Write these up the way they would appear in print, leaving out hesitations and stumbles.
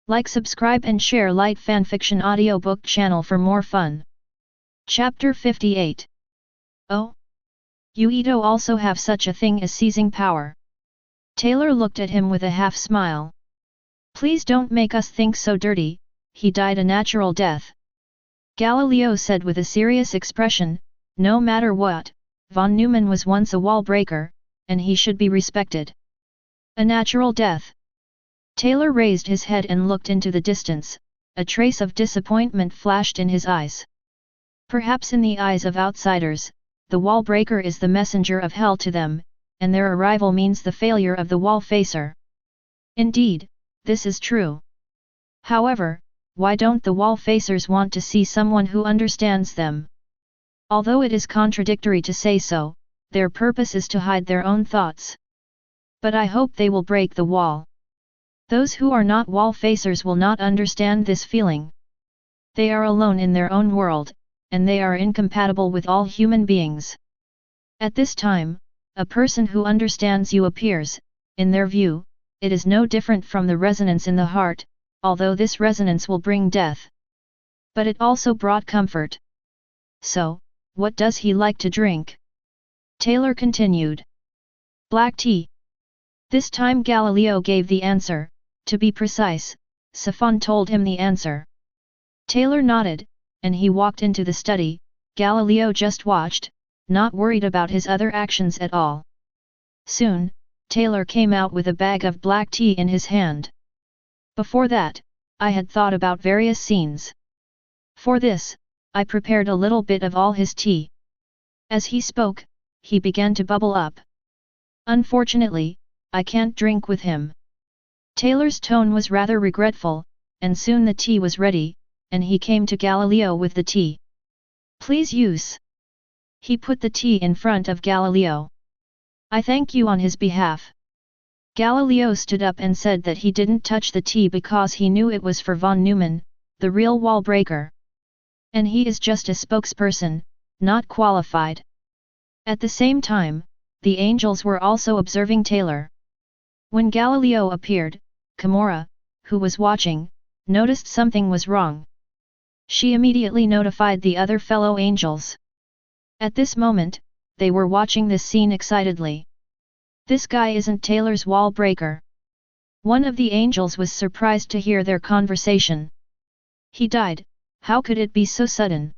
Like, subscribe and share Light Fanfiction audiobook channel for more fun. Chapter 58. Oh? You Ito also have such a thing as seizing power. Taylor looked at him with a half smile. Please don't make us think so dirty, he died a natural death. Galileo said with a serious expression, no matter what, von Neumann was once a wall breaker, and he should be respected. A natural death. Taylor raised his head and looked into the distance, a trace of disappointment flashed in his eyes. Perhaps in the eyes of outsiders, the wall breaker is the messenger of hell to them, and their arrival means the failure of the wall facer. Indeed, this is true. However, why don't the wall facers want to see someone who understands them? Although it is contradictory to say so, their purpose is to hide their own thoughts. But I hope they will break the wall. Those who are not wall facers will not understand this feeling. They are alone in their own world, and they are incompatible with all human beings. At this time, a person who understands you appears, in their view, it is no different from the resonance in the heart, although this resonance will bring death. But it also brought comfort. So, what does he like to drink? Taylor continued. Black tea. This time Galileo gave the answer. To be precise, Safon told him the answer. Taylor nodded, and he walked into the study. Galileo just watched, not worried about his other actions at all. Soon, Taylor came out with a bag of black tea in his hand. Before that, I had thought about various scenes. For this, I prepared a little bit of all his tea. As he spoke, he began to bubble up. Unfortunately, I can't drink with him. Taylor's tone was rather regretful, and soon the tea was ready, and he came to Galileo with the tea. Please use. He put the tea in front of Galileo. I thank you on his behalf. Galileo stood up and said that he didn't touch the tea because he knew it was for von Neumann, the real wall breaker. And he is just a spokesperson, not qualified. At the same time, the angels were also observing Taylor. When Galileo appeared, Kimura, who was watching, noticed something was wrong. She immediately notified the other fellow angels. At this moment, they were watching this scene excitedly. This guy isn't Taylor's wall breaker. One of the angels was surprised to hear their conversation. He died, how could it be so sudden?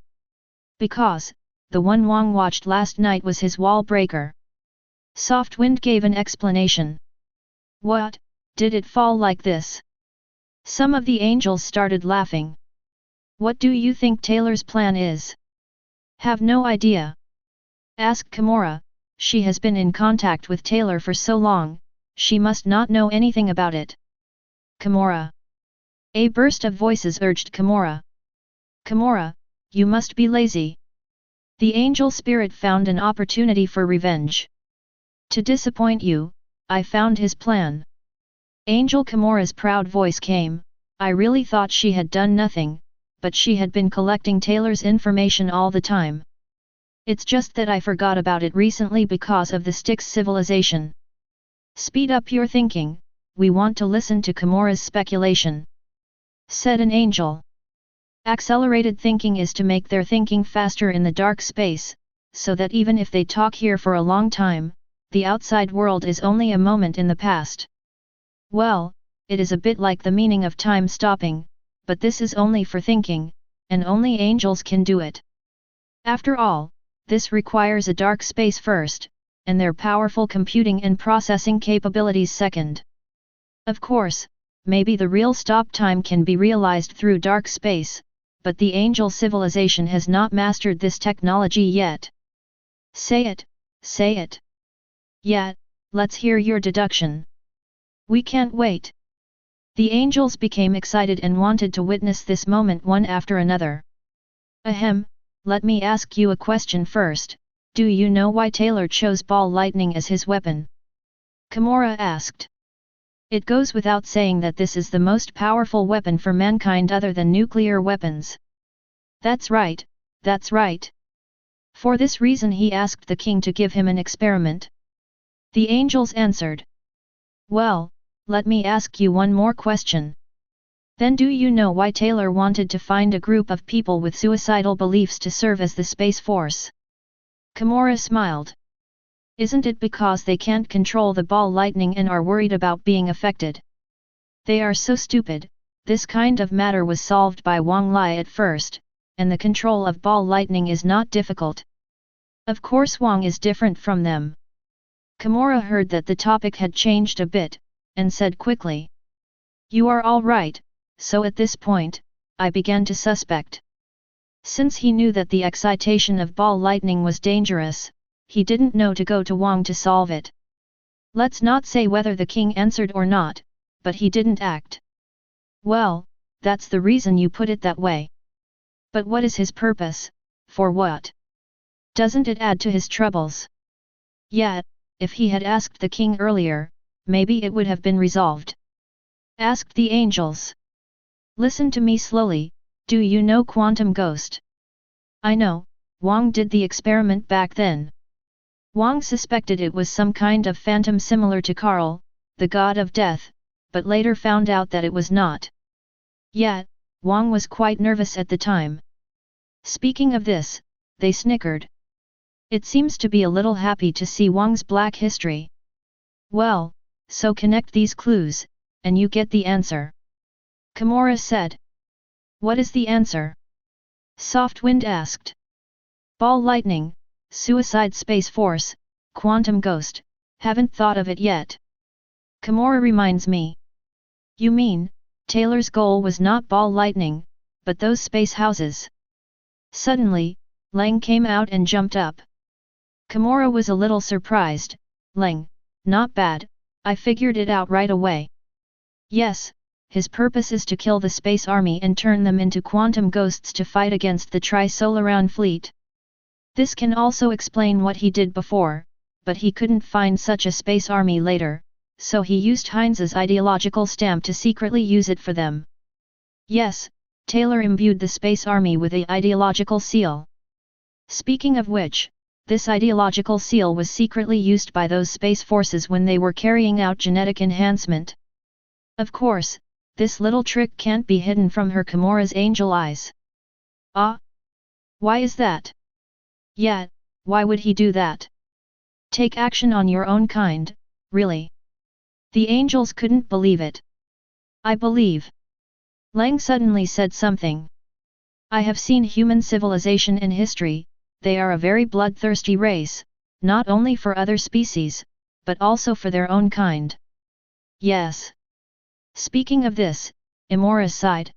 Because, the one Wang watched last night was his wall breaker. Soft Wind gave an explanation. What? Did it fall like this? Some of the angels started laughing. What do you think Taylor's plan is? Have no idea. Ask Kimura, she has been in contact with Taylor for so long, she must not know anything about it. Kimura. A burst of voices urged Kimura. Kimura, you must be lazy. The angel spirit found an opportunity for revenge. To disappoint you, I found his plan. Angel Kimura's proud voice came, I really thought she had done nothing, but she had been collecting Taylor's information all the time. It's just that I forgot about it recently because of the Styx civilization. Speed up your thinking, we want to listen to Kimura's speculation. Said an angel. Accelerated thinking is to make their thinking faster in the dark space, so that even if they talk here for a long time, the outside world is only a moment in the past. Well, it is a bit like the meaning of time stopping, but this is only for thinking, and only angels can do it. After all, this requires a dark space first, and their powerful computing and processing capabilities second. Of course, maybe the real stop time can be realized through dark space, but the angel civilization has not mastered this technology yet. Say it, say it. Yeah, let's hear your deduction. We can't wait. The angels became excited and wanted to witness this moment one after another. Ahem, let me ask you a question first, do you know why Taylor chose ball lightning as his weapon? Kimura asked. It goes without saying that this is the most powerful weapon for mankind other than nuclear weapons. That's right, that's right. For this reason he asked the king to give him an experiment. The angels answered. Well, let me ask you one more question. Then do you know why Taylor wanted to find a group of people with suicidal beliefs to serve as the Space Force? Kimura smiled. Isn't it because they can't control the ball lightning and are worried about being affected? They are so stupid. This kind of matter was solved by Wang Lai at first, and the control of ball lightning is not difficult. Of course Wang is different from them. Kimura heard that the topic had changed a bit, and said quickly. You are all right, so at this point, I began to suspect. Since he knew that the excitation of ball lightning was dangerous, he didn't know to go to Wang to solve it. Let's not say whether the king answered or not, but he didn't act. Well, that's the reason you put it that way. But what is his purpose, for what? Doesn't it add to his troubles? Yet, if he had asked the king earlier, maybe it would have been resolved. Asked the angels. Listen to me slowly, do you know quantum ghost? I know, Wang did the experiment back then. Wang suspected it was some kind of phantom similar to Karl, the god of death, but later found out that it was not. Yet, Wang was quite nervous at the time. Speaking of this, they snickered. It seems to be a little happy to see Wang's black history. Well, so connect these clues, and you get the answer. Kimura said. What is the answer? Soft Wind asked. Ball lightning, suicide space force, quantum ghost, haven't thought of it yet. Kimura reminds me. You mean, Taylor's goal was not ball lightning, but those space houses. Suddenly, Lang came out and jumped up. Kimura was a little surprised. Lang, not bad, I figured it out right away. Yes, his purpose is to kill the space army and turn them into quantum ghosts to fight against the Tri-Solaran fleet. This can also explain what he did before, but he couldn't find such a space army later, so he used Heinz's ideological stamp to secretly use it for them. Yes, Taylor imbued the space army with the ideological seal. Speaking of which, this ideological seal was secretly used by those space forces when they were carrying out genetic enhancement. Of course, this little trick can't be hidden from her Kimura's angel eyes. Ah? Why is that? Yet, why would he do that? Take action on your own kind, really? The angels couldn't believe it. I believe. Lang suddenly said something. I have seen human civilization in history, they are a very bloodthirsty race, not only for other species, but also for their own kind. Yes. Speaking of this, Imura sighed.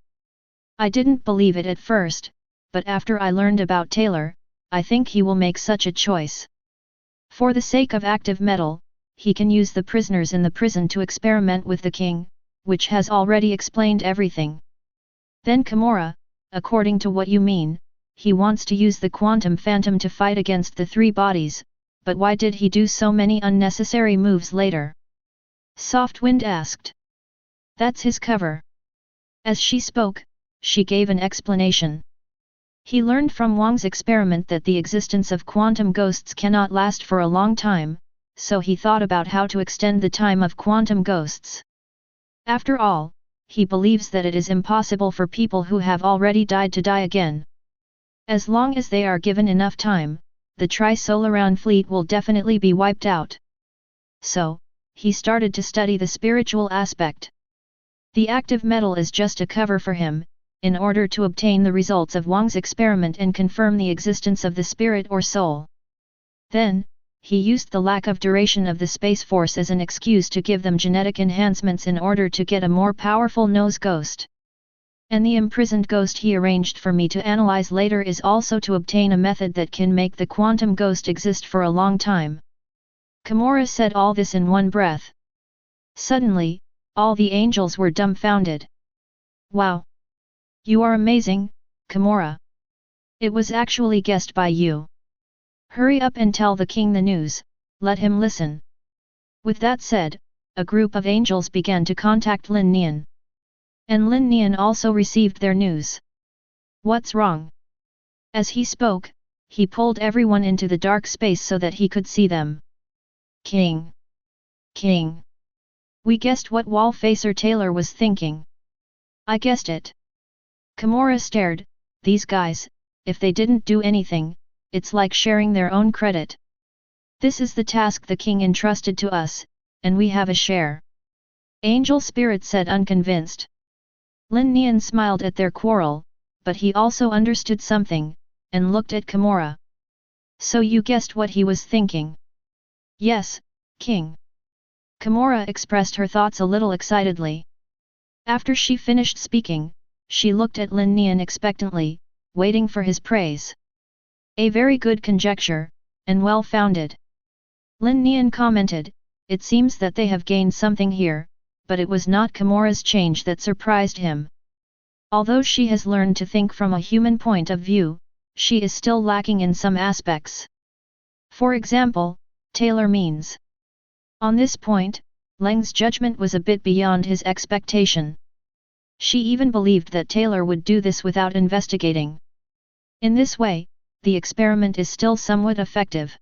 I didn't believe it at first, but after I learned about Taylor, I think he will make such a choice. For the sake of active metal, he can use the prisoners in the prison to experiment with the king, which has already explained everything. Then Kimura, according to what you mean, he wants to use the quantum phantom to fight against the three bodies, but why did he do so many unnecessary moves later? Soft Wind asked. That's his cover. As she spoke, she gave an explanation. He learned from Wang's experiment that the existence of quantum ghosts cannot last for a long time, so he thought about how to extend the time of quantum ghosts. After all, he believes that it is impossible for people who have already died to die again. As long as they are given enough time, the Tri-Solaran fleet will definitely be wiped out. So, he started to study the spiritual aspect. The active metal is just a cover for him, in order to obtain the results of Wang's experiment and confirm the existence of the spirit or soul. Then, he used the lack of duration of the Space Force as an excuse to give them genetic enhancements in order to get a more powerful nose ghost. And the imprisoned ghost he arranged for me to analyze later is also to obtain a method that can make the quantum ghost exist for a long time. Kimura said all this in one breath. Suddenly, all the angels were dumbfounded. Wow! You are amazing, Kimura. It was actually guessed by you. Hurry up and tell the king the news, let him listen. With that said, a group of angels began to contact Lin Nian. And Lin Nian also received their news. What's wrong? As he spoke, he pulled everyone into the dark space so that he could see them. King! King! We guessed what wall-facer Taylor was thinking. I guessed it. Kimura stared. These guys, if they didn't do anything, it's like sharing their own credit. This is the task the king entrusted to us, and we have a share. Angel Spirit said unconvinced. Lin Nian smiled at their quarrel, but he also understood something, and looked at Kimura. So you guessed what he was thinking? Yes, king. Kimura expressed her thoughts a little excitedly. After she finished speaking, she looked at Lin Nian expectantly, waiting for his praise. A very good conjecture, and well-founded. Lin Nian commented, it seems that they have gained something here, but it was not Kimura's change that surprised him. Although she has learned to think from a human point of view, she is still lacking in some aspects. For example, tailor means. On this point, Leng's judgment was a bit beyond his expectation. She even believed that Taylor would do this without investigating. In this way, the experiment is still somewhat effective.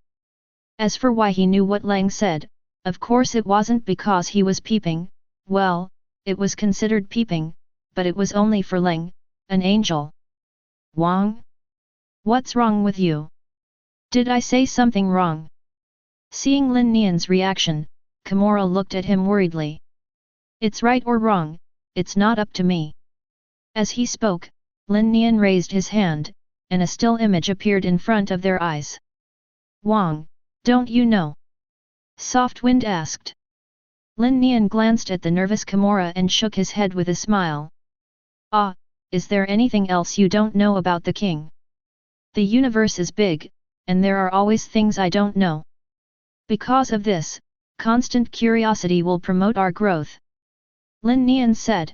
As for why he knew what Leng said, of course it wasn't because he was peeping, well, it was considered peeping, but it was only for Leng, an angel. Wang? What's wrong with you? Did I say something wrong? Seeing Lin Nian's reaction, Kimura looked at him worriedly. It's right or wrong, it's not up to me. As he spoke, Lin Nian raised his hand, and a still image appeared in front of their eyes. Wang, don't you know? Soft Wind asked. Lin Nian glanced at the nervous Kimura and shook his head with a smile. Ah, is there anything else you don't know about the king? The universe is big, and there are always things I don't know. Because of this, constant curiosity will promote our growth. Lin Nian said.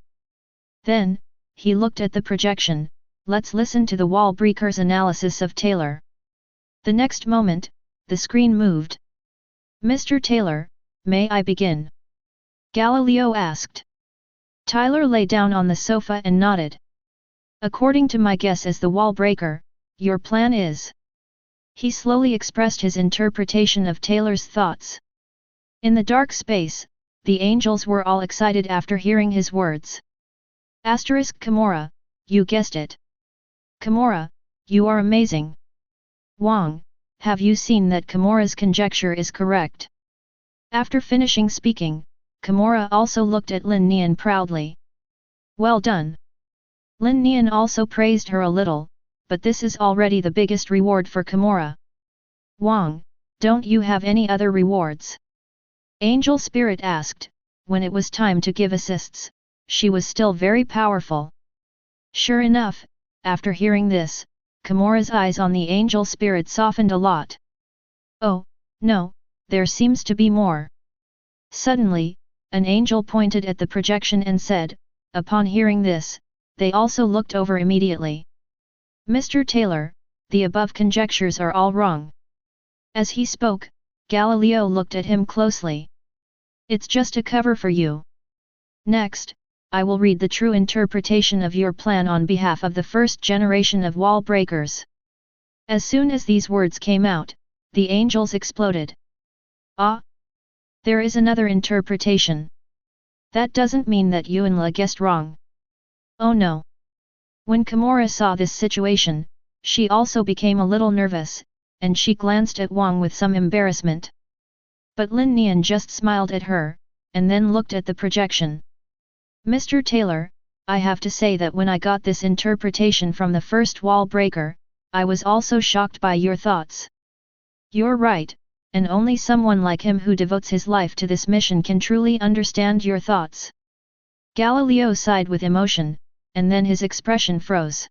Then, he looked at the projection, let's listen to the wall breaker's analysis of Taylor. The next moment, the screen moved. Mr. Taylor, may I begin? Galileo asked. Tyler lay down on the sofa and nodded. According to my guess as the wall breaker, your plan is... He slowly expressed his interpretation of Taylor's thoughts. In the dark space, the angels were all excited after hearing his words. Asterisk Kimura, you guessed it. Kimura, you are amazing. Wang, have you seen that Kimura's conjecture is correct? After finishing speaking, Kimura also looked at Lin Nian proudly. Well done. Lin Nian also praised her a little, but this is already the biggest reward for Kimura. Wang, don't you have any other rewards? Angel Spirit asked. When it was time to give assists, she was still very powerful. Sure enough, after hearing this, Kimura's eyes on the Angel Spirit softened a lot. Oh, no, there seems to be more. Suddenly, an angel pointed at the projection and said, upon hearing this, they also looked over immediately. Mr. Taylor, the above conjectures are all wrong. As he spoke, Galileo looked at him closely. It's just a cover for you. Next, I will read the true interpretation of your plan on behalf of the first generation of wall breakers. As soon as these words came out, the angels exploded. Ah! There is another interpretation. That doesn't mean that Yuanla guessed wrong. Oh no! When Kimura saw this situation, she also became a little nervous, and she glanced at Wang with some embarrassment. But Lin Nian just smiled at her, and then looked at the projection. Mr. Taylor, I have to say that when I got this interpretation from the first wall breaker, I was also shocked by your thoughts. You're right, and only someone like him who devotes his life to this mission can truly understand your thoughts. Galileo sighed with emotion, and then his expression froze.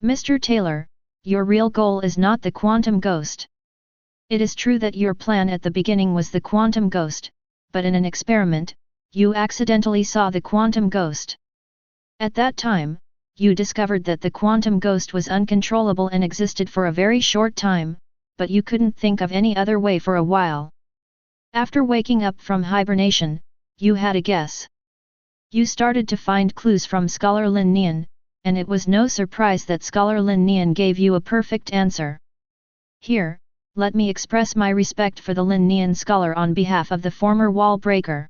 Mr. Taylor, your real goal is not the quantum ghost. It is true that your plan at the beginning was the quantum ghost, but in an experiment, you accidentally saw the quantum ghost. At that time, you discovered that the quantum ghost was uncontrollable and existed for a very short time, but you couldn't think of any other way for a while. After waking up from hibernation, you had a guess. You started to find clues from Scholar Lin Nian, and it was no surprise that Scholar Lin Nian gave you a perfect answer. Here, let me express my respect for the Lin Nian scholar on behalf of the former wall breaker.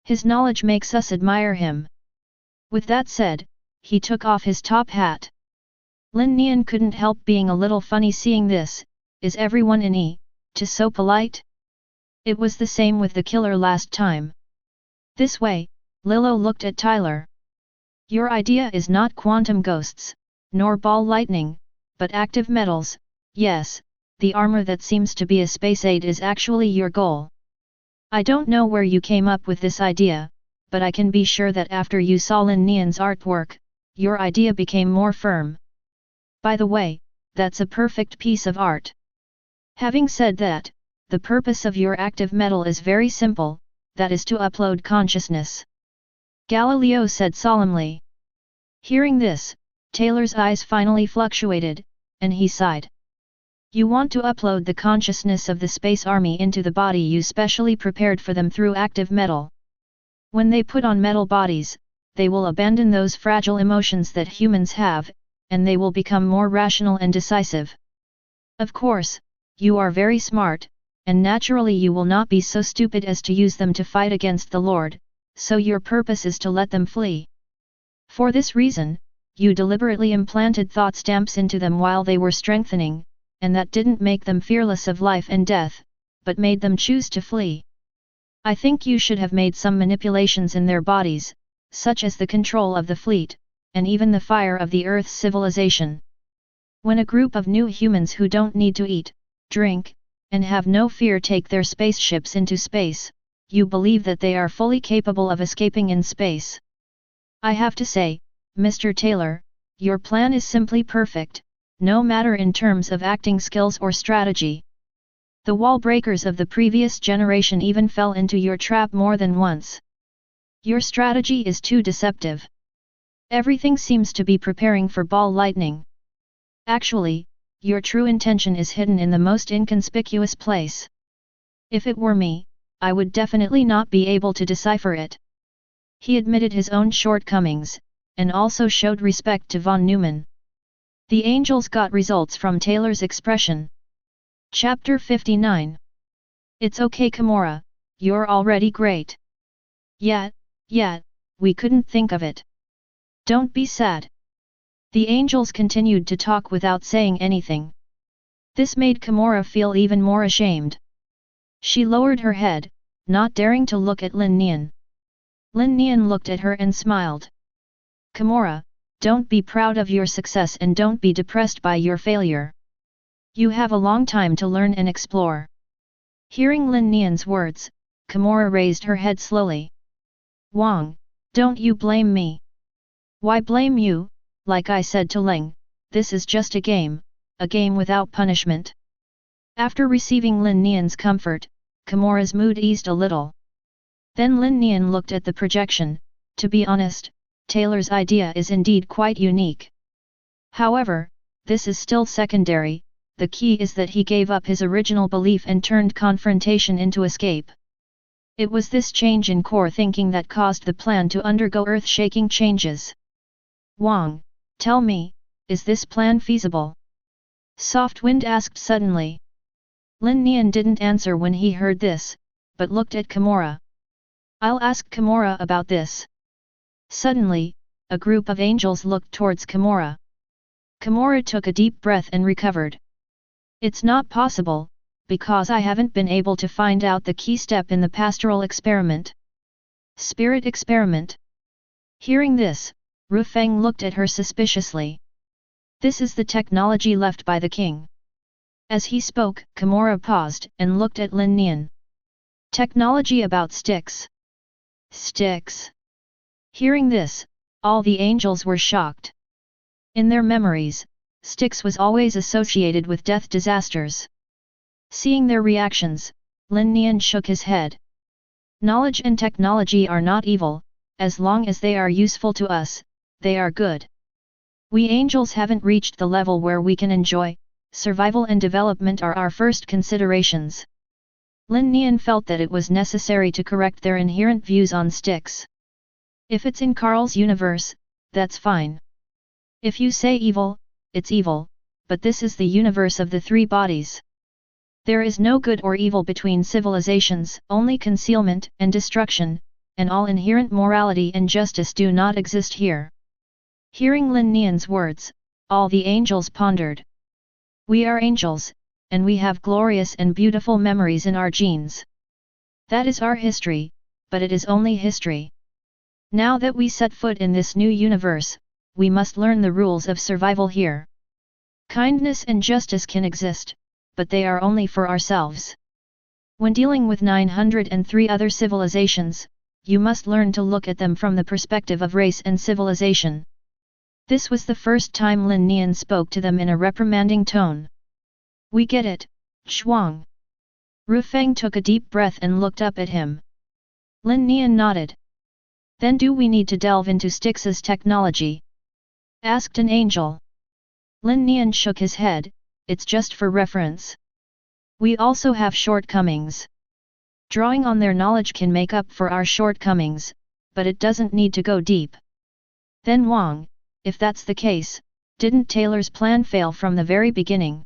His knowledge makes us admire him. With that said, he took off his top hat. Lin Nian couldn't help being a little funny seeing this. Is everyone in to so polite? It was the same with the killer last time. This way, Lilo looked at Tyler. Your idea is not quantum ghosts, nor ball lightning, but active metals. Yes, the armor that seems to be a space aid is actually your goal. I don't know where you came up with this idea, but I can be sure that after you saw Lin Nian's artwork, your idea became more firm. By the way, that's a perfect piece of art. Having said that, the purpose of your active metal is very simple, that is to upload consciousness. Galileo said solemnly. Hearing this, Taylor's eyes finally fluctuated, and he sighed. You want to upload the consciousness of the space army into the body you specially prepared for them through active metal. When they put on metal bodies, they will abandon those fragile emotions that humans have, and they will become more rational and decisive. Of course, you are very smart, and naturally you will not be so stupid as to use them to fight against the Lord, so your purpose is to let them flee. For this reason, you deliberately implanted thought stamps into them while they were strengthening, and that didn't make them fearless of life and death, but made them choose to flee. I think you should have made some manipulations in their bodies, such as the control of the fleet, and even the fire of the Earth's civilization. When a group of new humans who don't need to eat, drink, and have no fear take their spaceships into space, you believe that they are fully capable of escaping in space. I have to say, Mr. Taylor, your plan is simply perfect, no matter in terms of acting skills or strategy. The wall breakers of the previous generation even fell into your trap more than once. Your strategy is too deceptive. Everything seems to be preparing for ball lightning. Actually, your true intention is hidden in the most inconspicuous place. If it were me, I would definitely not be able to decipher it. He admitted his own shortcomings, and also showed respect to von Neumann. The angels got results from Taylor's expression. Chapter 59. It's okay Kimura, you're already great. Yet, we couldn't think of it. Don't be sad. The angels continued to talk without saying anything. This made Kimura feel even more ashamed. She lowered her head, not daring to look at Lin Nian. Lin Nian looked at her and smiled. Kimura, don't be proud of your success and don't be depressed by your failure. You have a long time to learn and explore. Hearing Lin Nian's words, Kimura raised her head slowly. Wang, don't you blame me. Why blame you? Like I said to Ling, this is just a game without punishment. After receiving Lin Nian's comfort, Kimura's mood eased a little. Then Lin Nian looked at the projection. To be honest, Taylor's idea is indeed quite unique. However, this is still secondary, the key is that he gave up his original belief and turned confrontation into escape. It was this change in core thinking that caused the plan to undergo earth-shaking changes. Wang, tell me, is this plan feasible? Soft Wind asked suddenly. Lin Nian didn't answer when he heard this, but looked at Kimura. I'll ask Kimura about this. Suddenly, a group of angels looked towards Kimura. Kimura took a deep breath and recovered. It's not possible, because I haven't been able to find out the key step in the pastoral experiment. Spirit experiment. Hearing this, Ru Feng looked at her suspiciously. This is the technology left by the king. As he spoke, Kimura paused and looked at Lin Nian. Technology about sticks. Sticks. Hearing this, all the angels were shocked. In their memories, Styx was always associated with death disasters. Seeing their reactions, Lin Nian shook his head. Knowledge and technology are not evil, as long as they are useful to us, they are good. We angels haven't reached the level where we can enjoy, survival and development are our first considerations. Lin Nian felt that it was necessary to correct their inherent views on Styx. If it's in Carl's universe, that's fine. If you say evil, it's evil, but this is the universe of the three bodies. There is no good or evil between civilizations, only concealment and destruction, and all inherent morality and justice do not exist here. Hearing Lin Nian's words, all the angels pondered. We are angels, and we have glorious and beautiful memories in our genes. That is our history, but it is only history. Now that we set foot in this new universe, we must learn the rules of survival here. Kindness and justice can exist, but they are only for ourselves. When dealing with 903 other civilizations, you must learn to look at them from the perspective of race and civilization. This was the first time Lin Nian spoke to them in a reprimanding tone. We get it, Shuang. Ru Feng took a deep breath and looked up at him. Lin Nian nodded. Then do we need to delve into Styx's technology? Asked an angel. Lin Nian shook his head, it's just for reference. We also have shortcomings. Drawing on their knowledge can make up for our shortcomings, but it doesn't need to go deep. Then Wang, if that's the case, didn't Taylor's plan fail from the very beginning?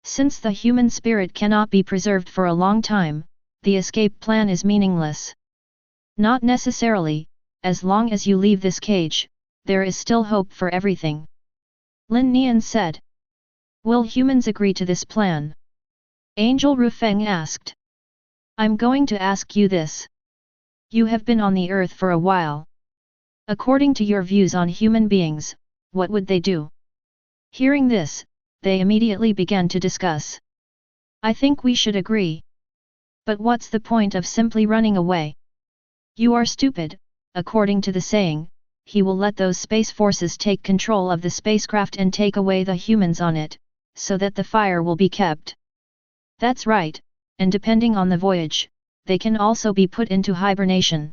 Since the human spirit cannot be preserved for a long time, the escape plan is meaningless. Not necessarily, as long as you leave this cage, there is still hope for everything. Lin Nian said. Will humans agree to this plan? Angel Ru Feng asked. I'm going to ask you this. You have been on the earth for a while. According to your views on human beings, what would they do? Hearing this, they immediately began to discuss. I think we should agree. But what's the point of simply running away? You are stupid, according to the saying, he will let those space forces take control of the spacecraft and take away the humans on it, so that the fire will be kept. That's right, and depending on the voyage, they can also be put into hibernation.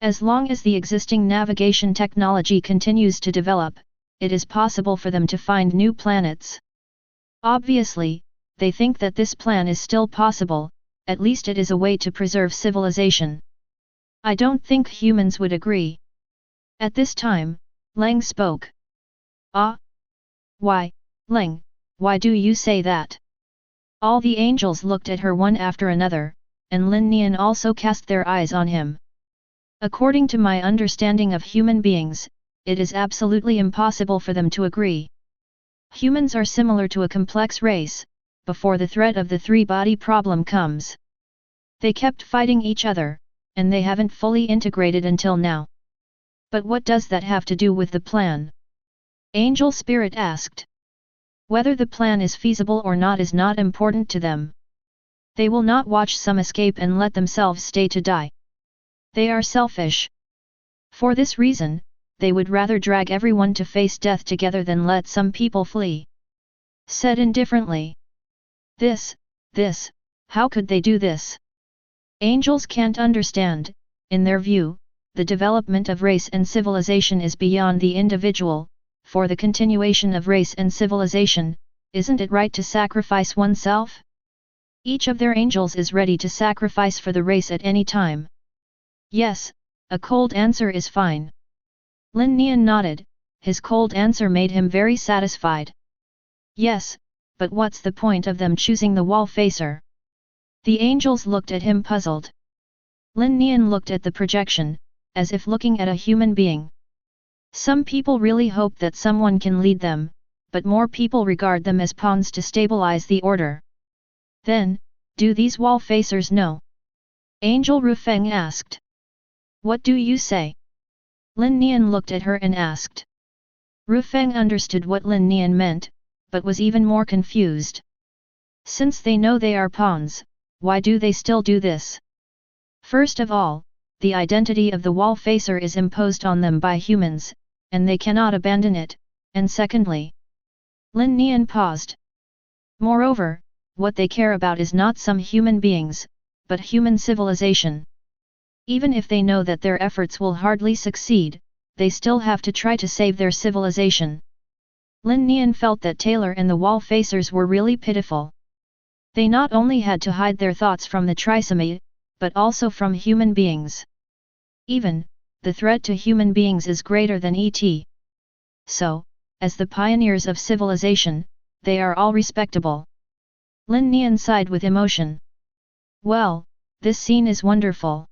As long as the existing navigation technology continues to develop, it is possible for them to find new planets. Obviously, they think that this plan is still possible, at least it is a way to preserve civilization. I don't think humans would agree. At this time, Leng spoke. Ah? Why, Leng, why do you say that? All the angels looked at her one after another, and Lin Nian also cast their eyes on him. According to my understanding of human beings, it is absolutely impossible for them to agree. Humans are similar to a complex race, before the threat of the three-body problem comes. They kept fighting each other, and they haven't fully integrated until now. But what does that have to do with the plan? Angel Spirit asked. Whether the plan is feasible or not is not important to them. They will not watch some escape and let themselves stay to die. They are selfish. For this reason, they would rather drag everyone to face death together than let some people flee. Said indifferently. This, how could they do this? Angels can't understand, in their view, the development of race and civilization is beyond the individual. For the continuation of race and civilization, isn't it right to sacrifice oneself? Each of their angels is ready to sacrifice for the race at any time. Yes, a cold answer is fine. Lin Nian nodded, his cold answer made him very satisfied. Yes, but what's the point of them choosing the wall facer? The angels looked at him puzzled. Lin Nian looked at the projection, as if looking at a human being. Some people really hope that someone can lead them, but more people regard them as pawns to stabilize the order. Then, do these wall facers know? Angel Ru Feng asked. What do you say? Lin Nian looked at her and asked. Ru Feng understood what Lin Nian meant, but was even more confused. Since they know they are pawns, why do they still do this? First of all, the identity of the wall facer is imposed on them by humans, and they cannot abandon it, and secondly, Lin Nian paused. Moreover, what they care about is not some human beings, but human civilization. Even if they know that their efforts will hardly succeed, they still have to try to save their civilization. Lin Nian felt that Taylor and the wall facers were really pitiful. They not only had to hide their thoughts from the trisomy, but also from human beings. Even, the threat to human beings is greater than ET. So, as the pioneers of civilization, they are all respectable. Lin Nian sighed with emotion. Well, this scene is wonderful.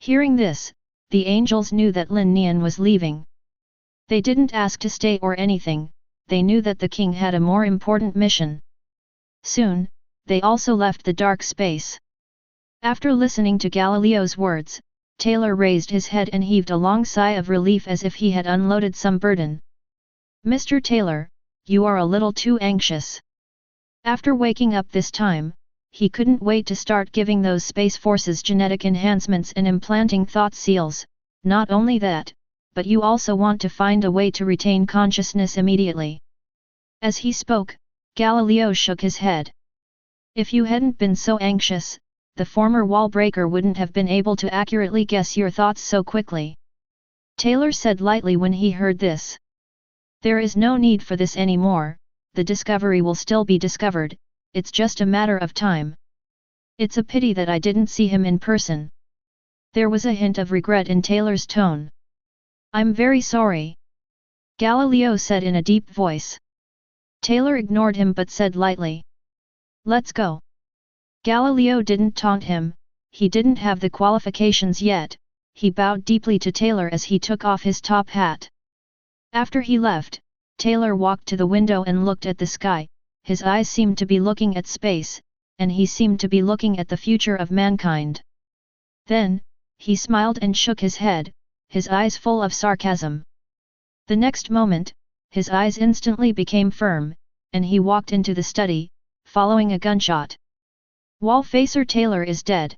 Hearing this, the angels knew that Lin Nian was leaving. They didn't ask to stay or anything, they knew that the king had a more important mission. Soon, they also left the dark space. After listening to Galileo's words, Taylor raised his head and heaved a long sigh of relief as if he had unloaded some burden. Mr. Taylor, you are a little too anxious. After waking up this time, he couldn't wait to start giving those Space Forces genetic enhancements and implanting thought seals. Not only that, but you also want to find a way to retain consciousness immediately. As he spoke, Galileo shook his head. If you hadn't been so anxious, the former wall breaker wouldn't have been able to accurately guess your thoughts so quickly. Taylor said lightly when he heard this. There is no need for this anymore, the discovery will still be discovered, it's just a matter of time. It's a pity that I didn't see him in person. There was a hint of regret in Taylor's tone. I'm very sorry. Galileo said in a deep voice. Taylor ignored him but said lightly. Let's go. Galileo didn't taunt him, he didn't have the qualifications yet, he bowed deeply to Taylor as he took off his top hat. After he left, Taylor walked to the window and looked at the sky, his eyes seemed to be looking at space, and he seemed to be looking at the future of mankind. Then, he smiled and shook his head, his eyes full of sarcasm. The next moment, his eyes instantly became firm, and he walked into the study, following a gunshot. Wall-facer Taylor is dead.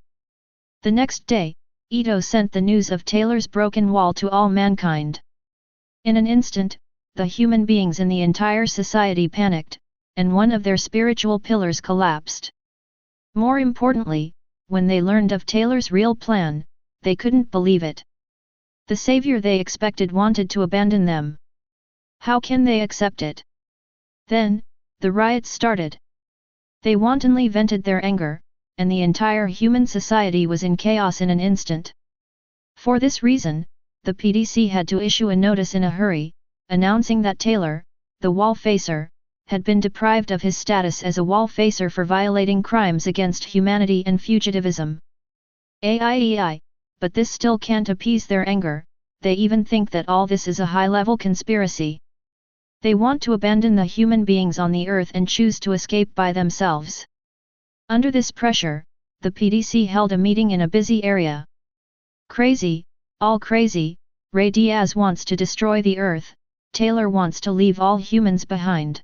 The next day, Ito sent the news of Taylor's broken wall to all mankind. In an instant, the human beings in the entire society panicked, and one of their spiritual pillars collapsed. More importantly, when they learned of Taylor's real plan, they couldn't believe it. The savior they expected wanted to abandon them. How can they accept it? Then, the riots started. They wantonly vented their anger, and the entire human society was in chaos in an instant. For this reason, the PDC had to issue a notice in a hurry, announcing that Taylor, the wall-facer, had been deprived of his status as a wall-facer for violating crimes against humanity and fugitivism. AIEI, but this still can't appease their anger, they even think that all this is a high-level conspiracy. They want to abandon the human beings on the earth and choose to escape by themselves. Under this pressure, the PDC held a meeting in a busy area. Crazy, all crazy, Ray Diaz wants to destroy the earth, Taylor wants to leave all humans behind.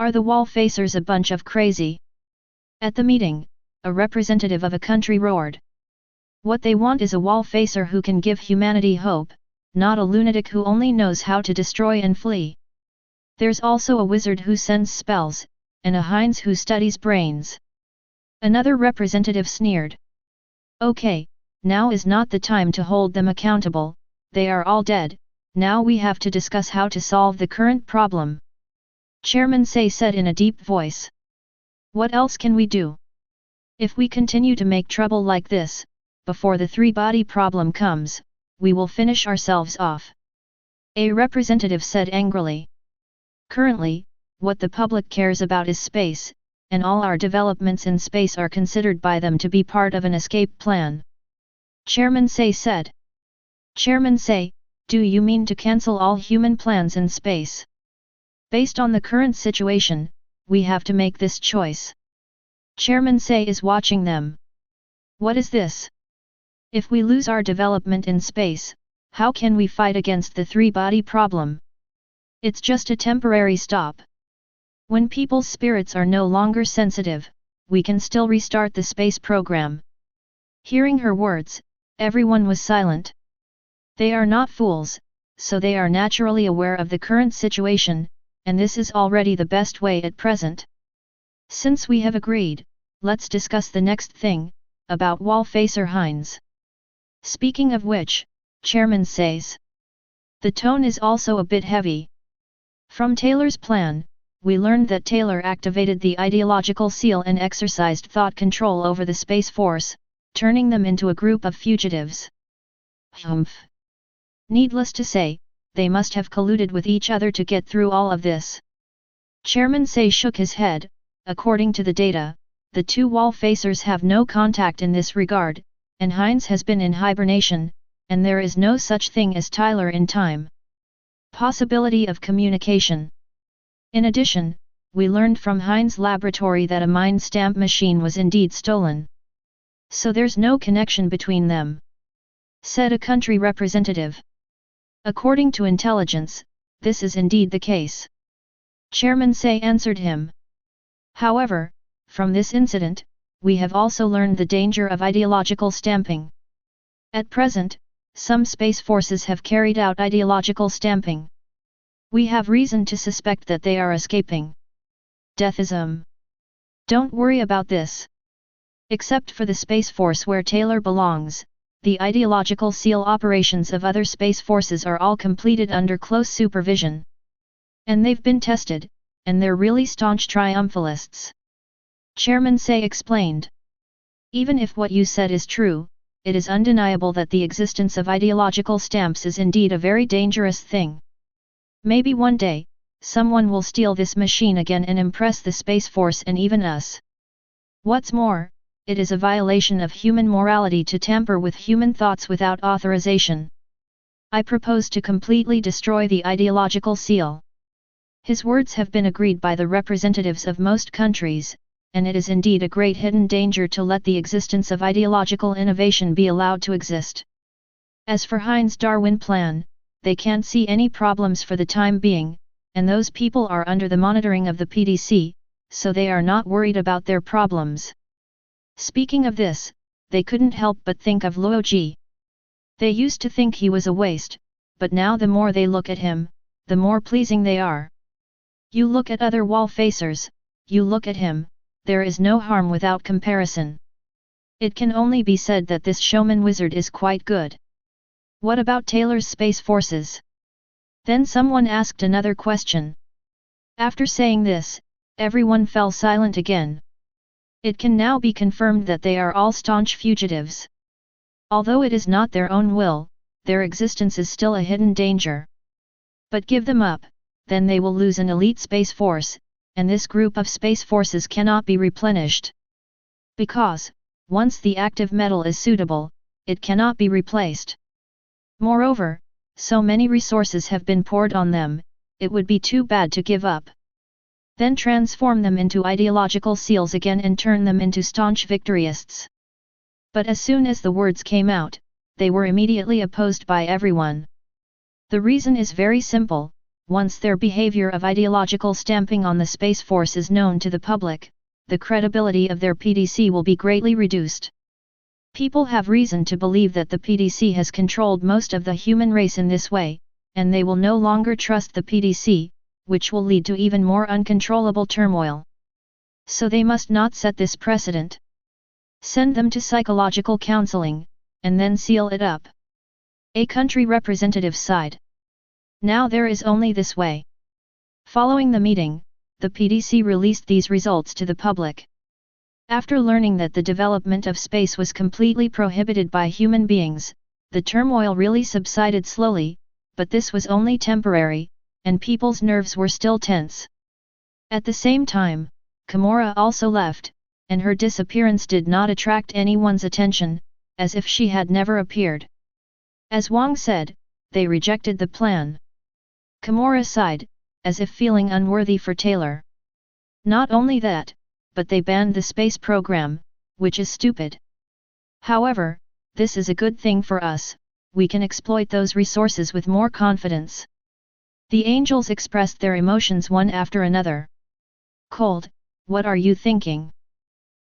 Are the wall-facers a bunch of crazy? At the meeting, a representative of a country roared. What they want is a wall-facer who can give humanity hope, not a lunatic who only knows how to destroy and flee. There's also a wizard who sends spells, and a Heinz who studies brains. Another representative sneered. Okay, now is not the time to hold them accountable, they are all dead, now we have to discuss how to solve the current problem. Chairman Say said in a deep voice. What else can we do? If we continue to make trouble like this, before the three-body problem comes, we will finish ourselves off. A representative said angrily. Currently, what the public cares about is space, and all our developments in space are considered by them to be part of an escape plan. Chairman Say said. Chairman Say, do you mean to cancel all human plans in space? Based on the current situation, we have to make this choice. Chairman Say is watching them. What is this? If we lose our development in space, how can we fight against the three-body problem? It's just a temporary stop. When people's spirits are no longer sensitive, we can still restart the space program. Hearing her words, everyone was silent. They are not fools, so they are naturally aware of the current situation, and this is already the best way at present. Since we have agreed, let's discuss the next thing, about wall-facer Heinz. Speaking of which, Chairman says. The tone is also a bit heavy. From Taylor's plan, we learned that Taylor activated the ideological seal and exercised thought control over the Space Force, turning them into a group of fugitives. Humph. Needless to say, they must have colluded with each other to get through all of this. Chairman Say shook his head. According to the data, the two wall-facers have no contact in this regard, and Heinz has been in hibernation, and there is no such thing as Tyler in time. Possibility of communication. In addition, we learned from Heinz' laboratory that a mind stamp machine was indeed stolen. So there's no connection between them, said a country representative. According to intelligence, this is indeed the case. Chairman Say answered him. However, from this incident, we have also learned the danger of ideological stamping. At present, some space forces have carried out ideological stamping. We have reason to suspect that they are escaping deathism. Don't worry about this. Except for the Space Force where Taylor belongs, the ideological seal operations of other space forces are all completed under close supervision. And they've been tested, and they're really staunch triumphalists. Chairman Say explained. Even if what you said is true, it is undeniable that the existence of ideological stamps is indeed a very dangerous thing. Maybe one day, someone will steal this machine again and impress the Space Force and even us. What's more, it is a violation of human morality to tamper with human thoughts without authorization. I propose to completely destroy the ideological seal. His words have been agreed by the representatives of most countries, and it is indeed a great hidden danger to let the existence of ideological innovation be allowed to exist. As for Heinz' Darwin plan, they can't see any problems for the time being, and those people are under the monitoring of the PDC, so they are not worried about their problems. Speaking of this, they couldn't help but think of Luo Ji. They used to think he was a waste, but now the more they look at him, the more pleasing they are. You look at other wall facers, you look at him, there is no harm without comparison. It can only be said that this showman wizard is quite good. What about Taylor's space forces? Then someone asked another question. After saying this, everyone fell silent again. It can now be confirmed that they are all staunch fugitives. Although it is not their own will, their existence is still a hidden danger. But give them up, then they will lose an elite space force, and this group of space forces cannot be replenished. Because, once the active metal is suitable, it cannot be replaced. Moreover, so many resources have been poured on them, it would be too bad to give up. Then transform them into ideological seals again and turn them into staunch victoryists. But as soon as the words came out, they were immediately opposed by everyone. The reason is very simple. Once their behavior of ideological stamping on the Space Force is known to the public, the credibility of their PDC will be greatly reduced. People have reason to believe that the PDC has controlled most of the human race in this way, and they will no longer trust the PDC, which will lead to even more uncontrollable turmoil. So they must not set this precedent. Send them to psychological counseling, and then seal it up. A country representative sighed. Now there is only this way. Following the meeting, the PDC released these results to the public. After learning that the development of space was completely prohibited by human beings, the turmoil really subsided slowly, but this was only temporary, and people's nerves were still tense. At the same time, Kimura also left, and her disappearance did not attract anyone's attention, as if she had never appeared. As Wang said, they rejected the plan. Kimura sighed, as if feeling unworthy for Taylor. Not only that, but they banned the space program, which is stupid. However, this is a good thing for us, we can exploit those resources with more confidence. The angels expressed their emotions one after another. Cold, what are you thinking?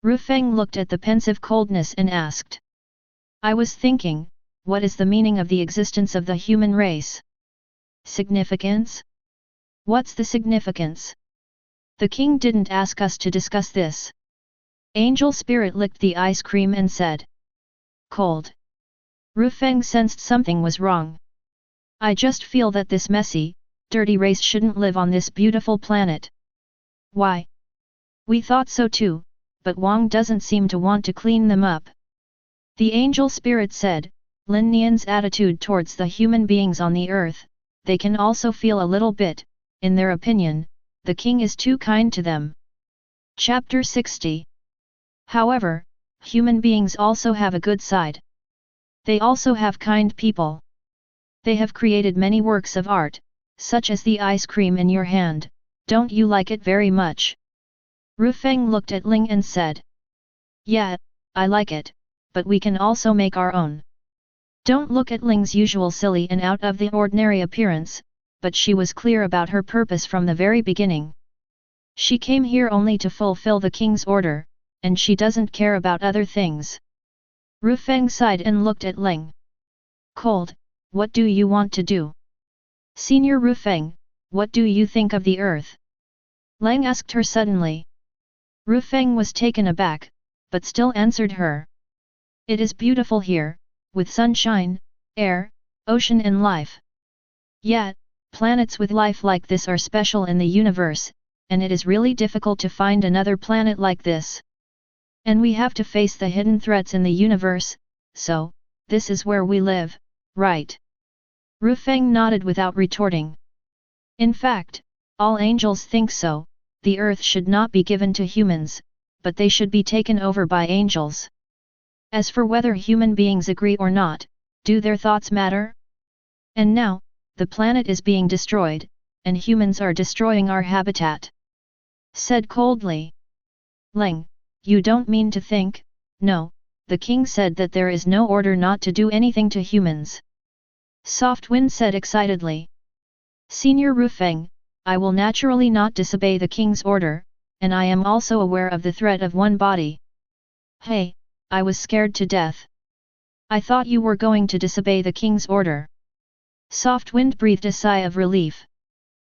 Ru Feng looked at the pensive coldness and asked. I was thinking, what is the meaning of the existence of the human race? Significance? What's the significance? The king didn't ask us to discuss this. Angel Spirit licked the ice cream and said. Cold. Ru Feng sensed something was wrong. I just feel that this messy, dirty race shouldn't live on this beautiful planet. Why? We thought so too, but Wang doesn't seem to want to clean them up. The angel spirit said, Lin Nian's attitude towards the human beings on the earth, they can also feel a little bit, in their opinion, the king is too kind to them. Chapter 60. However, human beings also have a good side. They also have kind people. They have created many works of art, such as the ice cream in your hand. Don't you like it very much? Ru Feng looked at Ling and said. Yeah, I like it, but we can also make our own. Don't look at Ling's usual silly and out of the ordinary appearance, but she was clear about her purpose from the very beginning. She came here only to fulfill the king's order, and she doesn't care about other things. Ru Feng sighed and looked at Ling. Cold, what do you want to do? Senior Ru Feng, what do you think of the earth? Lang asked her suddenly. Ru Feng was taken aback, but still answered her. It is beautiful here, with sunshine, air, ocean and life. Yet, planets with life like this are special in the universe, and it is really difficult to find another planet like this. And we have to face the hidden threats in the universe, so, this is where we live, right? Ru Feng nodded without retorting. In fact, all angels think so, the earth should not be given to humans, but they should be taken over by angels. As for whether human beings agree or not, do their thoughts matter? And now, the planet is being destroyed, and humans are destroying our habitat. Said coldly. Ling, you don't mean to think, no, the king said that there is no order not to do anything to humans. Soft Wind said excitedly. Senior Ru Feng, I will naturally not disobey the king's order, and I am also aware of the threat of one body. Hey, I was scared to death. I thought you were going to disobey the king's order. Soft Wind breathed a sigh of relief.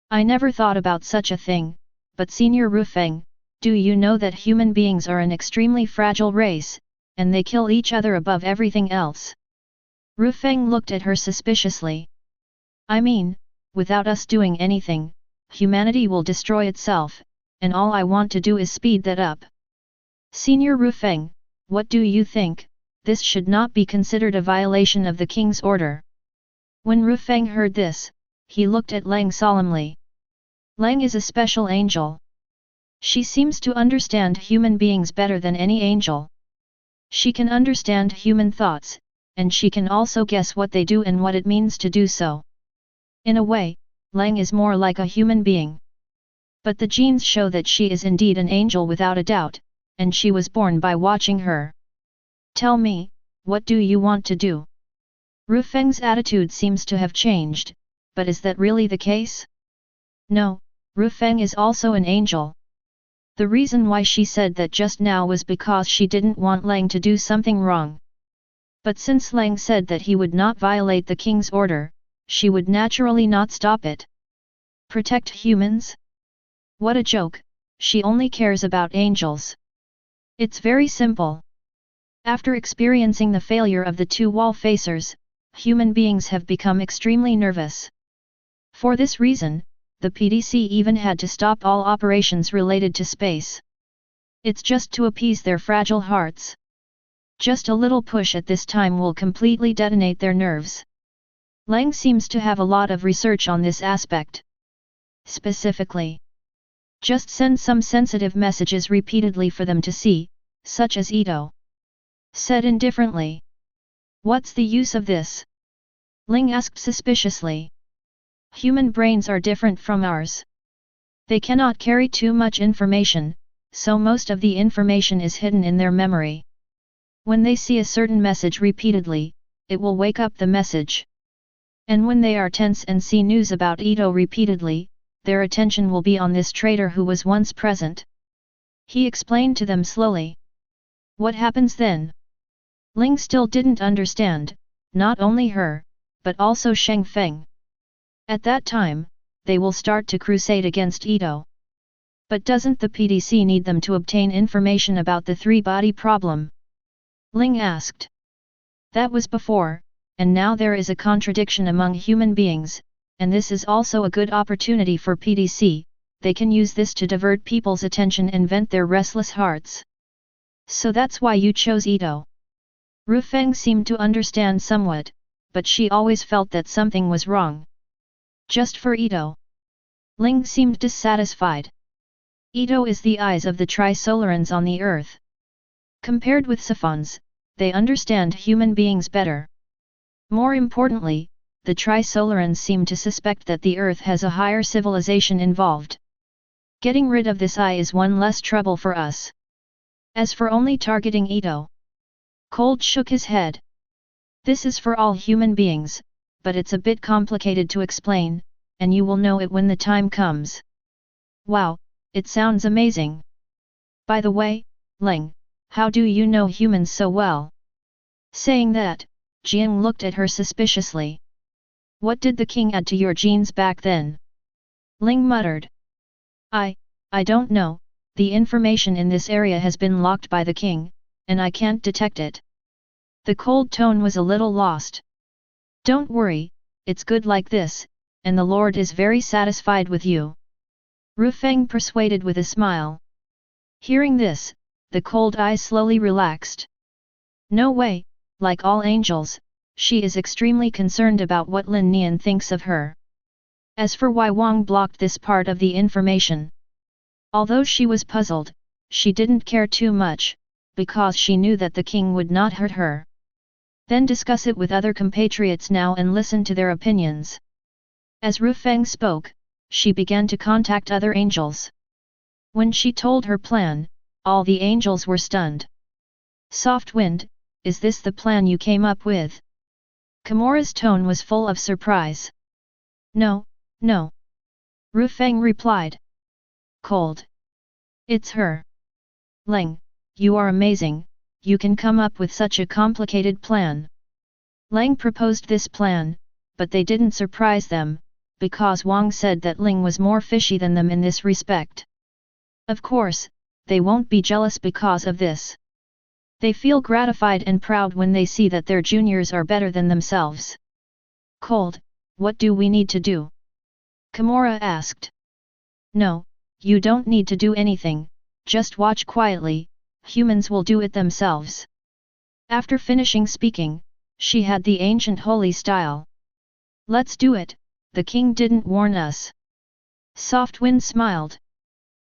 I never thought about such a thing, but Senior Ru Feng, do you know that human beings are an extremely fragile race, and they kill each other above everything else? Ru Feng looked at her suspiciously. I mean, without us doing anything, humanity will destroy itself, and all I want to do is speed that up. Senior Ru Feng, what do you think? This should not be considered a violation of the king's order. When Ru Feng heard this, he looked at Lang solemnly. Lang is a special angel. She seems to understand human beings better than any angel. She can understand human thoughts, and she can also guess what they do and what it means to do so. In a way, Lang is more like a human being. But the genes show that she is indeed an angel without a doubt, and she was born by watching her. Tell me, what do you want to do? Ru Feng's attitude seems to have changed, but is that really the case? No, Ru Feng is also an angel. The reason why she said that just now was because she didn't want Lang to do something wrong. But since Lang said that he would not violate the king's order, she would naturally not stop it. Protect humans? What a joke, she only cares about angels. It's very simple. After experiencing the failure of the two wall facers, human beings have become extremely nervous. For this reason, the PDC even had to stop all operations related to space. It's just to appease their fragile hearts. Just a little push at this time will completely detonate their nerves. Lang seems to have a lot of research on this aspect. Specifically, just send some sensitive messages repeatedly for them to see, such as Ito. Said indifferently. What's the use of this? Ling asked suspiciously. Human brains are different from ours. They cannot carry too much information, so most of the information is hidden in their memory. When they see a certain message repeatedly, it will wake up the message. And when they are tense and see news about Ito repeatedly, their attention will be on this traitor who was once present. He explained to them slowly. What happens then? Ling still didn't understand, not only her, but also Sheng Feng. At that time, they will start to crusade against Ito. But doesn't the PDC need them to obtain information about the three-body problem? Ling asked. That was before, and now there is a contradiction among human beings, and this is also a good opportunity for PDC, they can use this to divert people's attention and vent their restless hearts. So that's why you chose Ito. Ru Feng seemed to understand somewhat, but she always felt that something was wrong. Just for Ito. Ling seemed dissatisfied. Ito is the eyes of the Trisolarans on the earth. Compared with Siphons, they understand human beings better. More importantly, the Trisolarans seem to suspect that the Earth has a higher civilization involved. Getting rid of this eye is one less trouble for us. As for only targeting Ito, Cold shook his head. This is for all human beings, but it's a bit complicated to explain, and you will know it when the time comes. Wow, it sounds amazing. By the way, Ling, how do you know humans so well? Saying that, Jiang looked at her suspiciously. What did the king add to your genes back then? Ling muttered. I don't know, the information in this area has been locked by the king, and I can't detect it. The cold tone was a little lost. Don't worry, it's good like this, and the Lord is very satisfied with you. Ru Feng persuaded with a smile. Hearing this, the cold eyes slowly relaxed. No way, like all angels, she is extremely concerned about what Lin Nian thinks of her. As for why Wang blocked this part of the information. Although she was puzzled, she didn't care too much, because she knew that the king would not hurt her. Then discuss it with other compatriots now and listen to their opinions. As Ru Feng spoke, she began to contact other angels. When she told her plan, all the angels were stunned. Soft Wind, is this the plan you came up with? Kimura's tone was full of surprise. No, no. Ru Feng replied. Cold. It's her. Ling, you are amazing, you can come up with such a complicated plan. Lang proposed this plan, but they didn't surprise them, because Wang said that Ling was more fishy than them in this respect. Of course, they won't be jealous because of this. They feel gratified and proud when they see that their juniors are better than themselves. Cold, what do we need to do? Kimura asked. No, you don't need to do anything, just watch quietly, humans will do it themselves. After finishing speaking, she had the ancient holy style. Let's do it, the king didn't warn us. Soft Wind smiled.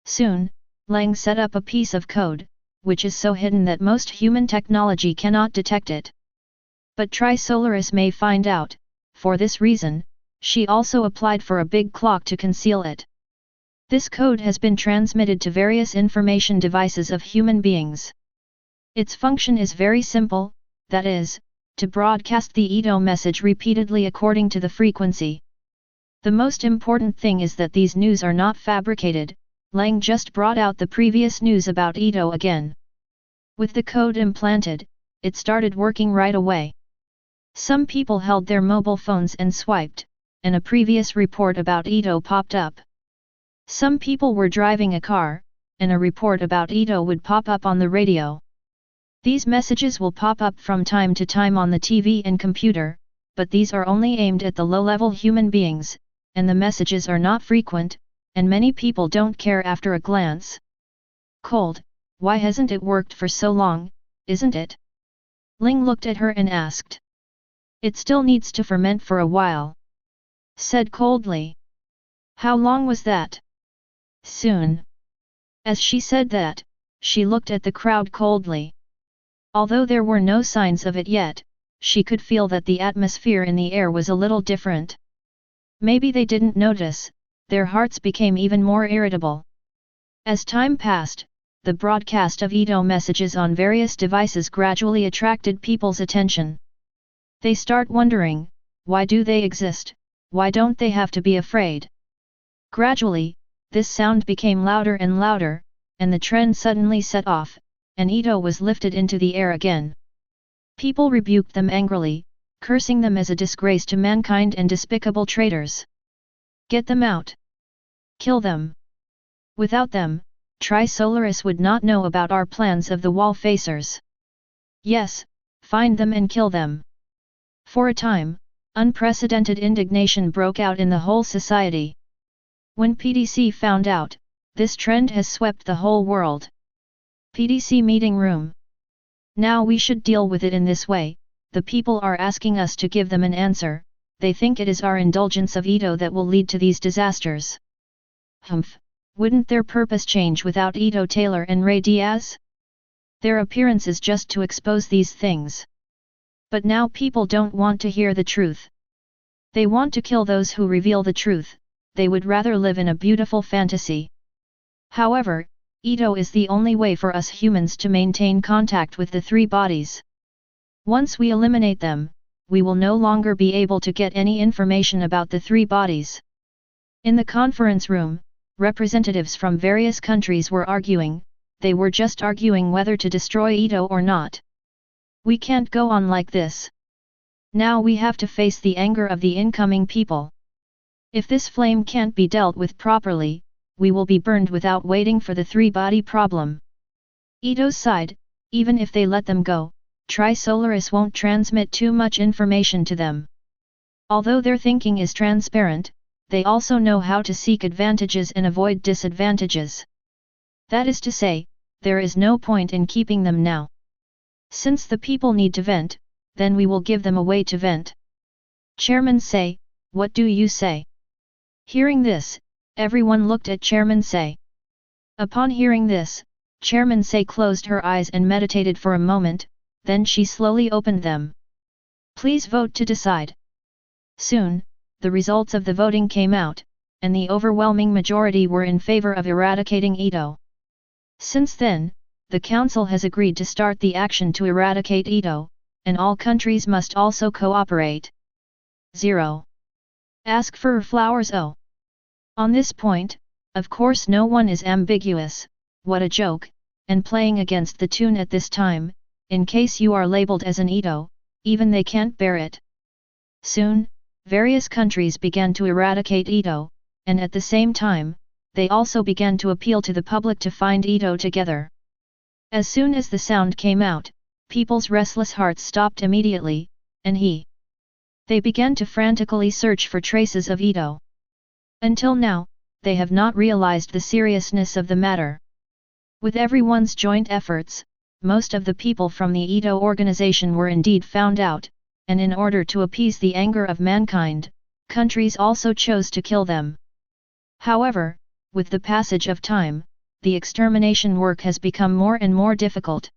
Soon, Lang set up a piece of code, which is so hidden that most human technology cannot detect it. But Trisolaris may find out, for this reason, she also applied for a big clock to conceal it. This code has been transmitted to various information devices of human beings. Its function is very simple, that is, to broadcast the Ito message repeatedly according to the frequency. The most important thing is that these news are not fabricated. Lang just brought out the previous news about Ito again. With the code implanted, it started working right away. Some people held their mobile phones and swiped, and a previous report about Ito popped up. Some people were driving a car, and a report about Ito would pop up on the radio. These messages will pop up from time to time on the TV and computer, but these are only aimed at the low-level human beings, and the messages are not frequent, and many people don't care after a glance. Cold, why hasn't it worked for so long, isn't it? Ling looked at her and asked. It still needs to ferment for a while. Said coldly. How long was that? Soon. As she said that, she looked at the crowd coldly. Although there were no signs of it yet, she could feel that the atmosphere in the air was a little different. Maybe they didn't notice, their hearts became even more irritable. As time passed, the broadcast of Ito messages on various devices gradually attracted people's attention. They start wondering, why do they exist, why don't they have to be afraid? Gradually, this sound became louder and louder, and the trend suddenly set off, and Ito was lifted into the air again. People rebuked them angrily, cursing them as a disgrace to mankind and despicable traitors. Get them out! Kill them! Without them, Trisolaris would not know about our plans of the wall facers. Yes, find them and kill them. For a time, unprecedented indignation broke out in the whole society. When PDC found out, this trend has swept the whole world. PDC meeting room. Now we should deal with it in this way, the people are asking us to give them an answer, they think it is our indulgence of Ito that will lead to these disasters. Humph, wouldn't their purpose change without Ito Taylor and Ray Diaz? Their appearance is just to expose these things. But now people don't want to hear the truth. They want to kill those who reveal the truth, they would rather live in a beautiful fantasy. However, Ito is the only way for us humans to maintain contact with the three bodies. Once we eliminate them, we will no longer be able to get any information about the three bodies. In the conference room, representatives from various countries were arguing, they were just arguing whether to destroy Ito or not. We can't go on like this. Now we have to face the anger of the incoming people. If this flame can't be dealt with properly, we will be burned without waiting for the three-body problem. Ito's side, even if they let them go, Tri-Solaris won't transmit too much information to them. Although their thinking is transparent, they also know how to seek advantages and avoid disadvantages. That is to say, there is no point in keeping them now. Since the people need to vent, then we will give them a way to vent. Chairman Say, what do you say? Hearing this, everyone looked at Chairman Say. Upon hearing this, Chairman Say closed her eyes and meditated for a moment, then she slowly opened them. Please vote to decide. Soon, the results of the voting came out, and the overwhelming majority were in favor of eradicating Ito. Since then, the Council has agreed to start the action to eradicate Ito, and all countries must also cooperate. 0. Ask for flowers. Oh. On this point, of course no one is ambiguous, what a joke, and playing against the tune at this time, in case you are labeled as an Ito, even they can't bear it. Soon, various countries began to eradicate Ito, and at the same time, they also began to appeal to the public to find Ito together. As soon as the sound came out, people's restless hearts stopped immediately, and they began to frantically search for traces of Ito. Until now, they have not realized the seriousness of the matter. With everyone's joint efforts, most of the people from the Ito organization were indeed found out, and in order to appease the anger of mankind, countries also chose to kill them. However, with the passage of time, the extermination work has become more and more difficult.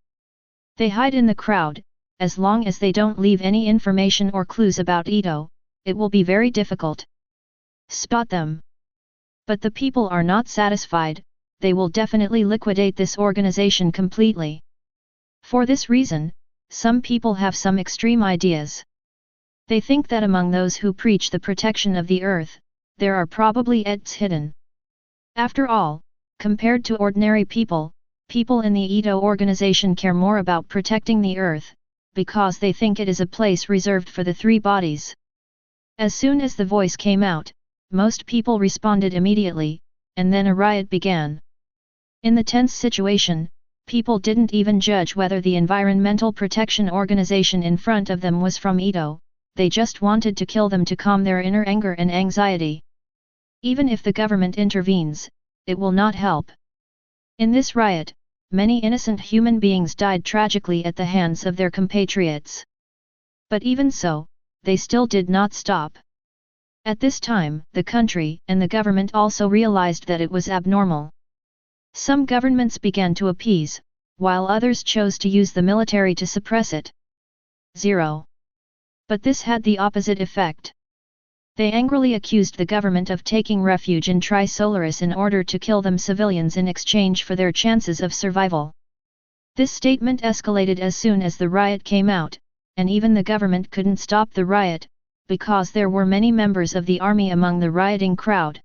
They hide in the crowd, as long as they don't leave any information or clues about Ito, it will be very difficult. Spot them. But the people are not satisfied, they will definitely liquidate this organization completely. For this reason, some people have some extreme ideas. They think that among those who preach the protection of the earth, there are probably ETs hidden. After all, compared to ordinary people, people in the Ito organization care more about protecting the earth, because they think it is a place reserved for the three bodies. As soon as the voice came out, most people responded immediately, and then a riot began. In the tense situation, people didn't even judge whether the Environmental Protection Organization in front of them was from Ito, they just wanted to kill them to calm their inner anger and anxiety. Even if the government intervenes, it will not help. In this riot, many innocent human beings died tragically at the hands of their compatriots. But even so, they still did not stop. At this time, the country and the government also realized that it was abnormal. Some governments began to appease, while others chose to use the military to suppress it. 0. But this had the opposite effect. They angrily accused the government of taking refuge in Tri-Solaris in order to kill them civilians in exchange for their chances of survival. This statement escalated as soon as the riot came out, and even the government couldn't stop the riot, because there were many members of the army among the rioting crowd.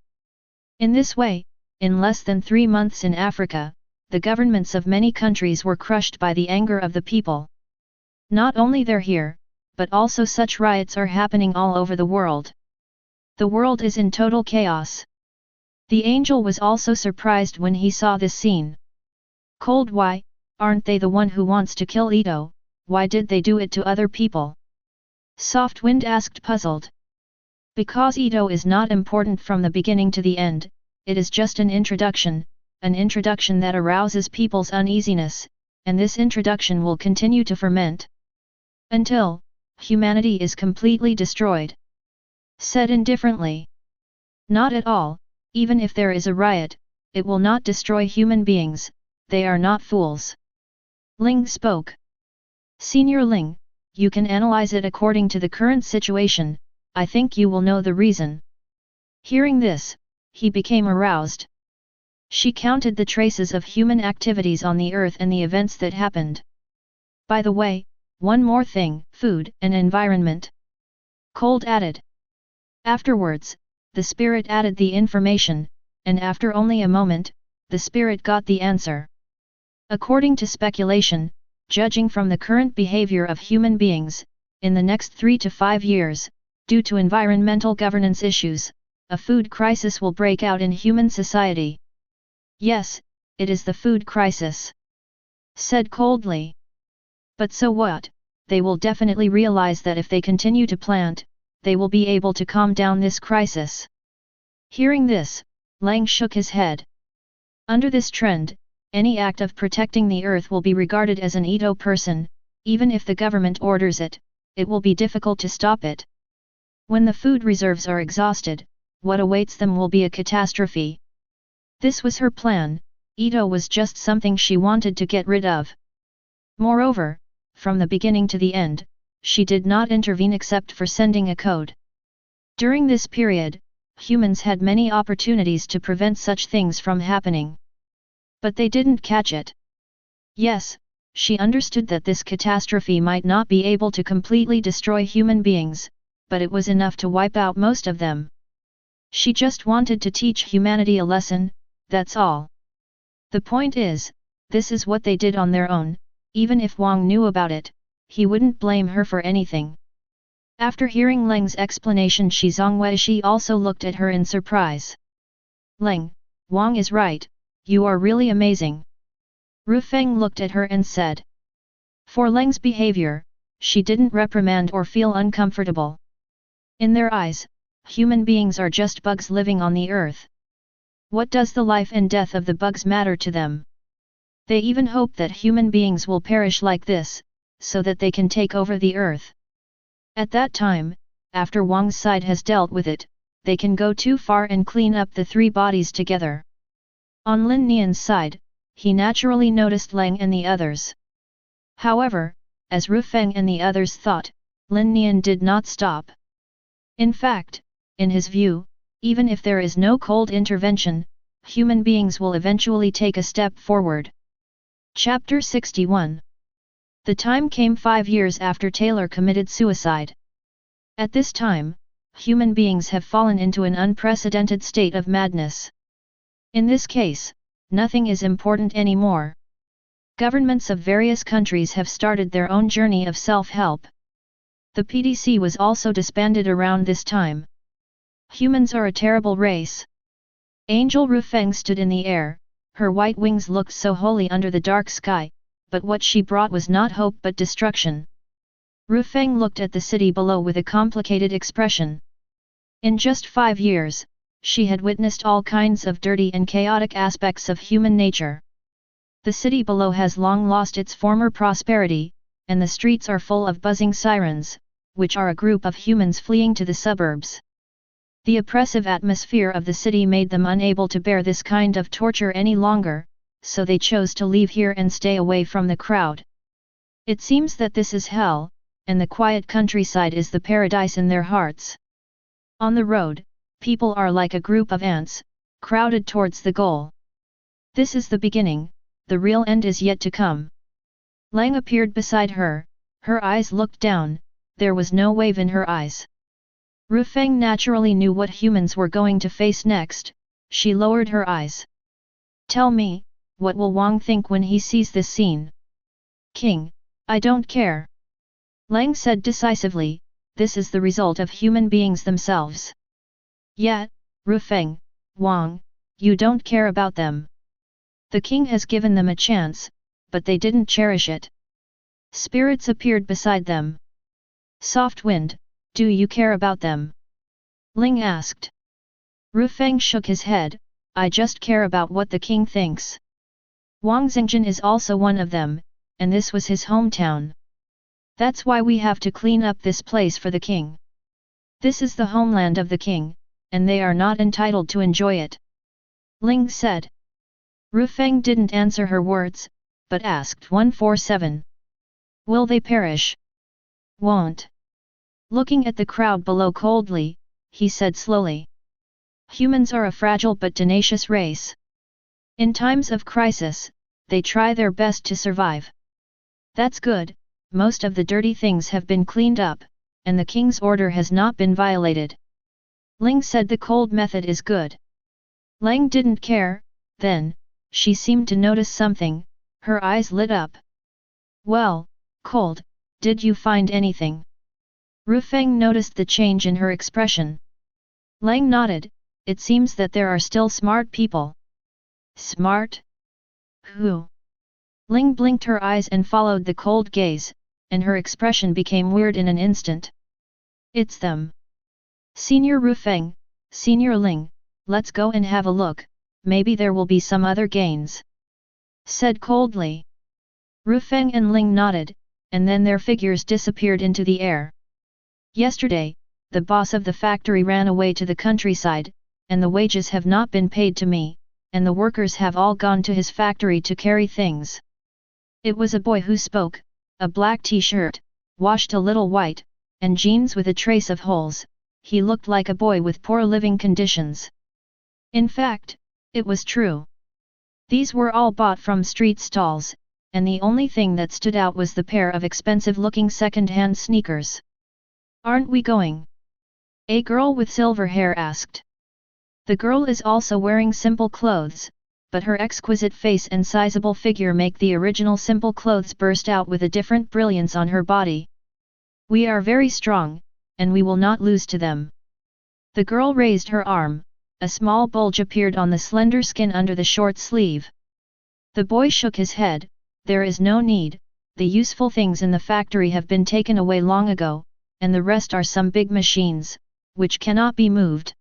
In this way, in less than 3 months in Africa, the governments of many countries were crushed by the anger of the people. Not only they're here, but also such riots are happening all over the world. The world is in total chaos. The angel was also surprised when he saw this scene. Cold, why, aren't they the one who wants to kill Ito, why did they do it to other people? Soft Wind asked, puzzled. Because Ito is not important from the beginning to the end, it is just an introduction that arouses people's uneasiness, and this introduction will continue to ferment until humanity is completely destroyed. Said indifferently. Not at all, even if there is a riot, it will not destroy human beings, they are not fools. Ling spoke. Senior Ling, you can analyze it according to the current situation, I think you will know the reason. Hearing this, he became aroused. She counted the traces of human activities on the earth and the events that happened. By the way, one more thing, food and environment. Cold added. Afterwards, the spirit added the information, and after only a moment, the spirit got the answer. According to speculation, judging from the current behavior of human beings, in the next 3 to 5 years, due to environmental governance issues, a food crisis will break out in human society. Yes, it is the food crisis. Said coldly. But so what? They will definitely realize that if they continue to plant, they will be able to calm down this crisis. Hearing this, Lang shook his head. Under this trend, any act of protecting the earth will be regarded as an Edo person, even if the government orders it, it will be difficult to stop it. When the food reserves are exhausted, what awaits them will be a catastrophe. This was her plan, Edo was just something she wanted to get rid of. Moreover, from the beginning to the end, she did not intervene except for sending a code. During this period, humans had many opportunities to prevent such things from happening. But they didn't catch it. Yes, she understood that this catastrophe might not be able to completely destroy human beings, but it was enough to wipe out most of them. She just wanted to teach humanity a lesson, that's all. The point is, this is what they did on their own, even if Wang knew about it, he wouldn't blame her for anything. After hearing Leng's explanation, Zhongweishi also looked at her in surprise. Leng, Wang is right, you are really amazing. Ru Feng looked at her and said. For Leng's behavior, she didn't reprimand or feel uncomfortable. In their eyes, human beings are just bugs living on the earth. What does the life and death of the bugs matter to them? They even hope that human beings will perish like this, so that they can take over the earth. At that time, after Wang's side has dealt with it, they can go too far and clean up the 3 bodies together. On Lin Nian's side, he naturally noticed Leng and the others. However, as Ru Feng and the others thought, Lin Nian did not stop. In fact, in his view, even if there is no cold intervention, human beings will eventually take a step forward. Chapter 61. The time came 5 years after Taylor committed suicide. At this time, human beings have fallen into an unprecedented state of madness. In this case, nothing is important anymore. Governments of various countries have started their own journey of self-help. The PDC was also disbanded around this time. Humans are a terrible race. Angel Ru Feng stood in the air, her white wings looked so holy under the dark sky, but what she brought was not hope but destruction. Ru Feng looked at the city below with a complicated expression. In just 5 years, she had witnessed all kinds of dirty and chaotic aspects of human nature. The city below has long lost its former prosperity, and the streets are full of buzzing sirens, which are a group of humans fleeing to the suburbs. The oppressive atmosphere of the city made them unable to bear this kind of torture any longer, so they chose to leave here and stay away from the crowd. It seems that this is hell, and the quiet countryside is the paradise in their hearts. On the road, people are like a group of ants, crowded towards the goal. This is the beginning, the real end is yet to come. Lang appeared beside her, her eyes looked down, there was no wave in her eyes. Ru Feng naturally knew what humans were going to face next, she lowered her eyes. Tell me, what will Wang think when he sees this scene? King, I don't care. Lang said decisively, this is the result of human beings themselves. Yet, Ru Feng, Wang, you don't care about them. The king has given them a chance, but they didn't cherish it. Spirits appeared beside them. Soft wind, do you care about them? Ling asked. Ru Feng shook his head, I just care about what the king thinks. Wang Xingjin is also one of them, and this was his hometown. That's why we have to clean up this place for the king. This is the homeland of the king, and they are not entitled to enjoy it. Ling said. Ru Feng didn't answer her words, but asked 147. Will they perish? Won't. Looking at the crowd below coldly, he said slowly. Humans are a fragile but tenacious race. In times of crisis, they try their best to survive. That's good, most of the dirty things have been cleaned up, and the king's order has not been violated. Ling said the cold method is good. Lang didn't care, then, she seemed to notice something, her eyes lit up. Well, cold, did you find anything? Ru Feng noticed the change in her expression. Lang nodded, it seems that there are still smart people. Smart? Who? Ling blinked her eyes and followed the cold gaze, and her expression became weird in an instant. It's them. Senior Ru Feng, Senior Ling, let's go and have a look, maybe there will be some other gains. Said coldly. Ru Feng and Ling nodded, and then their figures disappeared into the air. Yesterday, the boss of the factory ran away to the countryside, and the wages have not been paid to me, and the workers have all gone to his factory to carry things. It was a boy who spoke, a black t-shirt, washed a little white, and jeans with a trace of holes. He looked like a boy with poor living conditions. In fact, it was true. These were all bought from street stalls, and the only thing that stood out was the pair of expensive-looking second-hand sneakers. Aren't we going? A girl with silver hair asked. The girl is also wearing simple clothes, but her exquisite face and sizable figure make the original simple clothes burst out with a different brilliance on her body. We are very strong, and we will not lose to them. The girl raised her arm, a small bulge appeared on the slender skin under the short sleeve. The boy shook his head, there is no need, the useful things in the factory have been taken away long ago, and the rest are some big machines, which cannot be moved.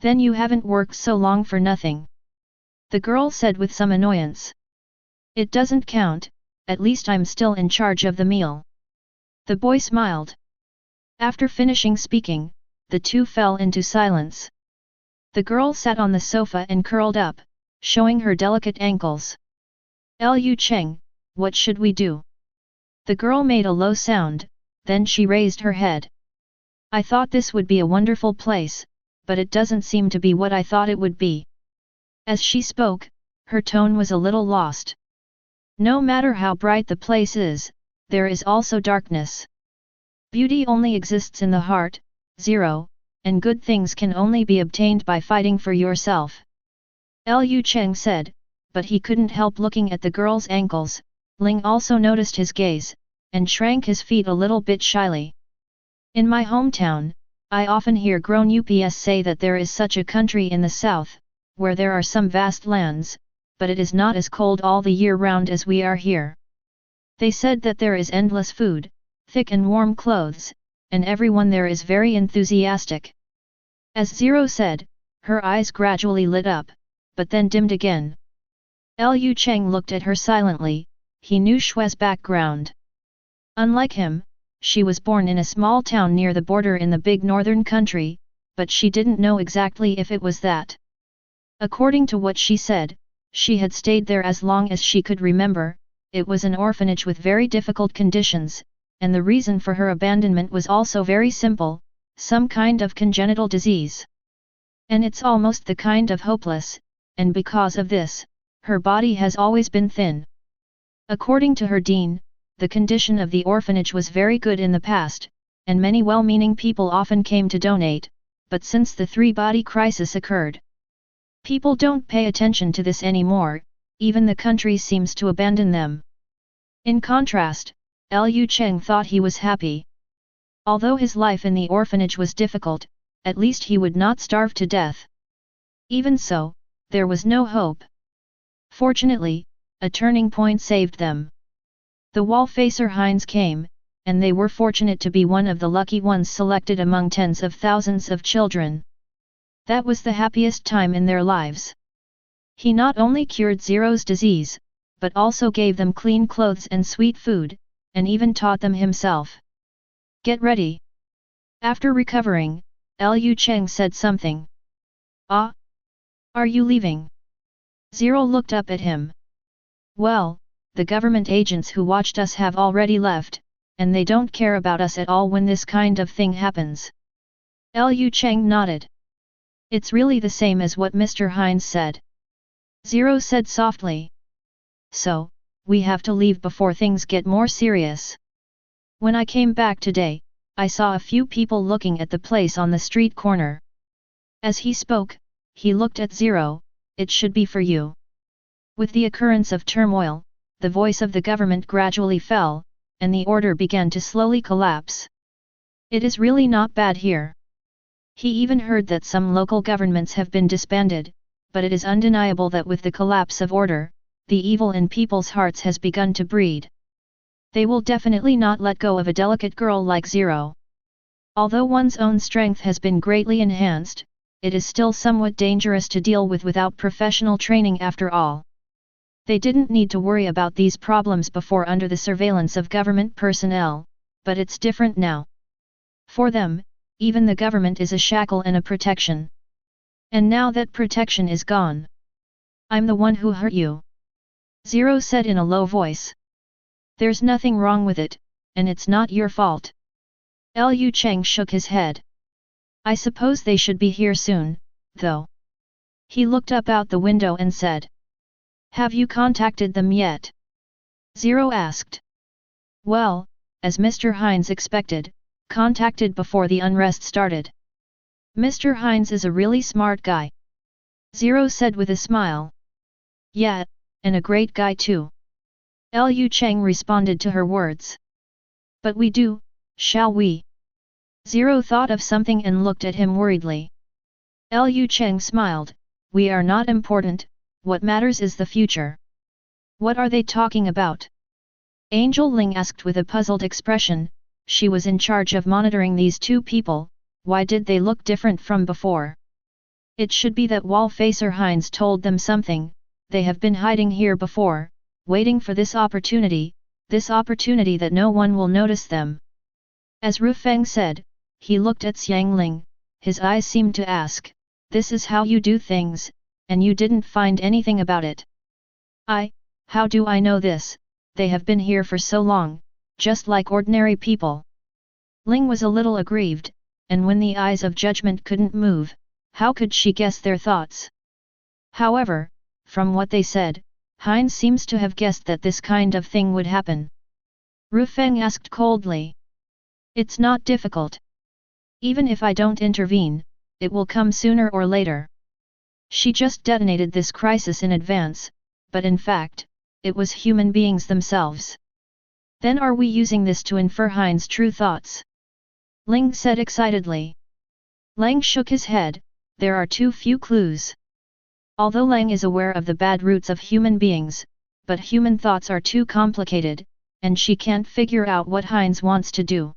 Then you haven't worked so long for nothing. The girl said with some annoyance. It doesn't count, at least I'm still in charge of the meal. The boy smiled. After finishing speaking, the two fell into silence. The girl sat on the sofa and curled up, showing her delicate ankles. Liu Cheng, what should we do? The girl made a low sound, then she raised her head. I thought this would be a wonderful place, but it doesn't seem to be what I thought it would be. As she spoke, her tone was a little lost. No matter how bright the place is, there is also darkness. Beauty only exists in the heart, zero, and good things can only be obtained by fighting for yourself. Liu Cheng said, but he couldn't help looking at the girl's ankles. Ling also noticed his gaze, and shrank his feet a little bit shyly. In my hometown, I often hear grown ups say that there is such a country in the south, where there are some vast lands, but it is not as cold all the year round as we are here. They said that there is endless food, thick and warm clothes, and everyone there is very enthusiastic. As Zero said, her eyes gradually lit up, but then dimmed again. Liu Cheng looked at her silently, he knew Shui's background. Unlike him, she was born in a small town near the border in the big northern country, but she didn't know exactly if it was that. According to what she said, she had stayed there as long as she could remember. It was an orphanage with very difficult conditions, and the reason for her abandonment was also very simple, some kind of congenital disease. And it's almost the kind of hopeless, and because of this, her body has always been thin. According to her dean, the condition of the orphanage was very good in the past, and many well-meaning people often came to donate, but since the three-body crisis occurred, people don't pay attention to this anymore, even the country seems to abandon them. In contrast, Liu Cheng thought he was happy. Although his life in the orphanage was difficult, at least he would not starve to death. Even so, there was no hope. Fortunately, a turning point saved them. The wall-facer Heinz came, and they were fortunate to be one of the lucky ones selected among tens of thousands of children. That was the happiest time in their lives. He not only cured Zero's disease, but also gave them clean clothes and sweet food, and even taught them himself. Get ready. After recovering, Liu Cheng said something. Ah? Are you leaving? Zero looked up at him. Well, the government agents who watched us have already left, and they don't care about us at all when this kind of thing happens. Liu Cheng nodded. It's really the same as what Mr. Hines said. Zero said softly. So, we have to leave before things get more serious. When I came back today, I saw a few people looking at the place on the street corner. As he spoke, he looked at Zero. It should be for you. With the occurrence of turmoil, the voice of the government gradually fell, and the order began to slowly collapse. It is really not bad here. He even heard that some local governments have been disbanded, but it is undeniable that with the collapse of order, the evil in people's hearts has begun to breed. They will definitely not let go of a delicate girl like Zero. Although one's own strength has been greatly enhanced, it is still somewhat dangerous to deal with without professional training after all. They didn't need to worry about these problems before under the surveillance of government personnel, but it's different now. For them, even the government is a shackle and a protection. And now that protection is gone, I'm the one who hurt you. Zero said in a low voice. There's nothing wrong with it, and it's not your fault. Liu Cheng shook his head. I suppose they should be here soon, though. He looked up out the window and said. Have you contacted them yet? Zero asked. Well, as Mr. Hines expected, contacted before the unrest started. Mr. Hines is a really smart guy. Zero said with a smile. Yeah, and a great guy too. Liu Cheng responded to her words. But we do, shall we? Zero thought of something and looked at him worriedly. Liu Cheng smiled. We are not important, what matters is the future. What are they talking about? Angel Ling asked with a puzzled expression. She was in charge of monitoring these two people. Why did they look different from before? It should be that Wallfacer Hines told them something. They have been hiding here before, waiting for this opportunity that no one will notice them. As Ru Feng said, he looked at Xiang Ling. His eyes seemed to ask, this is how you do things, and you didn't find anything about it. How do I know this? They have been here for so long, just like ordinary people. Ling was a little aggrieved, and when the eyes of judgment couldn't move, how could she guess their thoughts? However, from what they said, Hines seems to have guessed that this kind of thing would happen. Ru Feng asked coldly. It's not difficult. Even if I don't intervene, it will come sooner or later. She just detonated this crisis in advance, but in fact, it was human beings themselves. Then are we using this to infer Hines' true thoughts? Ling said excitedly. Lang shook his head. There are too few clues. Although Lang is aware of the bad roots of human beings, but human thoughts are too complicated, and she can't figure out what Hines wants to do.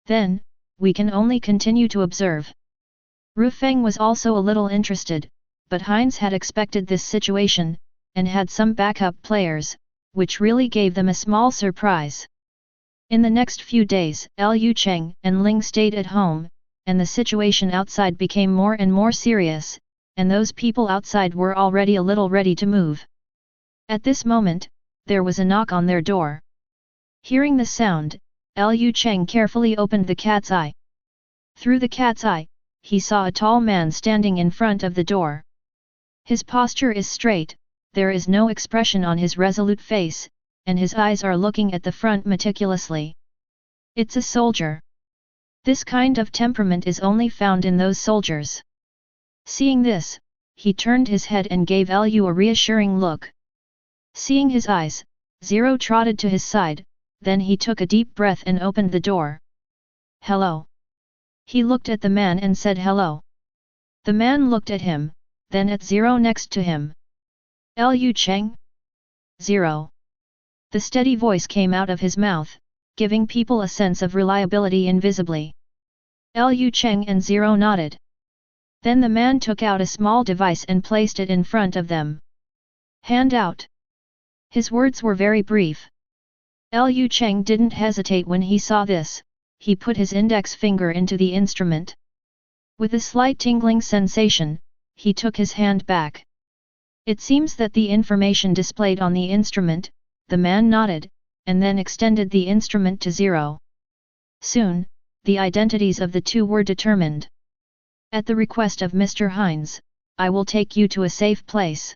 Then, we can only continue to observe. Ru Feng was also a little interested, but Hines had expected this situation, and had some backup players, which really gave them a small surprise. In the next few days, Liu Cheng and Ling stayed at home, and the situation outside became more and more serious, and those people outside were already a little ready to move. At this moment, there was a knock on their door. Hearing the sound, Liu Cheng carefully opened the cat's eye. Through the cat's eye, he saw a tall man standing in front of the door. His posture is straight, there is no expression on his resolute face, and his eyes are looking at the front meticulously. It's a soldier. This kind of temperament is only found in those soldiers. Seeing this, he turned his head and gave Liu a reassuring look. Seeing his eyes, Zero trotted to his side, then he took a deep breath and opened the door. Hello. He looked at the man and said hello. The man looked at him, then at Zero next to him. Liu Cheng? Zero. The steady voice came out of his mouth, giving people a sense of reliability invisibly. Liu Cheng and Zero nodded. Then the man took out a small device and placed it in front of them. Hand out. His words were very brief. Liu Cheng didn't hesitate when he saw this, he put his index finger into the instrument. With a slight tingling sensation, he took his hand back. It seems that the information displayed on the instrument, the man nodded, and then extended the instrument to 0. Soon, the identities of the two were determined. At the request of Mr. Hines, I will take you to a safe place.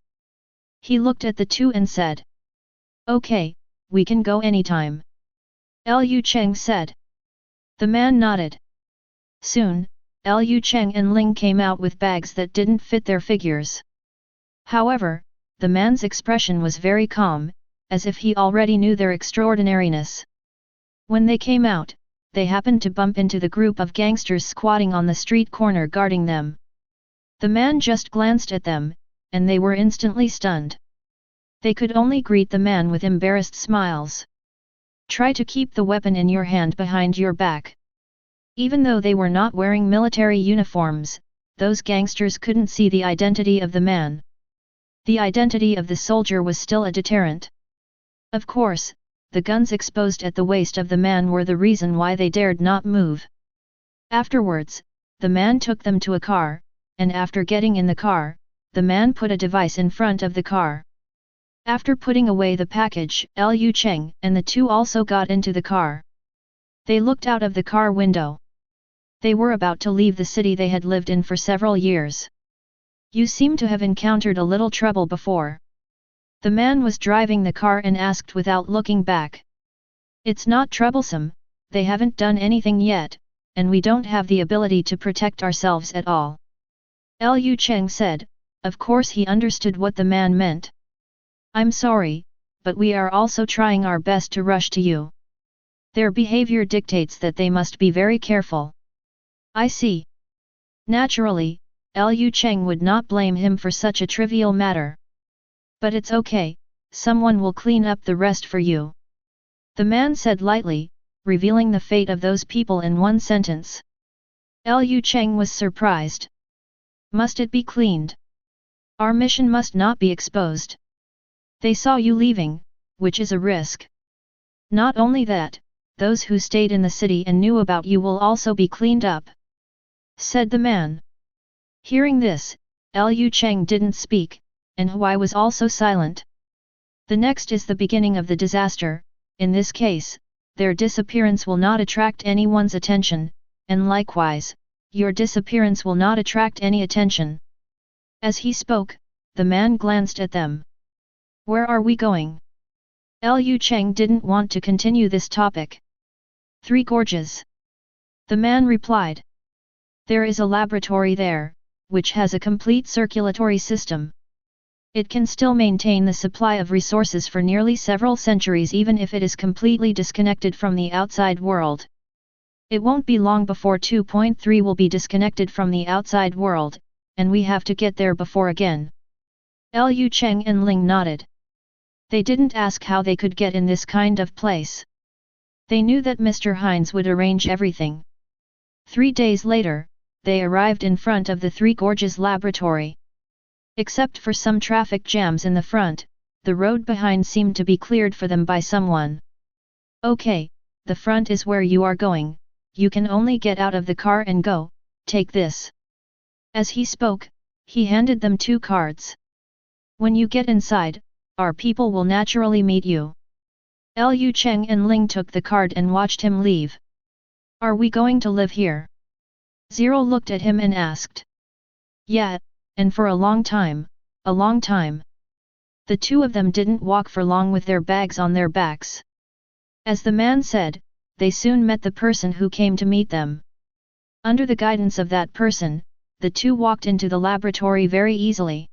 He looked at the two and said. Okay, we can go anytime. Liu Cheng said. The man nodded. Soon, Liu Cheng and Ling came out with bags that didn't fit their figures. However, the man's expression was very calm, as if he already knew their extraordinariness. When they came out, they happened to bump into the group of gangsters squatting on the street corner guarding them. The man just glanced at them, and they were instantly stunned. They could only greet the man with embarrassed smiles. Try to keep the weapon in your hand behind your back. Even though they were not wearing military uniforms, those gangsters couldn't see the identity of the man. The identity of the soldier was still a deterrent. Of course, the guns exposed at the waist of the man were the reason why they dared not move. Afterwards, the man took them to a car, and after getting in the car, the man put a device in front of the car. After putting away the package, Liu Cheng and the two also got into the car. They looked out of the car window. They were about to leave the city they had lived in for several years. You seem to have encountered a little trouble before. The man was driving the car and asked without looking back. It's not troublesome, they haven't done anything yet, and we don't have the ability to protect ourselves at all. Liu Cheng said, of course he understood what the man meant. I'm sorry, but we are also trying our best to rush to you. Their behavior dictates that they must be very careful. I see. Naturally, Liu Cheng would not blame him for such a trivial matter. But it's okay, someone will clean up the rest for you. The man said lightly, revealing the fate of those people in one sentence. Liu Cheng was surprised. Must it be cleaned? Our mission must not be exposed. They saw you leaving, which is a risk. Not only that, those who stayed in the city and knew about you will also be cleaned up, said the man. Hearing this, Liu Cheng didn't speak, and Huai was also silent. The next is the beginning of the disaster. In this case, their disappearance will not attract anyone's attention, and likewise, your disappearance will not attract any attention. As he spoke, the man glanced at them. Where are we going? Liu Cheng didn't want to continue this topic. Three Gorges. The man replied. There is a laboratory there, which has a complete circulatory system. It can still maintain the supply of resources for nearly several centuries even if it is completely disconnected from the outside world. It won't be long before 2.3 will be disconnected from the outside world, and we have to get there before again. Liu Cheng and Ling nodded. They didn't ask how they could get in this kind of place. They knew that Mr. Hines would arrange everything. 3 days later, they arrived in front of the Three Gorges laboratory. Except for some traffic jams in the front, the road behind seemed to be cleared for them by someone. Okay, the front is where you are going, you can only get out of the car and go, take this. As he spoke, he handed them 2 cards. When you get inside, our people will naturally meet you. Liu Cheng and Ling took the card and watched him leave. Are we going to live here? Zero looked at him and asked. Yeah, and for a long time, a long time. The two of them didn't walk for long with their bags on their backs. As the man said, they soon met the person who came to meet them. Under the guidance of that person, the two walked into the laboratory very easily.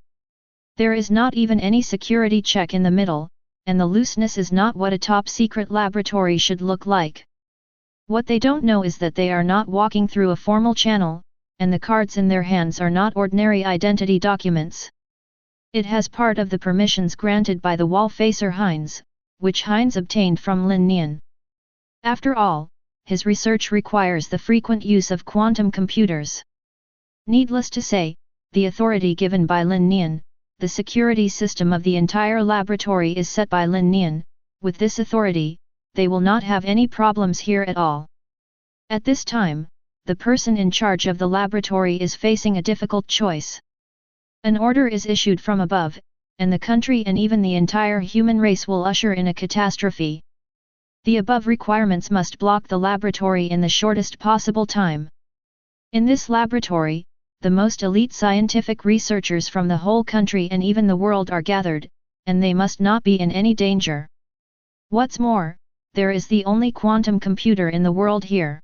There is not even any security check in the middle, and the looseness is not what a top-secret laboratory should look like. What they don't know is that they are not walking through a formal channel, and the cards in their hands are not ordinary identity documents. It has part of the permissions granted by the wall-facer Hines, which Hines obtained from Lin Nian. After all, his research requires the frequent use of quantum computers. Needless to say, the authority given by Lin Nian, the security system of the entire laboratory is set by Lin Nian. With this authority, they will not have any problems here at all. At this time, the person in charge of the laboratory is facing a difficult choice. An order is issued from above, and the country and even the entire human race will usher in a catastrophe. The above requirements must block the laboratory in the shortest possible time. In this laboratory, the most elite scientific researchers from the whole country and even the world are gathered, and they must not be in any danger. What's more, there is the only quantum computer in the world here.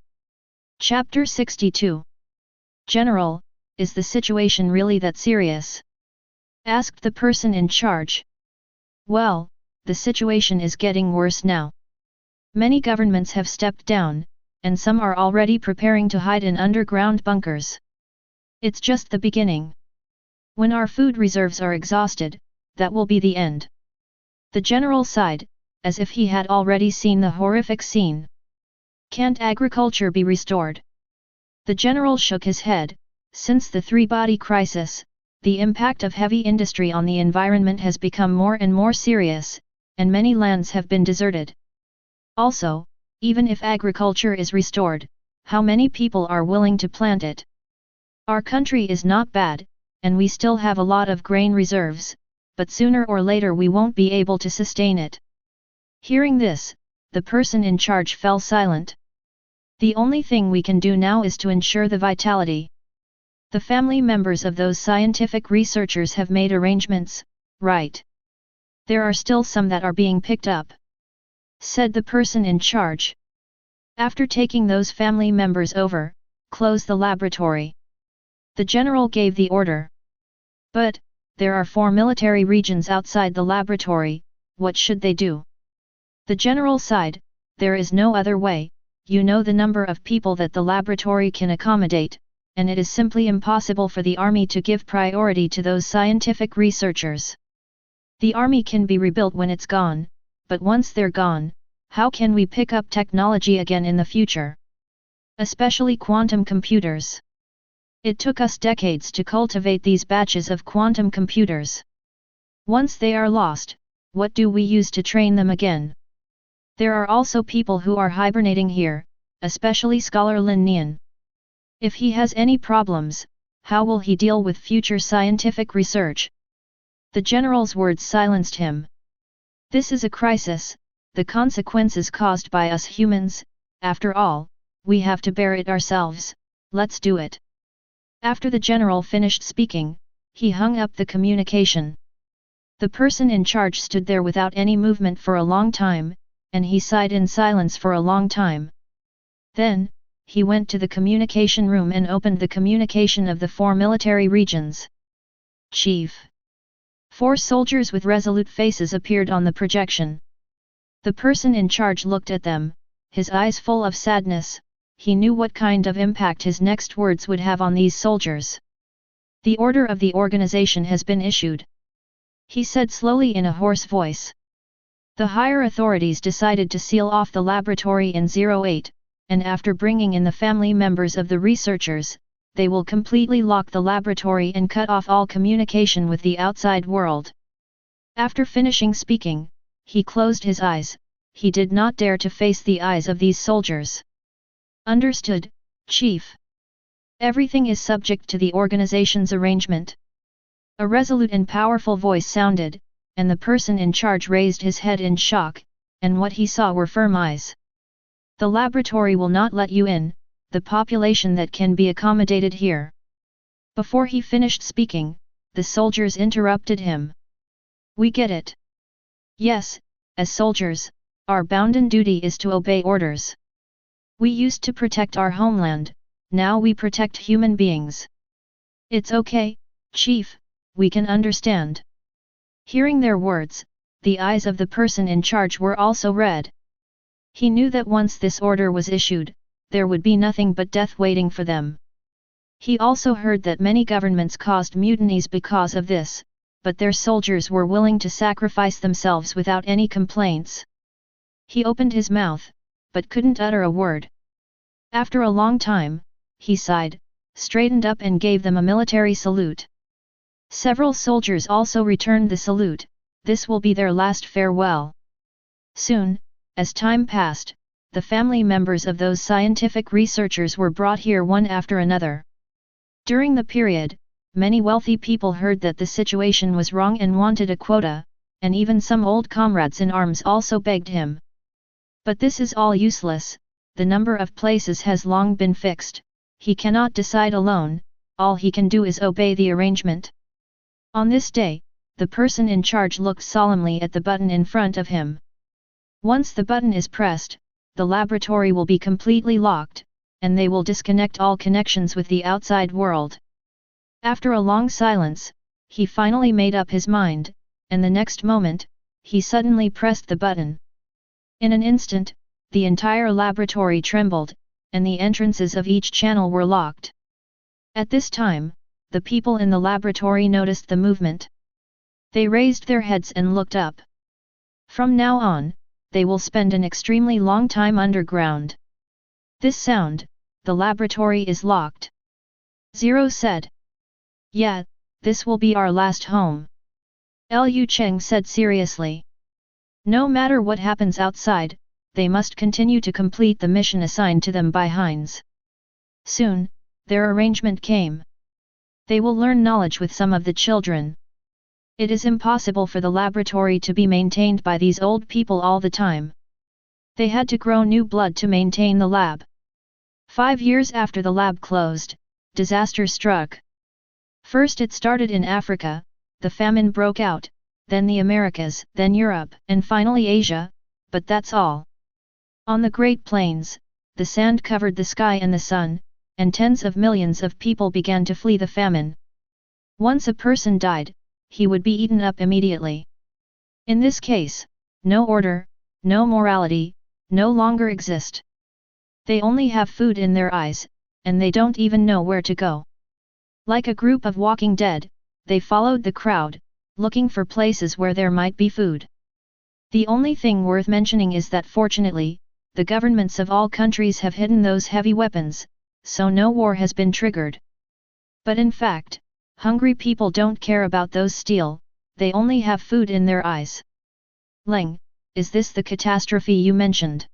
Chapter 62. General, is the situation really that serious? Asked the person in charge. Well, the situation is getting worse now. Many governments have stepped down, and some are already preparing to hide in underground bunkers. It's just the beginning. When our food reserves are exhausted, that will be the end. The general sighed, as if he had already seen the horrific scene. Can't agriculture be restored? The general shook his head. Since the three-body crisis, the impact of heavy industry on the environment has become more and more serious, and many lands have been deserted. Also, even if agriculture is restored, how many people are willing to plant it? Our country is not bad, and we still have a lot of grain reserves, but sooner or later we won't be able to sustain it. Hearing this, the person in charge fell silent. The only thing we can do now is to ensure the vitality. The family members of those scientific researchers have made arrangements, right? There are still some that are being picked up, said the person in charge. After taking those family members over, close the laboratory. The general gave the order. But, there are 4 military regions outside the laboratory, what should they do? The general sighed, there is no other way, you know the number of people that the laboratory can accommodate, and it is simply impossible for the army to give priority to those scientific researchers. The army can be rebuilt when it's gone, but once they're gone, how can we pick up technology again in the future? Especially quantum computers. It took us decades to cultivate these batches of quantum computers. Once they are lost, what do we use to train them again? There are also people who are hibernating here, especially scholar Lin Nian. If he has any problems, how will he deal with future scientific research? The general's words silenced him. This is a crisis, the consequences caused by us humans, after all, we have to bear it ourselves, let's do it. After the general finished speaking, he hung up the communication. The person in charge stood there without any movement for a long time, and he sighed in silence for a long time. Then, he went to the communication room and opened the communication of the 4 military regions. Chief. 4 soldiers with resolute faces appeared on the projection. The person in charge looked at them, his eyes full of sadness. He knew what kind of impact his next words would have on these soldiers. The order of the organization has been issued, he said slowly in a hoarse voice. The higher authorities decided to seal off the laboratory in 08, and after bringing in the family members of the researchers, they will completely lock the laboratory and cut off all communication with the outside world. After finishing speaking, he closed his eyes. He did not dare to face the eyes of these soldiers. Understood, Chief. Everything is subject to the organization's arrangement. A resolute and powerful voice sounded, and the person in charge raised his head in shock, and what he saw were firm eyes. The laboratory will not let you in, the population that can be accommodated here. Before he finished speaking, the soldiers interrupted him. We get it. Yes, as soldiers, our bounden duty is to obey orders. We used to protect our homeland, now we protect human beings. It's okay, Chief, we can understand. Hearing their words, the eyes of the person in charge were also red. He knew that once this order was issued, there would be nothing but death waiting for them. He also heard that many governments caused mutinies because of this, but their soldiers were willing to sacrifice themselves without any complaints. He opened his mouth, but couldn't utter a word. After a long time, he sighed, straightened up and gave them a military salute. Several soldiers also returned the salute. This will be their last farewell. Soon, as time passed, the family members of those scientific researchers were brought here one after another. During the period, many wealthy people heard that the situation was wrong and wanted a quota, and even some old comrades in arms also begged him. But this is all useless, the number of places has long been fixed, he cannot decide alone, all he can do is obey the arrangement. On this day, the person in charge looked solemnly at the button in front of him. Once the button is pressed, the laboratory will be completely locked, and they will disconnect all connections with the outside world. After a long silence, he finally made up his mind, and the next moment, he suddenly pressed the button. In an instant, the entire laboratory trembled, and the entrances of each channel were locked. At this time, the people in the laboratory noticed the movement. They raised their heads and looked up. From now on, they will spend an extremely long time underground. This sound, the laboratory is locked. Zero said. Yeah, this will be our last home. Liu Cheng said seriously. No matter what happens outside, they must continue to complete the mission assigned to them by Heinz. Soon, their arrangement came. They will learn knowledge with some of the children. It is impossible for the laboratory to be maintained by these old people all the time. They had to grow new blood to maintain the lab. 5 years after the lab closed, disaster struck. First it started in Africa, the famine broke out, then the Americas, then Europe, and finally Asia, but that's all. On the Great Plains, the sand covered the sky and the sun, and tens of millions of people began to flee the famine. Once a person died, he would be eaten up immediately. In this case, no order, no morality, no longer exist. They only have food in their eyes, and they don't even know where to go. Like a group of walking dead, they followed the crowd, looking for places where there might be food. The only thing worth mentioning is that fortunately, the governments of all countries have hidden those heavy weapons, so no war has been triggered. But in fact, hungry people don't care about those steel, they only have food in their eyes. Ling, is this the catastrophe you mentioned?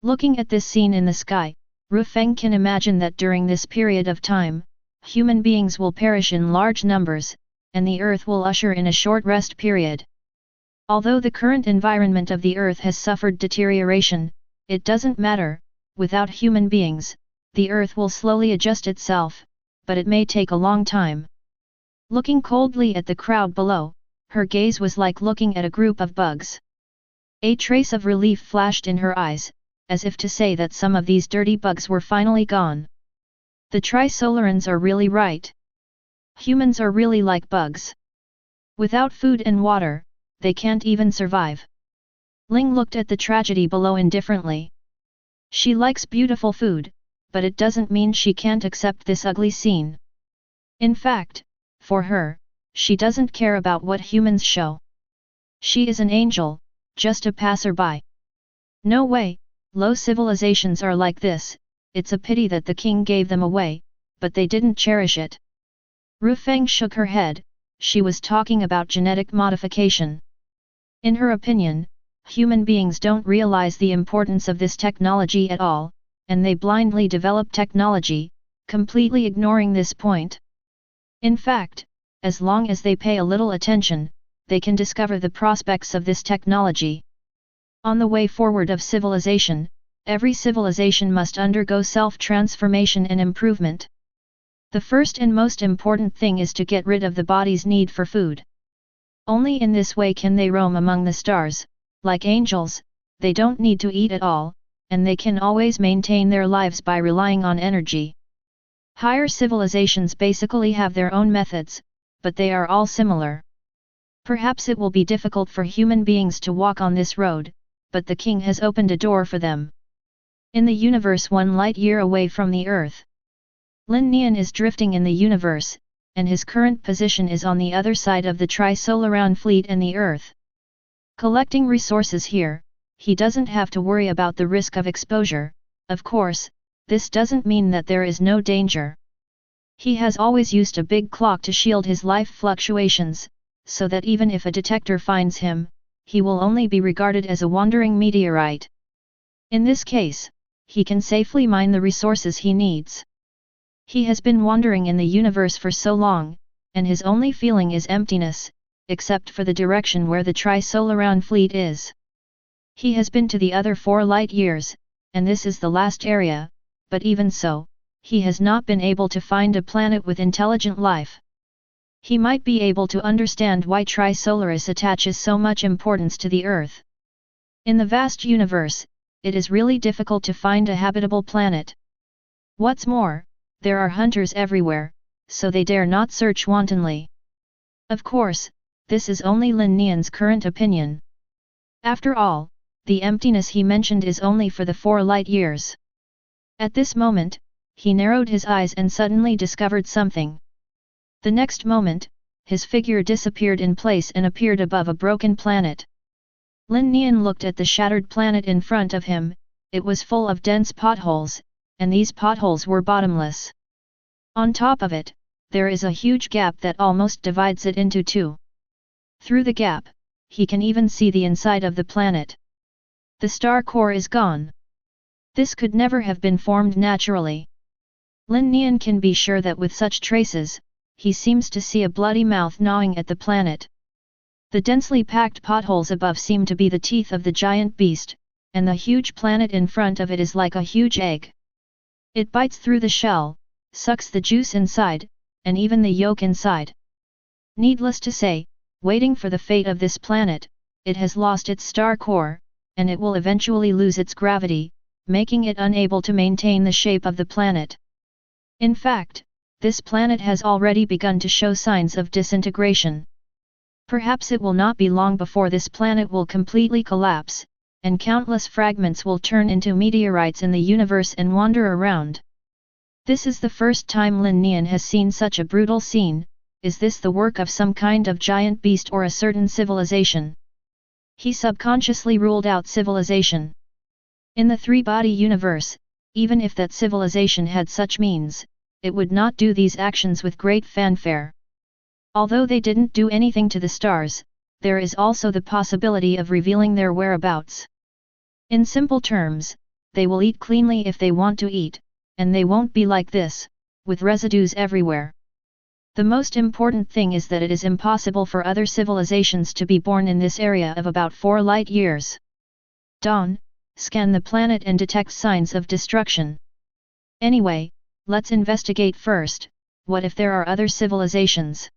Looking at this scene in the sky, Ru Feng can imagine that during this period of time, human beings will perish in large numbers, and the earth will usher in a short rest period. Although the current environment of the earth has suffered deterioration, it doesn't matter, without human beings, the earth will slowly adjust itself, but it may take a long time. Looking coldly at the crowd below, her gaze was like looking at a group of bugs. A trace of relief flashed in her eyes, as if to say that some of these dirty bugs were finally gone. The Trisolarans are really right. Humans are really like bugs. Without food and water, they can't even survive. Ling looked at the tragedy below indifferently. She likes beautiful food, but it doesn't mean she can't accept this ugly scene. In fact, for her, she doesn't care about what humans show. She is an angel, just a passerby. No way, low civilizations are like this, it's a pity that the king gave them away, but they didn't cherish it. Ru Feng shook her head, she was talking about genetic modification. In her opinion, human beings don't realize the importance of this technology at all, and they blindly develop technology, completely ignoring this point. In fact, as long as they pay a little attention, they can discover the prospects of this technology. On the way forward of civilization, every civilization must undergo self-transformation and improvement. The first and most important thing is to get rid of the body's need for food. Only in this way can they roam among the stars, like angels, they don't need to eat at all, and they can always maintain their lives by relying on energy. Higher civilizations basically have their own methods, but they are all similar. Perhaps it will be difficult for human beings to walk on this road, but the king has opened a door for them. In the universe 1 light year away from the Earth, Lin Nian is drifting in the universe, and his current position is on the other side of the Trisolaran fleet and the Earth. Collecting resources here, he doesn't have to worry about the risk of exposure. Of course, this doesn't mean that there is no danger. He has always used a big clock to shield his life fluctuations, so that even if a detector finds him, he will only be regarded as a wandering meteorite. In this case, he can safely mine the resources he needs. He has been wandering in the universe for so long, and his only feeling is emptiness, except for the direction where the Trisolaran fleet is. He has been to the other 4 light years, and this is the last area, but even so, he has not been able to find a planet with intelligent life. He might be able to understand why Trisolaris attaches so much importance to the Earth. In the vast universe, it is really difficult to find a habitable planet. What's more, there are hunters everywhere, so they dare not search wantonly. Of course, this is only Lin Nian's current opinion. After all, the emptiness he mentioned is only for the 4 light years. At this moment, he narrowed his eyes and suddenly discovered something. The next moment, his figure disappeared in place and appeared above a broken planet. Lin Nian looked at the shattered planet in front of him. It was full of dense potholes, and these potholes were bottomless. On top of it, there is a huge gap that almost divides it into 2. Through the gap, he can even see the inside of the planet. The star core is gone. This could never have been formed naturally. Lin Nian can be sure that with such traces, he seems to see a bloody mouth gnawing at the planet. The densely packed potholes above seem to be the teeth of the giant beast, and the huge planet in front of it is like a huge egg. It bites through the shell, sucks the juice inside, and even the yolk inside. Needless to say, waiting for the fate of this planet, it has lost its star core, and it will eventually lose its gravity, making it unable to maintain the shape of the planet. In fact, this planet has already begun to show signs of disintegration. Perhaps it will not be long before this planet will completely collapse, and countless fragments will turn into meteorites in the universe and wander around. This is the first time Lin Nian has seen such a brutal scene. Is this the work of some kind of giant beast or a certain civilization? He subconsciously ruled out civilization. In the 3-body universe, even if that civilization had such means, it would not do these actions with great fanfare. Although they didn't do anything to the stars, there is also the possibility of revealing their whereabouts. In simple terms, they will eat cleanly if they want to eat, and they won't be like this, with residues everywhere. The most important thing is that it is impossible for other civilizations to be born in this area of about 4 light years. Dawn, scan the planet and detect signs of destruction. Anyway, let's investigate first. What if there are other civilizations?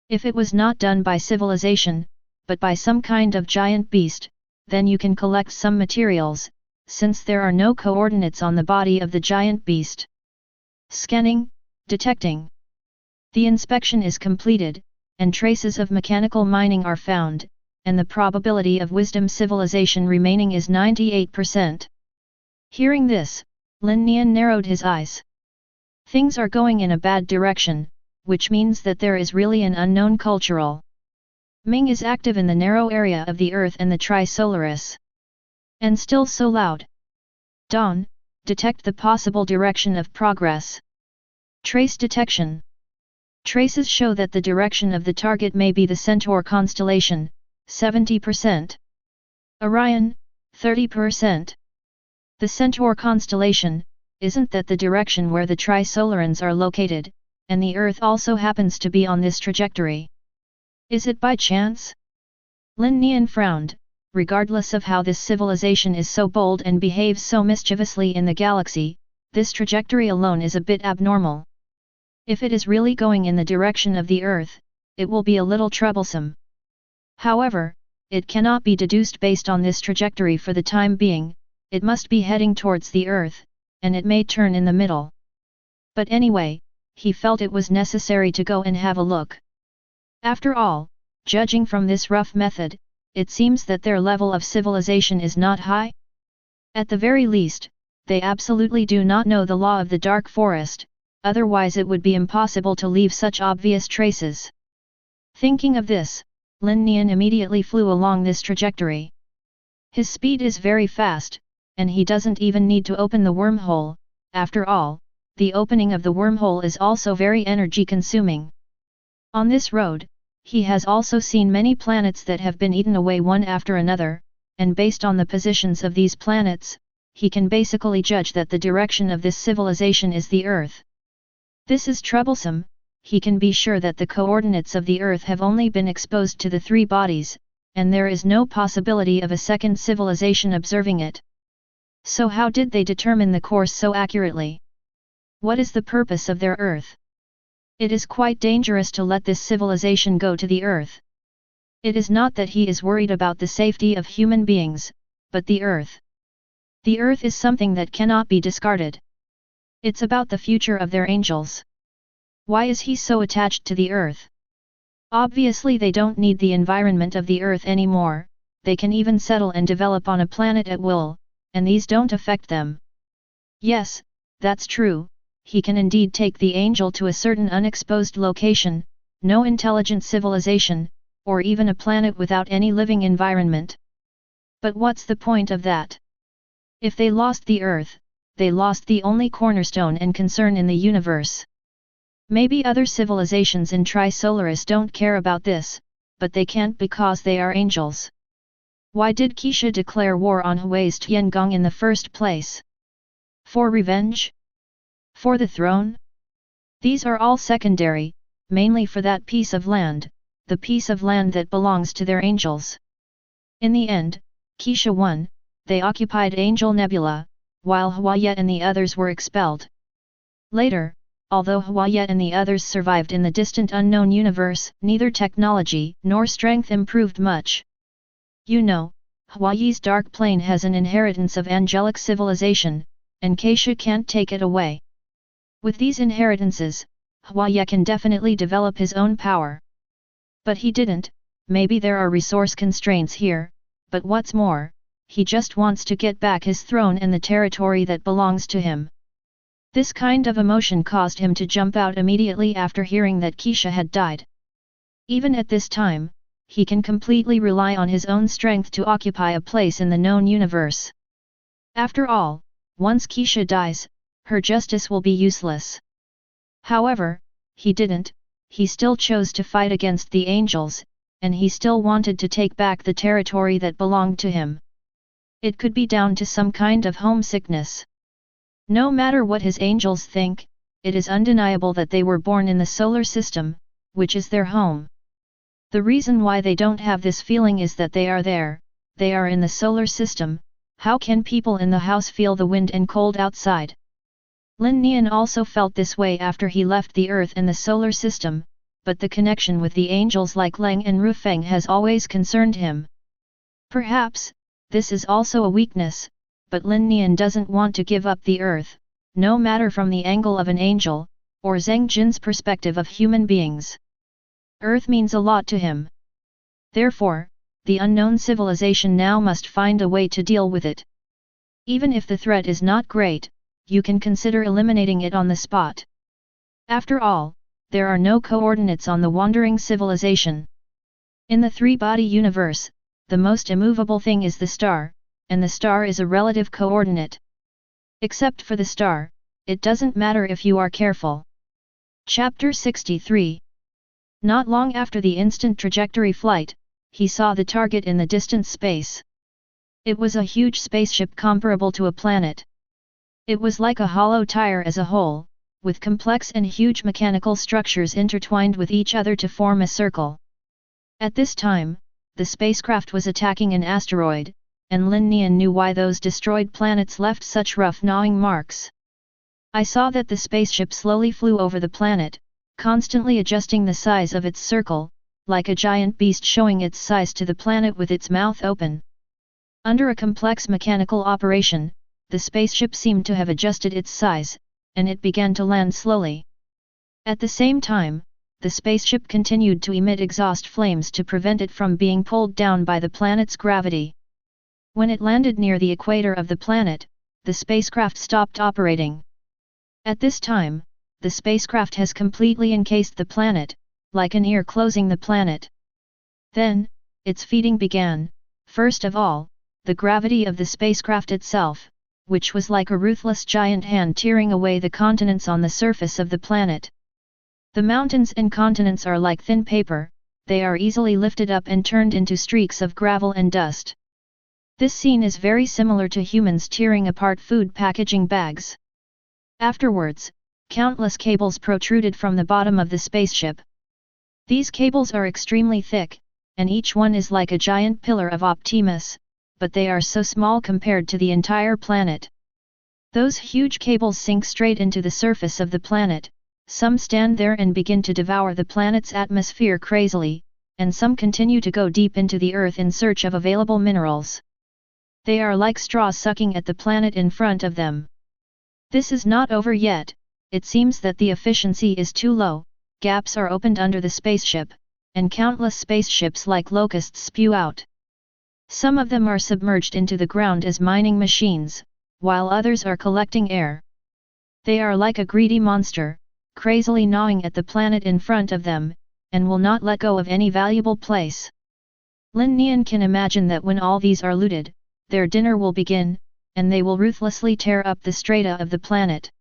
If it was not done by civilization, but by some kind of giant beast, then you can collect some materials, since there are no coordinates on the body of the giant beast. Scanning, detecting. The inspection is completed, and traces of mechanical mining are found, and the probability of wisdom civilization remaining is 98%. Hearing this, Lin Nian narrowed his eyes. Things are going in a bad direction, which means that there is really an unknown cultural Ming is active in the narrow area of the Earth and the Trisolaris. And still so loud. Dawn, detect the possible direction of progress. Trace detection. Traces show that the direction of the target may be the Centaur constellation, 70%. Orion, 30%. The Centaur constellation, isn't that the direction where the Trisolarans are located, and the Earth also happens to be on this trajectory? Is it by chance? Lin Nian frowned. Regardless of how this civilization is so bold and behaves so mischievously in the galaxy, this trajectory alone is a bit abnormal. If it is really going in the direction of the Earth, it will be a little troublesome. However, it cannot be deduced based on this trajectory for the time being. It must be heading towards the Earth, and it may turn in the middle. But anyway, he felt it was necessary to go and have a look. After all, judging from this rough method, it seems that their level of civilization is not high. At the very least, they absolutely do not know the law of the dark forest, otherwise it would be impossible to leave such obvious traces. Thinking of this, Lin Nian immediately flew along this trajectory. His speed is very fast, and he doesn't even need to open the wormhole. After all, the opening of the wormhole is also very energy-consuming. On this road, he has also seen many planets that have been eaten away one after another, and based on the positions of these planets, he can basically judge that the direction of this civilization is the Earth. This is troublesome. He can be sure that the coordinates of the Earth have only been exposed to the 3 bodies, and there is no possibility of a second civilization observing it. So how did they determine the course so accurately? What is the purpose of their Earth? It is quite dangerous to let this civilization go to the Earth. It is not that he is worried about the safety of human beings, but the Earth. The Earth is something that cannot be discarded. It's about the future of their angels. Why is he so attached to the Earth? Obviously they don't need the environment of the Earth anymore, they can even settle and develop on a planet at will, and these don't affect them. Yes, that's true, he can indeed take the angel to a certain unexposed location, no intelligent civilization, or even a planet without any living environment. But what's the point of that? If they lost the Earth, they lost the only cornerstone and concern in the universe. Maybe other civilizations in Tri-Solaris don't care about this, but they can't because they are angels. Why did Keisha declare war on Hui's Tiangong in the first place? For revenge? For the throne? These are all secondary, mainly for that piece of land, the piece of land that belongs to their angels. In the end, Keisha won, they occupied Angel Nebula, while Huayet and the others were expelled. Later, although Huayet and the others survived in the distant unknown universe, neither technology nor strength improved much. You know, Huai's dark plane has an inheritance of angelic civilization, and Keisha can't take it away. With these inheritances, Huayet can definitely develop his own power. But he didn't, maybe there are resource constraints here, but what's more, he just wants to get back his throne and the territory that belongs to him. This kind of emotion caused him to jump out immediately after hearing that Keisha had died. Even at this time, he can completely rely on his own strength to occupy a place in the known universe. After all, once Keisha dies, her justice will be useless. However, he didn't, he still chose to fight against the angels, and he still wanted to take back the territory that belonged to him. It could be down to some kind of homesickness. No matter what his angels think, it is undeniable that they were born in the solar system, which is their home. The reason why they don't have this feeling is that they are in the solar system. How can people in the house feel the wind and cold outside? Lin Nian also felt this way after he left the Earth and the solar system, but the connection with the angels like Leng and Rufeng has always concerned him. Perhaps, this is also a weakness, but Lin Nian doesn't want to give up the Earth, no matter from the angle of an angel, or Zheng Jin's perspective of human beings. Earth means a lot to him. Therefore, the unknown civilization now must find a way to deal with it. Even if the threat is not great, you can consider eliminating it on the spot. After all, there are no coordinates on the wandering civilization. In the three-body universe, the most immovable thing is the star, and the star is a relative coordinate. Except for the star, it doesn't matter if you are careful. Chapter 63. Not long after the instant trajectory flight, he saw the target in the distant space. It was a huge spaceship comparable to a planet. It was like a hollow tire as a whole, with complex and huge mechanical structures intertwined with each other to form a circle. At this time, the spacecraft was attacking an asteroid, and Lin Nian knew why those destroyed planets left such rough gnawing marks. I saw that the spaceship slowly flew over the planet, constantly adjusting the size of its circle, like a giant beast showing its size to the planet with its mouth open. Under a complex mechanical operation, the spaceship seemed to have adjusted its size, and it began to land slowly. At the same time, the spaceship continued to emit exhaust flames to prevent it from being pulled down by the planet's gravity. When it landed near the equator of the planet, the spacecraft stopped operating. At this time, the spacecraft has completely encased the planet, like an ear closing the planet. Then, its feeding began. First of all, the gravity of the spacecraft itself, which was like a ruthless giant hand tearing away the continents on the surface of the planet. The mountains and continents are like thin paper, they are easily lifted up and turned into streaks of gravel and dust. This scene is very similar to humans tearing apart food packaging bags. Afterwards, countless cables protruded from the bottom of the spaceship. These cables are extremely thick, and each one is like a giant pillar of Optimus, but they are so small compared to the entire planet. Those huge cables sink straight into the surface of the planet, some stand there and begin to devour the planet's atmosphere crazily, and some continue to go deep into the earth in search of available minerals. They are like straws sucking at the planet in front of them. This is not over yet. It seems that the efficiency is too low, gaps are opened under the spaceship, and countless spaceships like locusts spew out. Some of them are submerged into the ground as mining machines, while others are collecting air. They are like a greedy monster, crazily gnawing at the planet in front of them, and will not let go of any valuable place. Lin Nian can imagine that when all these are looted, their dinner will begin, and they will ruthlessly tear up the strata of the planet.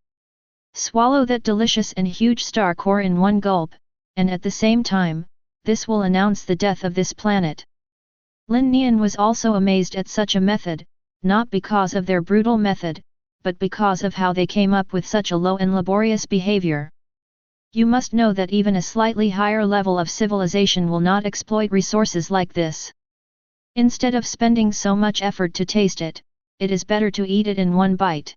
Swallow that delicious and huge star core in one gulp, and at the same time, this will announce the death of this planet. Lin Nian was also amazed at such a method, not because of their brutal method, but because of how they came up with such a low and laborious behavior. You must know that even a slightly higher level of civilization will not exploit resources like this. Instead of spending so much effort to taste it, it is better to eat it in one bite.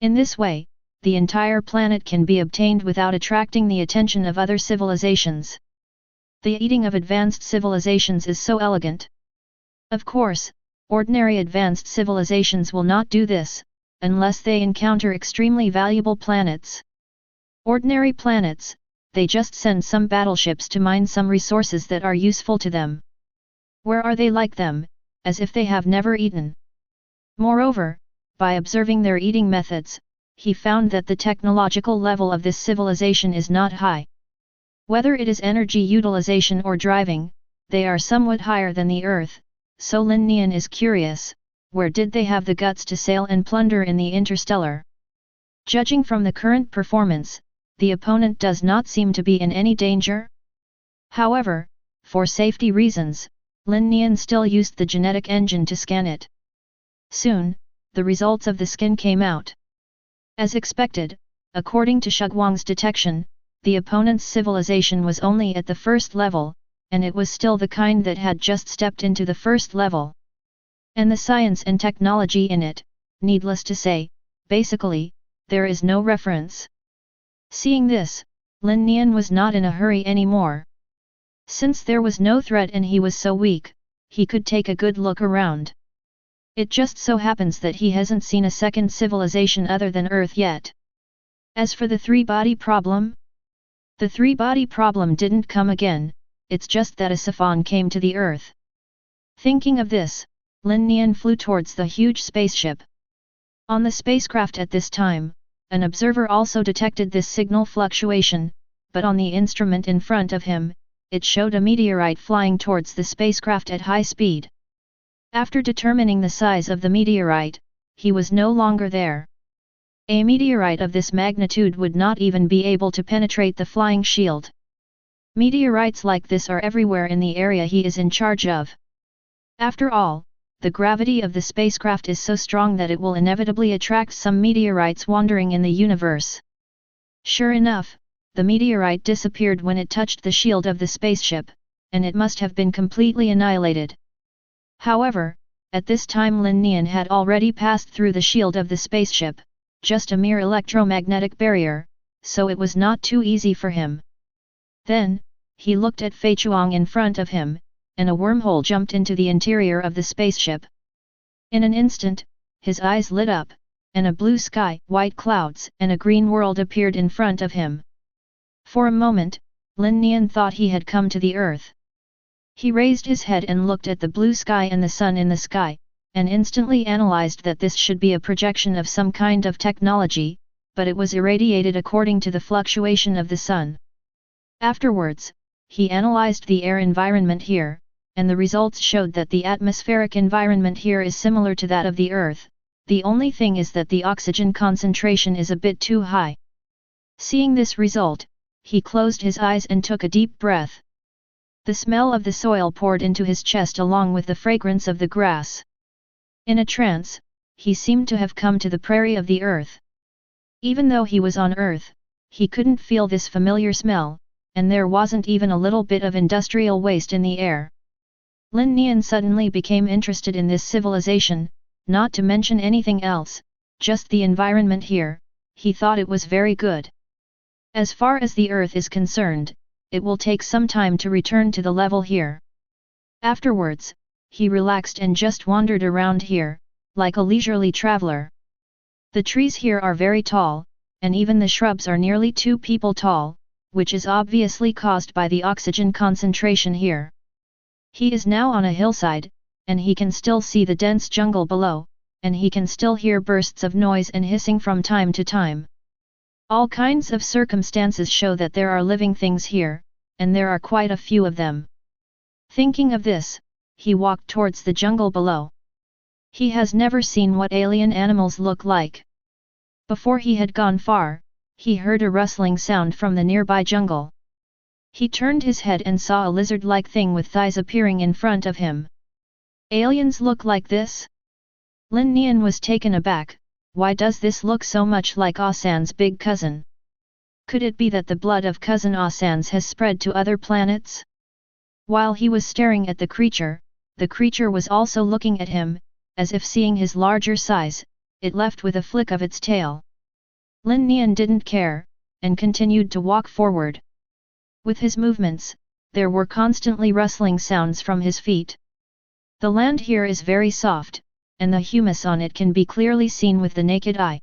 In this way, the entire planet can be obtained without attracting the attention of other civilizations. The eating of advanced civilizations is so elegant. Of course, ordinary advanced civilizations will not do this, unless they encounter extremely valuable planets. Ordinary planets, they just send some battleships to mine some resources that are useful to them. Where are they like them, as if they have never eaten? Moreover, by observing their eating methods, he found that the technological level of this civilization is not high. Whether it is energy utilization or driving, they are somewhat higher than the Earth, so Lin Nian is curious, where did they have the guts to sail and plunder in the interstellar? Judging from the current performance, the opponent does not seem to be in any danger. However, for safety reasons, Lin Nian still used the genetic engine to scan it. Soon, the results of the scan came out. As expected, according to Shugwang's detection, the opponent's civilization was only at the first level, and it was still the kind that had just stepped into the first level. And the science and technology in it, needless to say, basically, there is no reference. Seeing this, Lin Nian was not in a hurry anymore. Since there was no threat and he was so weak, he could take a good look around. It just so happens that he hasn't seen a second civilization other than Earth yet. As for the three-body problem? The three-body problem didn't come again, it's just that a Sifon came to the Earth. Thinking of this, Lin Nian flew towards the huge spaceship. On the spacecraft at this time, an observer also detected this signal fluctuation, but on the instrument in front of him, it showed a meteorite flying towards the spacecraft at high speed. After determining the size of the meteorite, he was no longer there. A meteorite of this magnitude would not even be able to penetrate the flying shield. Meteorites like this are everywhere in the area he is in charge of. After all, the gravity of the spacecraft is so strong that it will inevitably attract some meteorites wandering in the universe. Sure enough, the meteorite disappeared when it touched the shield of the spaceship, and it must have been completely annihilated. However, at this time Lin Nian had already passed through the shield of the spaceship, just a mere electromagnetic barrier, so it was not too easy for him. Then, he looked at Fei Chuang in front of him, and a wormhole jumped into the interior of the spaceship. In an instant, his eyes lit up, and a blue sky, white clouds, and a green world appeared in front of him. For a moment, Lin Nian thought he had come to the Earth. He raised his head and looked at the blue sky and the sun in the sky, and instantly analyzed that this should be a projection of some kind of technology, but it was irradiated according to the fluctuation of the sun. Afterwards, he analyzed the air environment here, and the results showed that the atmospheric environment here is similar to that of the Earth, the only thing is that the oxygen concentration is a bit too high. Seeing this result, he closed his eyes and took a deep breath. The smell of the soil poured into his chest along with the fragrance of the grass. In a trance, he seemed to have come to the prairie of the Earth. Even though he was on Earth, he couldn't feel this familiar smell, and there wasn't even a little bit of industrial waste in the air. Lin Nian suddenly became interested in this civilization, not to mention anything else, just the environment here, he thought it was very good. As far as the earth is concerned, it will take some time to return to the level here. Afterwards, he relaxed and just wandered around here, like a leisurely traveler. The trees here are very tall, and even the shrubs are nearly 2 people tall, which is obviously caused by the oxygen concentration here. He is now on a hillside, and he can still see the dense jungle below, and he can still hear bursts of noise and hissing from time to time. All kinds of circumstances show that there are living things here, and there are quite a few of them. Thinking of this, he walked towards the jungle below. He has never seen what alien animals look like. Before he had gone far, he heard a rustling sound from the nearby jungle. He turned his head and saw a lizard-like thing with thighs appearing in front of him. Aliens look like this? Lin Nian was taken aback. Why does this look so much like Asan's big cousin? Could it be that the blood of cousin Asan's has spread to other planets? While he was staring at the creature was also looking at him, as if seeing his larger size, it left with a flick of its tail. Lin Nian didn't care, and continued to walk forward. With his movements, there were constantly rustling sounds from his feet. The land here is very soft, and the humus on it can be clearly seen with the naked eye.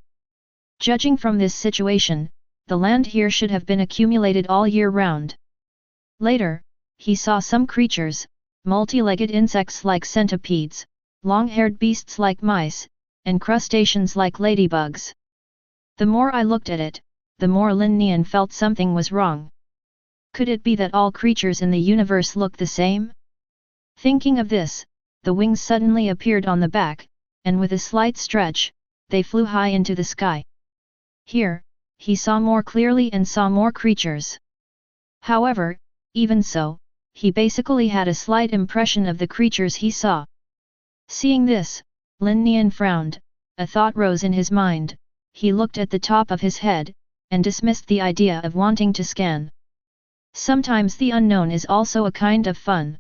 Judging from this situation, the land here should have been accumulated all year round. Later, he saw some creatures, multi-legged insects like centipedes, long-haired beasts like mice, and crustaceans like ladybugs. The more I looked at it, the more Lin Nian felt something was wrong. Could it be that all creatures in the universe look the same? Thinking of this, the wings suddenly appeared on the back, and with a slight stretch, they flew high into the sky. Here, he saw more clearly and saw more creatures. However, even so, he basically had a slight impression of the creatures he saw. Seeing this, Lin Nian frowned, a thought rose in his mind. He looked at the top of his head, and dismissed the idea of wanting to scan. Sometimes the unknown is also a kind of fun.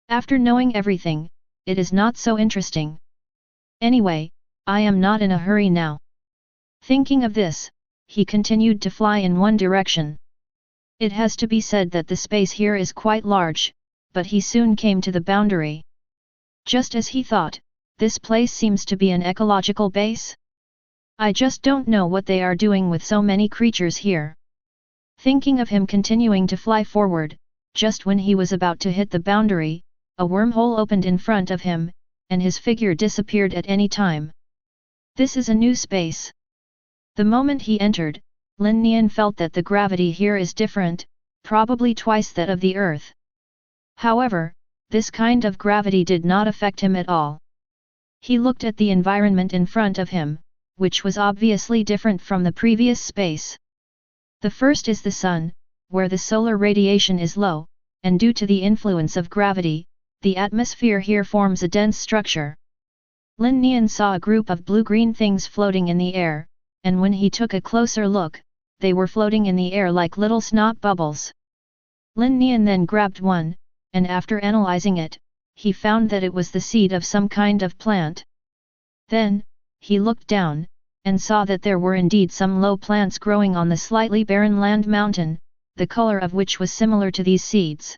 After knowing everything, it is not so interesting. Anyway, I am not in a hurry now. Thinking of this, he continued to fly in one direction. It has to be said that the space here is quite large, but he soon came to the boundary. Just as he thought, this place seems to be an ecological base. I just don't know what they are doing with so many creatures here. Thinking of him continuing to fly forward, just when he was about to hit the boundary, a wormhole opened in front of him, and his figure disappeared at any time. This is a new space. The moment he entered, Lin Nian felt that the gravity here is different, probably twice that of the Earth. However, this kind of gravity did not affect him at all. He looked at the environment in front of him, which was obviously different from the previous space. The first is the sun, where the solar radiation is low, and due to the influence of gravity, the atmosphere here forms a dense structure. Lin Nian saw a group of blue-green things floating in the air, and when he took a closer look, they were floating in the air like little snot bubbles. Lin Nian then grabbed one, and after analyzing it, he found that it was the seed of some kind of plant. Then, he looked down, and saw that there were indeed some low plants growing on the slightly barren land mountain, the color of which was similar to these seeds.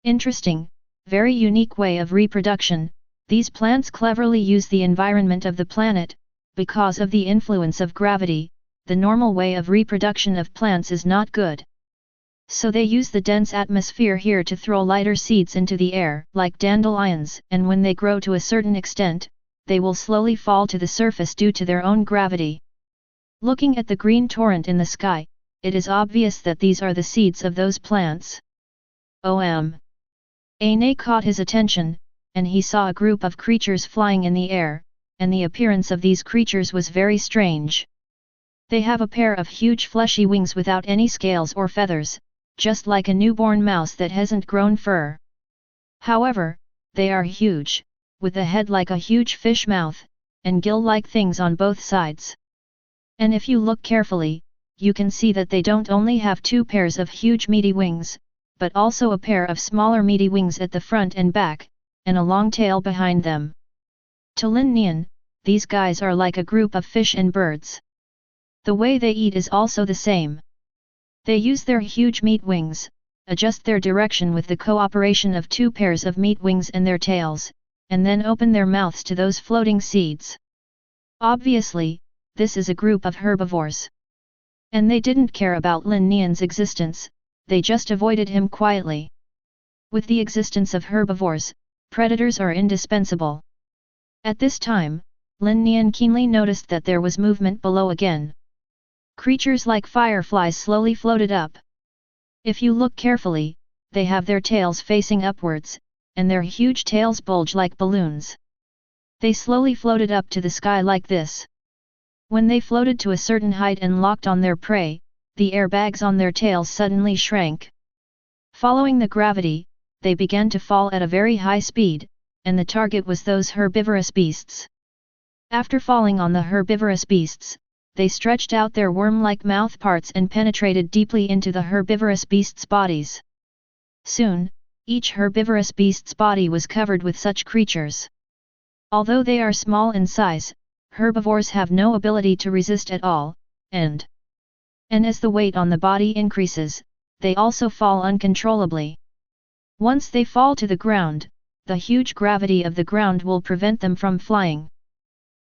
Interesting, very unique way of reproduction. These plants cleverly use the environment of the planet. Because of the influence of gravity, the normal way of reproduction of plants is not good. So they use the dense atmosphere here to throw lighter seeds into the air, like dandelions, and when they grow to a certain extent, they will slowly fall to the surface due to their own gravity. Looking at the green torrent in the sky, it is obvious that these are the seeds of those plants. Aine caught his attention, and he saw a group of creatures flying in the air, and the appearance of these creatures was very strange. They have a pair of huge fleshy wings without any scales or feathers, just like a newborn mouse that hasn't grown fur. However, they are huge, with a head like a huge fish mouth, and gill-like things on both sides. And if you look carefully, you can see that they don't only have 2 pairs of huge meaty wings, but also a pair of smaller meaty wings at the front and back, and a long tail behind them. To Lin Nian, these guys are like a group of fish and birds. The way they eat is also the same. They use their huge meat wings, adjust their direction with the cooperation of two pairs of meat wings and their tails, and then open their mouths to those floating seeds. Obviously, this is a group of herbivores. And they didn't care about Lin Nian's existence, they just avoided him quietly. With the existence of herbivores, predators are indispensable. At this time, Lin Nian keenly noticed that there was movement below again. Creatures like fireflies slowly floated up. If you look carefully, they have their tails facing upwards, and their huge tails bulge like balloons. They slowly floated up to the sky like this. When they floated to a certain height and locked on their prey, the airbags on their tails suddenly shrank. Following the gravity, they began to fall at a very high speed, and the target was those herbivorous beasts. After falling on the herbivorous beasts, they stretched out their worm-like mouth parts and penetrated deeply into the herbivorous beasts' bodies. Soon, each herbivorous beast's body was covered with such creatures. Although they are small in size, herbivores have no ability to resist at all, and as the weight on the body increases, they also fall uncontrollably. Once they fall to the ground, the huge gravity of the ground will prevent them from flying.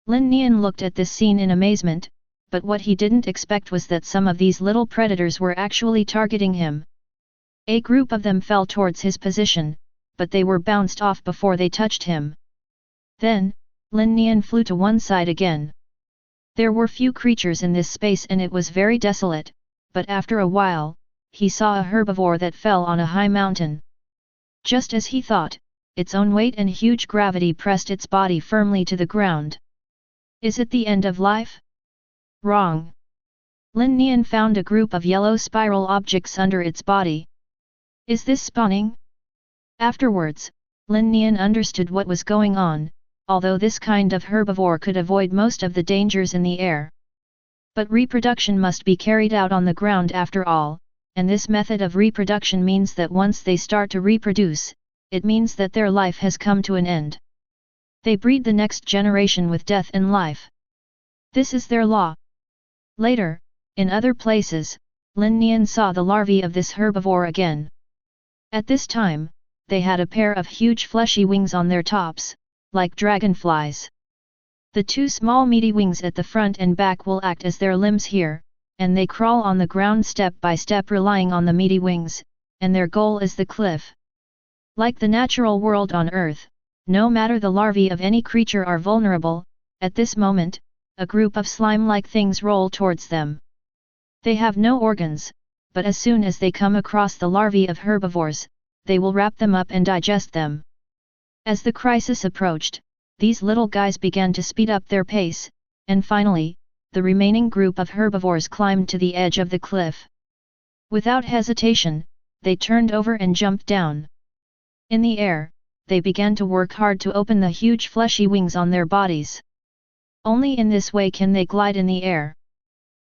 Lin Nian looked at this scene in amazement, but what he didn't expect was that some of these little predators were actually targeting him. A group of them fell towards his position, but they were bounced off before they touched him. Then, Lin Nian flew to one side again. There were few creatures in this space and it was very desolate, but after a while, he saw a herbivore that fell on a high mountain. Just as he thought, its own weight and huge gravity pressed its body firmly to the ground. Is it the end of life? Wrong. Lin Nian found a group of yellow spiral objects under its body. Is this spawning? Afterwards, Lin Nian understood what was going on, although this kind of herbivore could avoid most of the dangers in the air. But reproduction must be carried out on the ground after all, and this method of reproduction means that once they start to reproduce, it means that their life has come to an end. They breed the next generation with death and life. This is their law. Later, in other places, Lin Nian saw the larvae of this herbivore again. At this time, they had a pair of huge fleshy wings on their tops, like dragonflies. The two small meaty wings at the front and back will act as their limbs here, and they crawl on the ground step by step relying on the meaty wings, and their goal is the cliff. Like the natural world on Earth, no matter the larvae of any creature are vulnerable. At this moment, a group of slime-like things roll towards them. They have no organs, but as soon as they come across the larvae of herbivores, they will wrap them up and digest them. As the crisis approached, these little guys began to speed up their pace, and finally, the remaining group of herbivores climbed to the edge of the cliff. Without hesitation, they turned over and jumped down. In the air, they began to work hard to open the huge fleshy wings on their bodies. Only in this way can they glide in the air.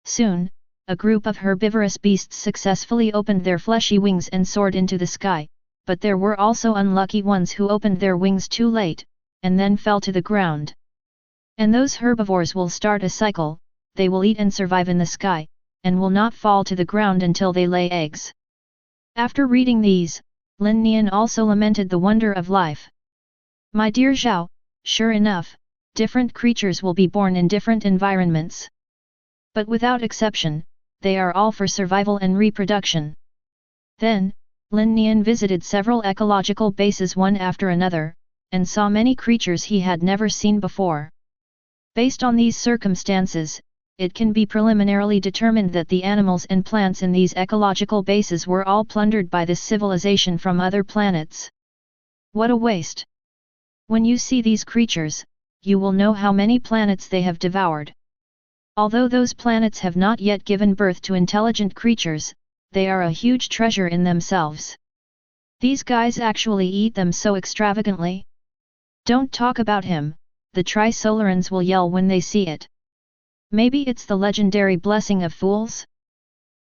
Soon, a group of herbivorous beasts successfully opened their fleshy wings and soared into the sky, but there were also unlucky ones who opened their wings too late, and then fell to the ground. And those herbivores will start a cycle, they will eat and survive in the sky, and will not fall to the ground until they lay eggs. After reading these, Lin Nian also lamented the wonder of life. My dear Zhao, sure enough, different creatures will be born in different environments. But without exception, they are all for survival and reproduction. Then, Lin Nian visited several ecological bases one after another, and saw many creatures he had never seen before. Based on these circumstances, it can be preliminarily determined that the animals and plants in these ecological bases were all plundered by this civilization from other planets. What a waste! When you see these creatures, you will know how many planets they have devoured. Although those planets have not yet given birth to intelligent creatures, they are a huge treasure in themselves. These guys actually eat them so extravagantly. Don't talk about him, the Trisolarans will yell when they see it. Maybe it's the legendary blessing of fools?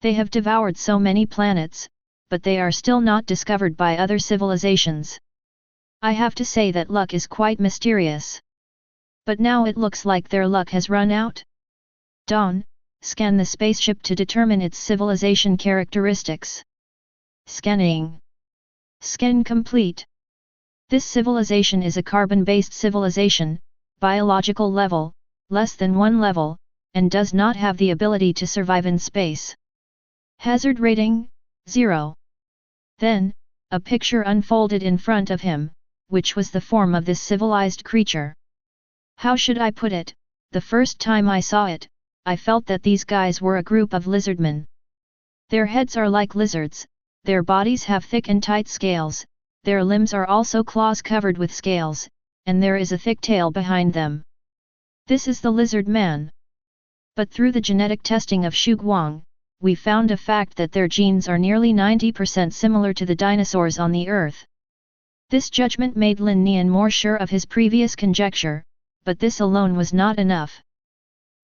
They have devoured so many planets, but they are still not discovered by other civilizations. I have to say that luck is quite mysterious. But now it looks like their luck has run out. Dawn, scan the spaceship to determine its civilization characteristics. Scanning. Scan complete. This civilization is a carbon-based civilization, biological level, less than 1 level, and does not have the ability to survive in space. Hazard rating, 0. Then, a picture unfolded in front of him, which was the form of this civilized creature. How should I put it? The first time I saw it, I felt that these guys were a group of lizardmen. Their heads are like lizards, their bodies have thick and tight scales, their limbs are also claws covered with scales, and there is a thick tail behind them. This is the lizard man. But through the genetic testing of Xu Guang, we found a fact that their genes are nearly 90% similar to the dinosaurs on the Earth. This judgment made Lin Nian more sure of his previous conjecture, but this alone was not enough.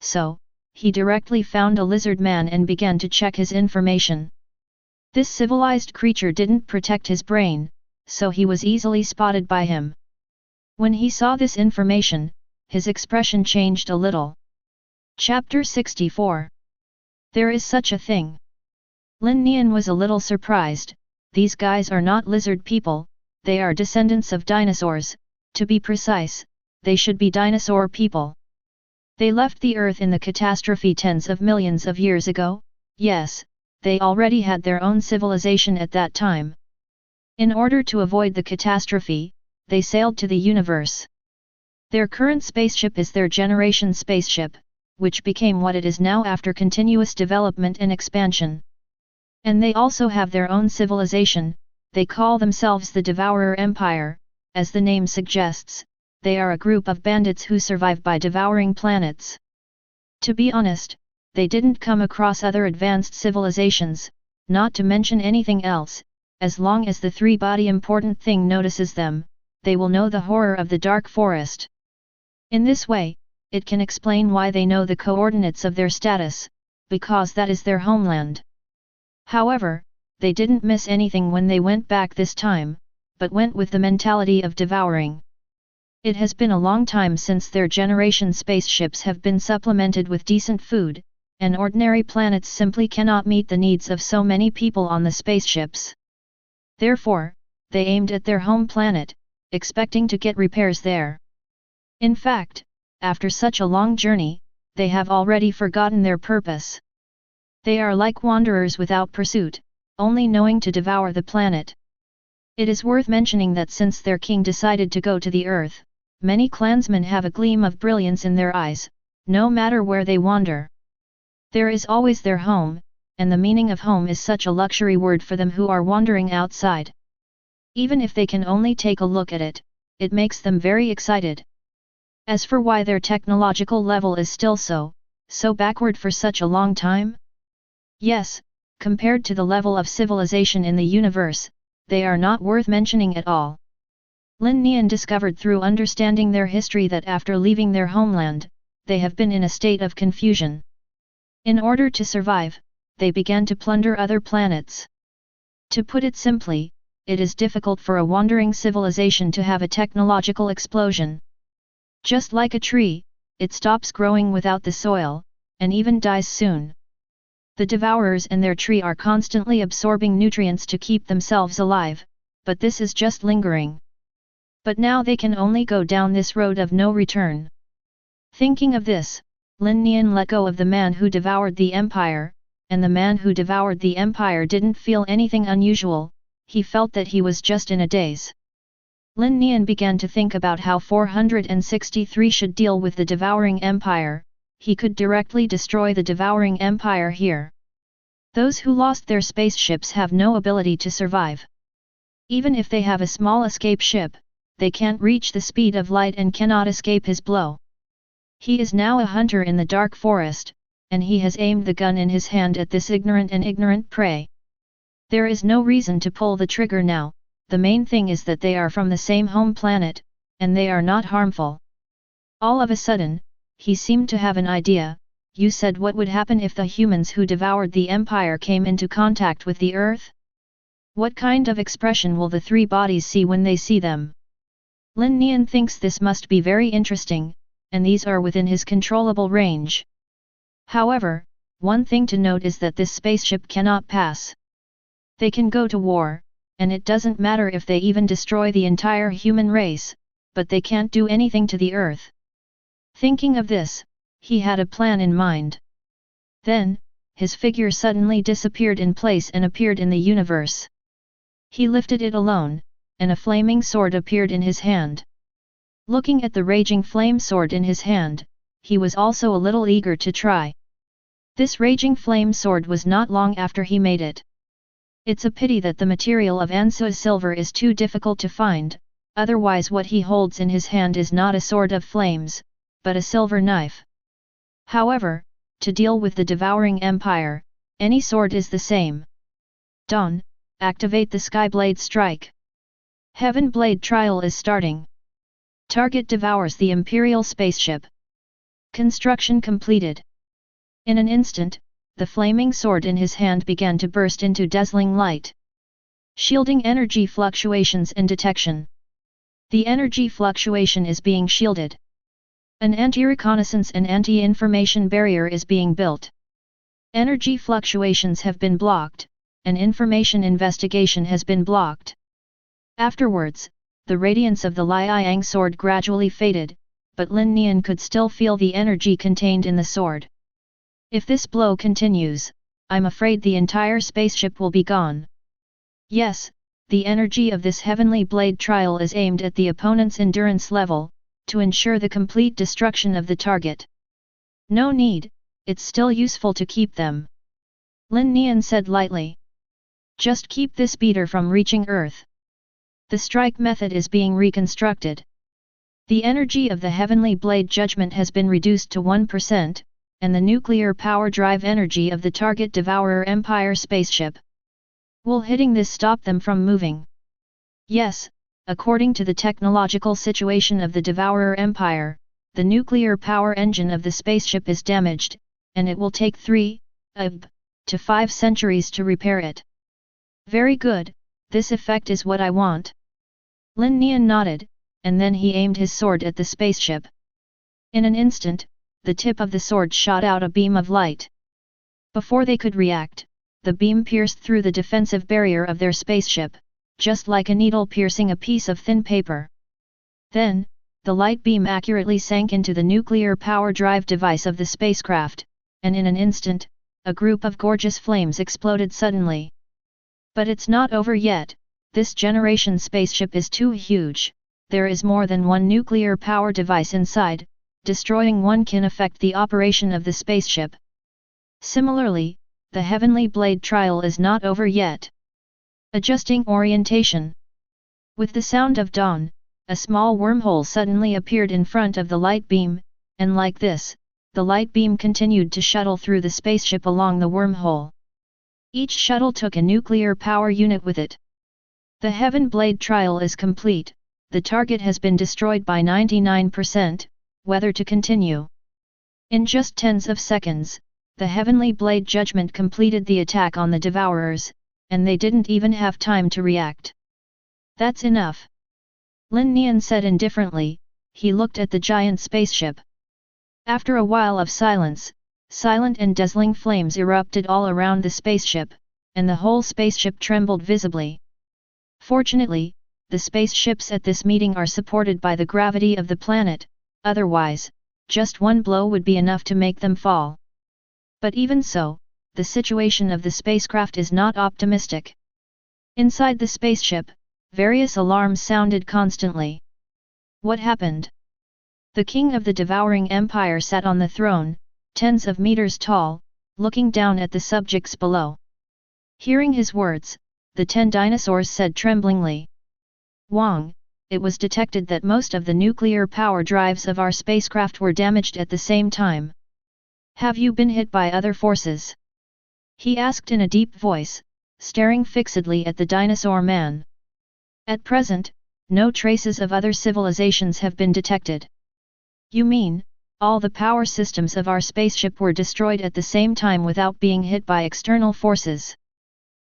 So, he directly found a lizard man and began to check his information. This civilized creature didn't protect his brain, so he was easily spotted by him. When he saw this information, his expression changed a little. Chapter 64. There is such a thing. Lin Nian was a little surprised. These guys are not lizard people, they are descendants of dinosaurs, to be precise, they should be dinosaur people. They left the Earth in the catastrophe tens of millions of years ago, yes, they already had their own civilization at that time. In order to avoid the catastrophe, they sailed to the universe. Their current spaceship is their generation spaceship, which became what it is now after continuous development and expansion. And they also have their own civilization, they call themselves the Devourer Empire, as the name suggests, they are a group of bandits who survive by devouring planets. To be honest, they didn't come across other advanced civilizations, not to mention anything else, as long as the three-body important thing notices them, they will know the horror of the dark forest. In this way, it can explain why they know the coordinates of their status, because that is their homeland. However, they didn't miss anything when they went back this time, but went with the mentality of devouring. It has been a long time since their generation spaceships have been supplemented with decent food, and ordinary planets simply cannot meet the needs of so many people on the spaceships. Therefore, they aimed at their home planet, expecting to get repairs there. In fact, after such a long journey, they have already forgotten their purpose. They are like wanderers without pursuit, only knowing to devour the planet. It is worth mentioning that since their king decided to go to the Earth, many clansmen have a gleam of brilliance in their eyes, no matter where they wander. There is always their home, and the meaning of home is such a luxury word for them who are wandering outside. Even if they can only take a look at it, it makes them very excited. As for why their technological level is still so backward for such a long time? Yes, compared to the level of civilization in the universe, they are not worth mentioning at all. Lin Nian discovered through understanding their history that after leaving their homeland, they have been in a state of confusion. In order to survive, they began to plunder other planets. To put it simply, it is difficult for a wandering civilization to have a technological explosion. Just like a tree, it stops growing without the soil, and even dies soon. The devourers and their tree are constantly absorbing nutrients to keep themselves alive, but this is just lingering. But now they can only go down this road of no return. Thinking of this, Lin Nian let go of the man who devoured the empire, and the man who devoured the empire didn't feel anything unusual, he felt that he was just in a daze. Lin Nian began to think about how 463 should deal with the devouring empire, he could directly destroy the devouring empire here. Those who lost their spaceships have no ability to survive. Even if they have a small escape ship, they can't reach the speed of light and cannot escape his blow. He is now a hunter in the dark forest, and he has aimed the gun in his hand at this ignorant prey. There is no reason to pull the trigger now. The main thing is that they are from the same home planet, and they are not harmful. All of a sudden, he seemed to have an idea. You said what would happen if the humans who devoured the empire came into contact with the Earth? What kind of expression will the three bodies see when they see them? Lin Nian thinks this must be very interesting, and these are within his controllable range. However, one thing to note is that this spaceship cannot pass. They can go to war, and it doesn't matter if they even destroy the entire human race, but they can't do anything to the Earth. Thinking of this, he had a plan in mind. Then, his figure suddenly disappeared in place and appeared in the universe. He lifted it alone, and a flaming sword appeared in his hand. Looking at the raging flame sword in his hand, he was also a little eager to try. This raging flame sword was not long after he made it. It's a pity that the material of Ansua silver is too difficult to find, otherwise what he holds in his hand is not a sword of flames, but a silver knife. However, to deal with the devouring empire, any sword is the same. Dawn, activate the Skyblade strike. Heaven Blade trial is starting. Target devours the Imperial spaceship. Construction completed. In an instant, the flaming sword in his hand began to burst into dazzling light. Shielding energy fluctuations and detection. The energy fluctuation is being shielded. An anti-reconnaissance and anti-information barrier is being built. Energy fluctuations have been blocked, and information investigation has been blocked. Afterwards, the radiance of the Liang sword gradually faded, but Lin Nian could still feel the energy contained in the sword. If this blow continues, I'm afraid the entire spaceship will be gone. Yes, the energy of this heavenly blade trial is aimed at the opponent's endurance level, to ensure the complete destruction of the target. No need, it's still useful to keep them. Lin Nian said lightly. Just keep this beater from reaching Earth. The strike method is being reconstructed. The energy of the heavenly blade judgment has been reduced to 1%, and the nuclear power drive energy of the target devourer Empire spaceship. Will hitting this stop them from moving? Yes, according to the technological situation of the devourer Empire, the nuclear power engine of the spaceship is damaged, and it will take 3 to 5 centuries to repair it. Very good, this effect is what I want. Lin Nian nodded, and then he aimed his sword at the spaceship. In an instant, the tip of the sword shot out a beam of light. Before they could react, the beam pierced through the defensive barrier of their spaceship, just like a needle piercing a piece of thin paper. Then, the light beam accurately sank into the nuclear power drive device of the spacecraft, and in an instant, a group of gorgeous flames exploded suddenly. But it's not over yet, this generation spaceship is too huge, there is more than one nuclear power device inside. Destroying one can affect the operation of the spaceship. Similarly, the heavenly blade trial is not over yet. Adjusting orientation. With the sound of dawn, a small wormhole suddenly appeared in front of the light beam, and like this, the light beam continued to shuttle through the spaceship along the wormhole. Each shuttle took a nuclear power unit with it. The heaven blade trial is complete, the target has been destroyed by 99%. Whether to continue. In just tens of seconds, the heavenly blade judgment completed the attack on the devourers, and they didn't even have time to react. That's enough. Lin Nian said indifferently, he looked at the giant spaceship. After a while of silence, silent and dazzling flames erupted all around the spaceship, and the whole spaceship trembled visibly. Fortunately, the spaceships at this meeting are supported by the gravity of the planet. Otherwise, just one blow would be enough to make them fall. But even so, the situation of the spacecraft is not optimistic. Inside the spaceship, various alarms sounded constantly. What happened? The king of the devouring empire sat on the throne, tens of meters tall, looking down at the subjects below. Hearing his words, the 10 dinosaurs said tremblingly. Wang, it was detected that most of the nuclear power drives of our spacecraft were damaged at the same time. Have you been hit by other forces? He asked in a deep voice, staring fixedly at the dinosaur man. At present, no traces of other civilizations have been detected. You mean, all the power systems of our spaceship were destroyed at the same time without being hit by external forces?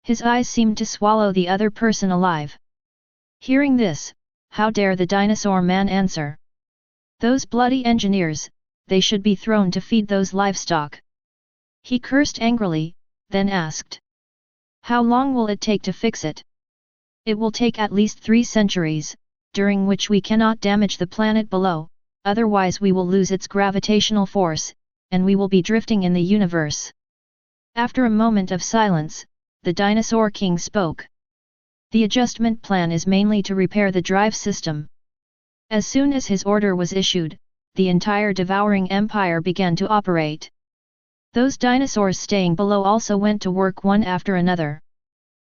His eyes seemed to swallow the other person alive. Hearing this, how dare the dinosaur man answer? Those bloody engineers, they should be thrown to feed those livestock. He cursed angrily, then asked. How long will it take to fix it? It will take at least 3 centuries, during which we cannot damage the planet below, otherwise we will lose its gravitational force, and we will be drifting in the universe. After a moment of silence, the dinosaur king spoke. The adjustment plan is mainly to repair the drive system. As soon as his order was issued, the entire devouring empire began to operate. Those dinosaurs staying below also went to work one after another.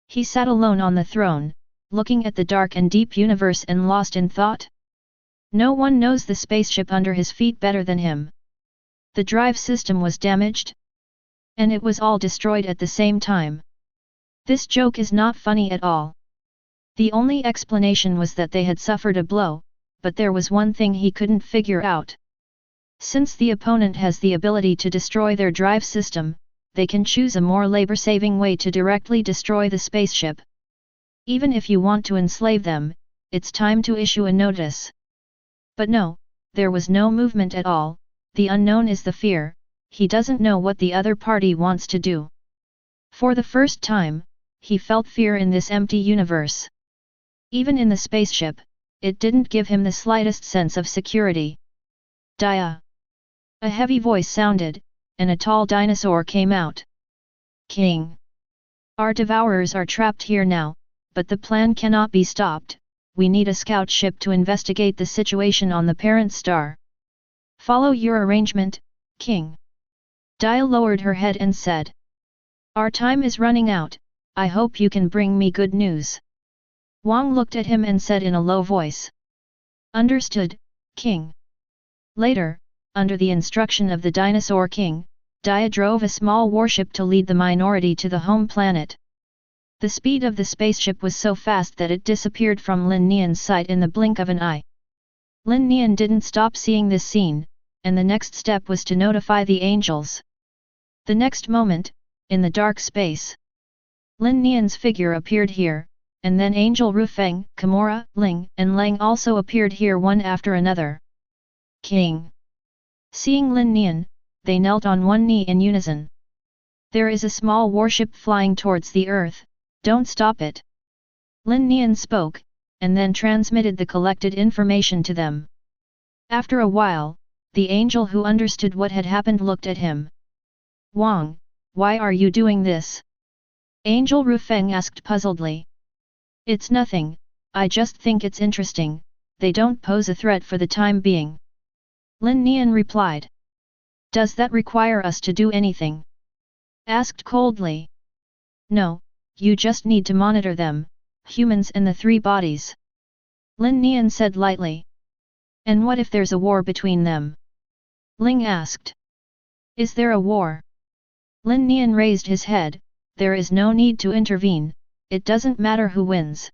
He sat alone on the throne, looking at the dark and deep universe and lost in thought. No one knows the spaceship under his feet better than him. The drive system was damaged, and it was all destroyed at the same time. This joke is not funny at all. The only explanation was that they had suffered a blow, but there was one thing he couldn't figure out. Since the opponent has the ability to destroy their drive system, they can choose a more labor-saving way to directly destroy the spaceship. Even if you want to enslave them, it's time to issue a notice. But no, there was no movement at all. The unknown is the fear, he doesn't know what the other party wants to do. For the first time, he felt fear in this empty universe. Even in the spaceship, it didn't give him the slightest sense of security. Dia! A heavy voice sounded, and a tall dinosaur came out. King! Our devourers are trapped here now, but the plan cannot be stopped. We need a scout ship to investigate the situation on the parent star. Follow your arrangement, King. Dia lowered her head and said. Our time is running out, I hope you can bring me good news. Wang looked at him and said in a low voice. Understood, King. Later, under the instruction of the Dinosaur King, Dia drove a small warship to lead the minority to the home planet. The speed of the spaceship was so fast that it disappeared from Lin Nian's sight in the blink of an eye. Lin Nian didn't stop seeing this scene, and the next step was to notify the angels. The next moment, in the dark space, Lin Nian's figure appeared here, and then Angel Rufeng, Kimura, Ling, and Lang also appeared here one after another. King! Seeing Lin Nian, they knelt on one knee in unison. There is a small warship flying towards the earth, don't stop it. Lin Nian spoke, and then transmitted the collected information to them. After a while, the angel who understood what had happened looked at him. Wang, why are you doing this? Angel Rufeng asked puzzledly. It's nothing, I just think it's interesting, they don't pose a threat for the time being. Lin Nian replied. Does that require us to do anything? Asked coldly. No, you just need to monitor them, humans and the 3 bodies. Lin Nian said lightly. And what if there's a war between them? Ling asked. Is there a war? Lin Nian raised his head, there is no need to intervene, it doesn't matter who wins.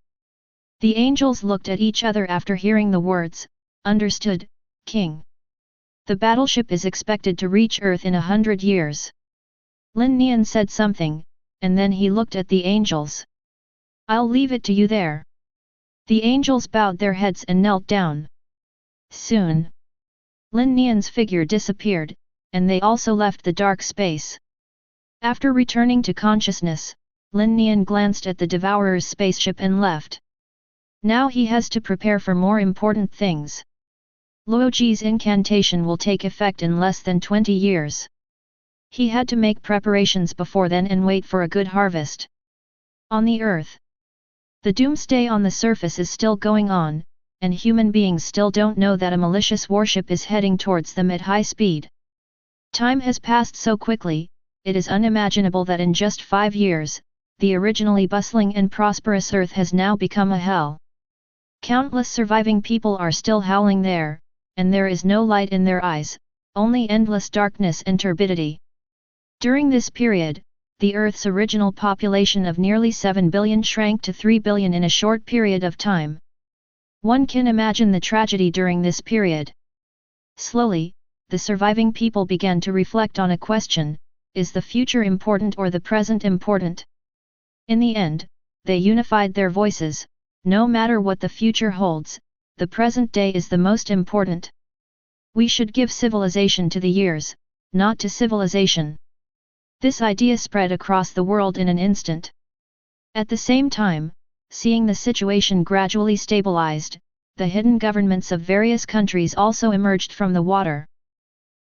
The angels looked at each other after hearing the words, understood, King. The battleship is expected to reach Earth in 100 years. Lin Nian said something, and then he looked at the angels. I'll leave it to you there. The angels bowed their heads and knelt down. Soon, Lin Nian's figure disappeared, and they also left the dark space. After returning to consciousness, Lin Nian glanced at the Devourer's spaceship and left. Now he has to prepare for more important things. Luoji's incantation will take effect in less than 20 years. He had to make preparations before then and wait for a good harvest. On the earth, the doomsday on the surface is still going on, and human beings still don't know that a malicious warship is heading towards them at high speed. Time has passed so quickly, it is unimaginable that in just 5 years, the originally bustling and prosperous earth has now become a hell. Countless surviving people are still howling there, and there is no light in their eyes, only endless darkness and turbidity. During this period, the Earth's original population of nearly 7 billion shrank to 3 billion in a short period of time. One can imagine the tragedy during this period. Slowly, the surviving people began to reflect on a question, is the future important or the present important? In the end, they unified their voices. No matter what the future holds, the present day is the most important. We should give civilization to the years, not to civilization. This idea spread across the world in an instant. At the same time, seeing the situation gradually stabilized, the hidden governments of various countries also emerged from the water.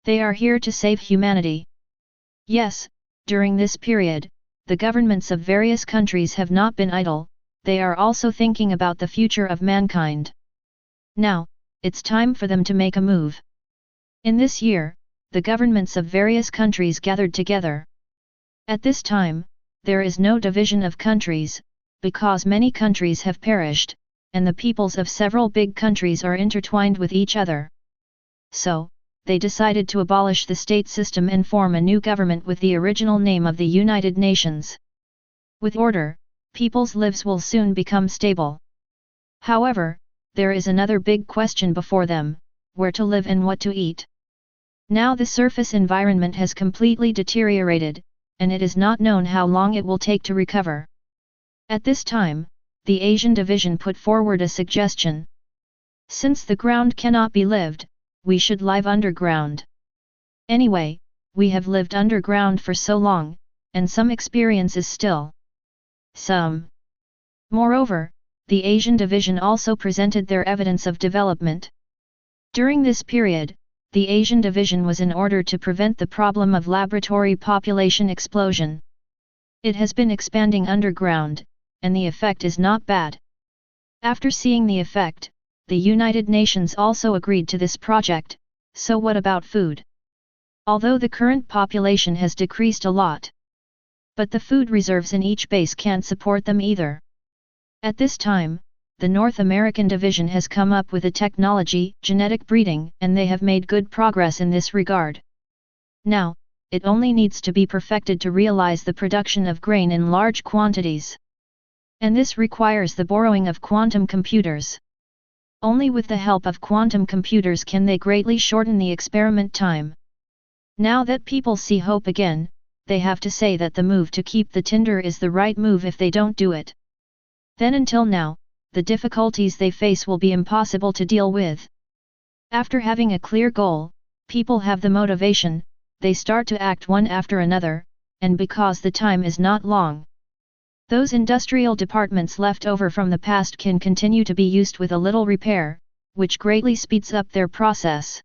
They are here to save humanity. Yes, during this period, the governments of various countries have not been idle, they are also thinking about the future of mankind. Now, it's time for them to make a move. In this year, the governments of various countries gathered together. At this time, there is no division of countries, because many countries have perished, and the peoples of several big countries are intertwined with each other. So, they decided to abolish the state system and form a new government with the original name of the United Nations. With order, people's lives will soon become stable. However, there is another big question before them: where to live and what to eat. Now the surface environment has completely deteriorated, and it is not known how long it will take to recover. At this time, the Asian division put forward a suggestion. Since the ground cannot be lived, we should live underground. Anyway, we have lived underground for so long, and some experience is still. Some. Moreover, the Asian division also presented their evidence of development. During this period, the Asian division was in order to prevent the problem of laboratory population explosion. It has been expanding underground, and the effect is not bad. After seeing the effect, the United Nations also agreed to this project. So what about food? Although the current population has decreased a lot, but the food reserves in each base can't support them either. At this time, the North American division has come up with a technology, genetic breeding, and they have made good progress in this regard. Now, it only needs to be perfected to realize the production of grain in large quantities. And this requires the borrowing of quantum computers. Only with the help of quantum computers can they greatly shorten the experiment time. Now that people see hope again, they have to say that the move to keep the tinder is the right move if they don't do it. Then until now, the difficulties they face will be impossible to deal with. After having a clear goal, people have the motivation, they start to act one after another, and because the time is not long, those industrial departments left over from the past can continue to be used with a little repair, which greatly speeds up their process.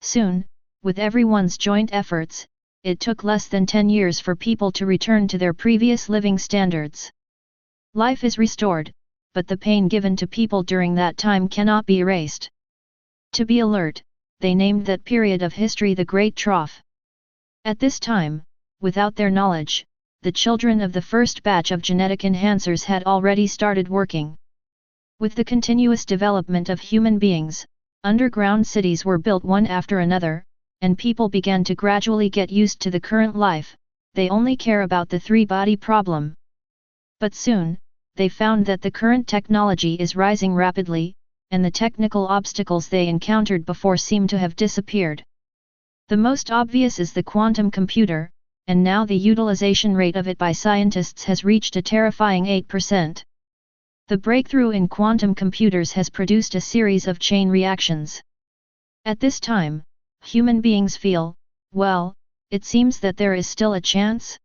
Soon, with everyone's joint efforts, it took less than 10 years for people to return to their previous living standards. Life is restored, but the pain given to people during that time cannot be erased. To be alert, they named that period of history the Great Trough. At this time, without their knowledge, the children of the first batch of genetic enhancers had already started working. With the continuous development of human beings, underground cities were built one after another, and people began to gradually get used to the current life. They only care about the three-body problem. But soon, they found that the current technology is rising rapidly, and the technical obstacles they encountered before seem to have disappeared. The most obvious is the quantum computer, and now the utilization rate of it by scientists has reached a terrifying 8%. The breakthrough in quantum computers has produced a series of chain reactions. At this time, human beings feel, well, it seems that there is still a chance.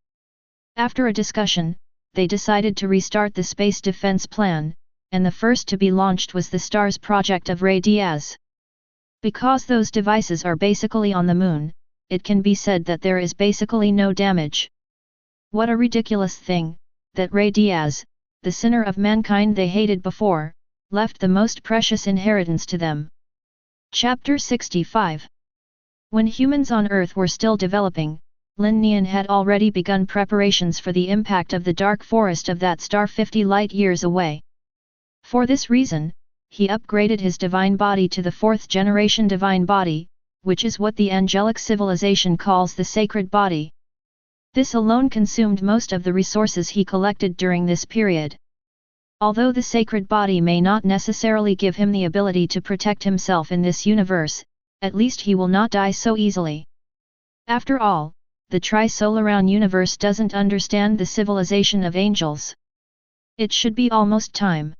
After a discussion, they decided to restart the space defense plan, and the first to be launched was the STARS project of Ray Diaz. Because those devices are basically on the moon, it can be said that there is basically no damage. What a ridiculous thing, that Ray Diaz, the sinner of mankind they hated before, left the most precious inheritance to them. Chapter 65. When humans on Earth were still developing, Lin Nian had already begun preparations for the impact of the dark forest of that star 50 light-years away. For this reason, he upgraded his divine body to the 4th-generation divine body, which is what the angelic civilization calls the sacred body. This alone consumed most of the resources he collected during this period. Although the sacred body may not necessarily give him the ability to protect himself in this universe, at least he will not die so easily. After all, the Tri-Solaround universe doesn't understand the civilization of angels. It should be almost time.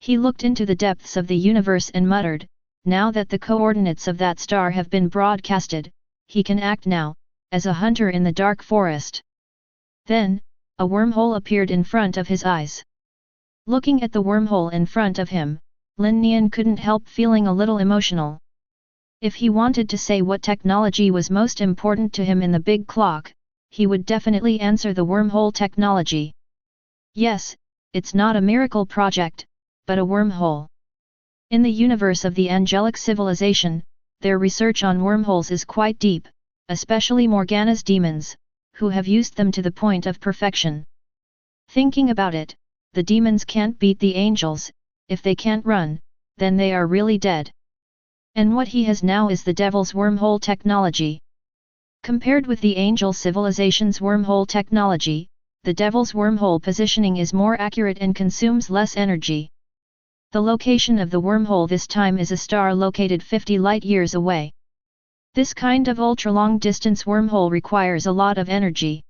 He looked into the depths of the universe and muttered, now that the coordinates of that star have been broadcasted, he can act now, as a hunter in the dark forest. Then, a wormhole appeared in front of his eyes. Looking at the wormhole in front of him, Lin Nian couldn't help feeling a little emotional. If he wanted to say what technology was most important to him in the big clock, he would definitely answer the wormhole technology. Yes, it's not a miracle project, but a wormhole. In the universe of the angelic civilization, their research on wormholes is quite deep, especially Morgana's demons, who have used them to the point of perfection. Thinking about it, the demons can't beat the angels. If they can't run, then they are really dead. And what he has now is the devil's wormhole technology. Compared with the angel civilization's wormhole technology, the devil's wormhole positioning is more accurate and consumes less energy. The location of the wormhole this time is a star located 50 light-years away. This kind of ultra-long-distance wormhole requires a lot of energy.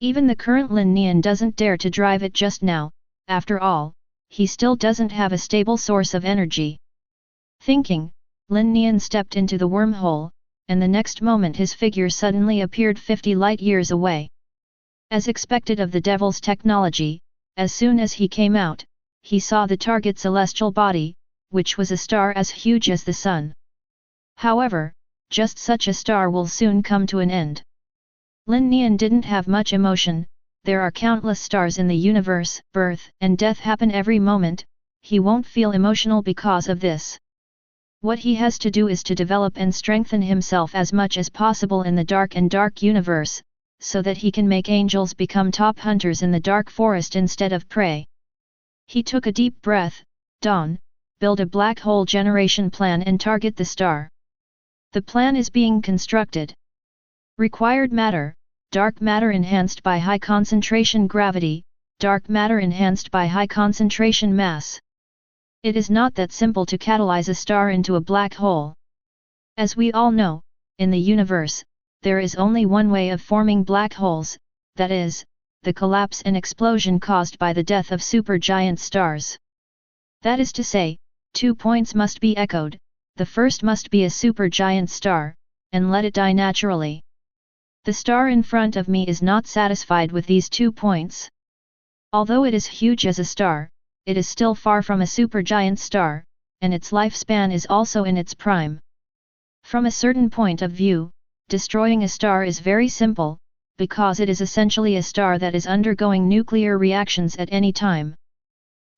Even the current Lin Nian doesn't dare to drive it just now. After all, he still doesn't have a stable source of energy. Thinking, Lin Nian stepped into the wormhole, and the next moment his figure suddenly appeared 50 light-years away. As expected of the devil's technology, as soon as he came out, he saw the target celestial body, which was a star as huge as the sun. However, just such a star will soon come to an end. Lin Nian didn't have much emotion. There are countless stars in the universe, birth and death happen every moment, he won't feel emotional because of this. What he has to do is to develop and strengthen himself as much as possible in the dark universe, so that he can make angels become top hunters in the dark forest instead of prey. He took a deep breath, Dawn, build a black hole generation plan and target the star. The plan is being constructed. Required matter. Dark matter enhanced by high concentration gravity, dark matter enhanced by high concentration mass. It is not that simple to catalyze a star into a black hole. As we all know, in the universe, there is only one way of forming black holes, that is, the collapse and explosion caused by the death of supergiant stars. That is to say, 2 points must be echoed, the first must be a supergiant star, and let it die naturally. The star in front of me is not satisfied with these 2 points. Although it is huge as a star, it is still far from a supergiant star, and its lifespan is also in its prime. From a certain point of view, destroying a star is very simple, because it is essentially a star that is undergoing nuclear reactions at any time.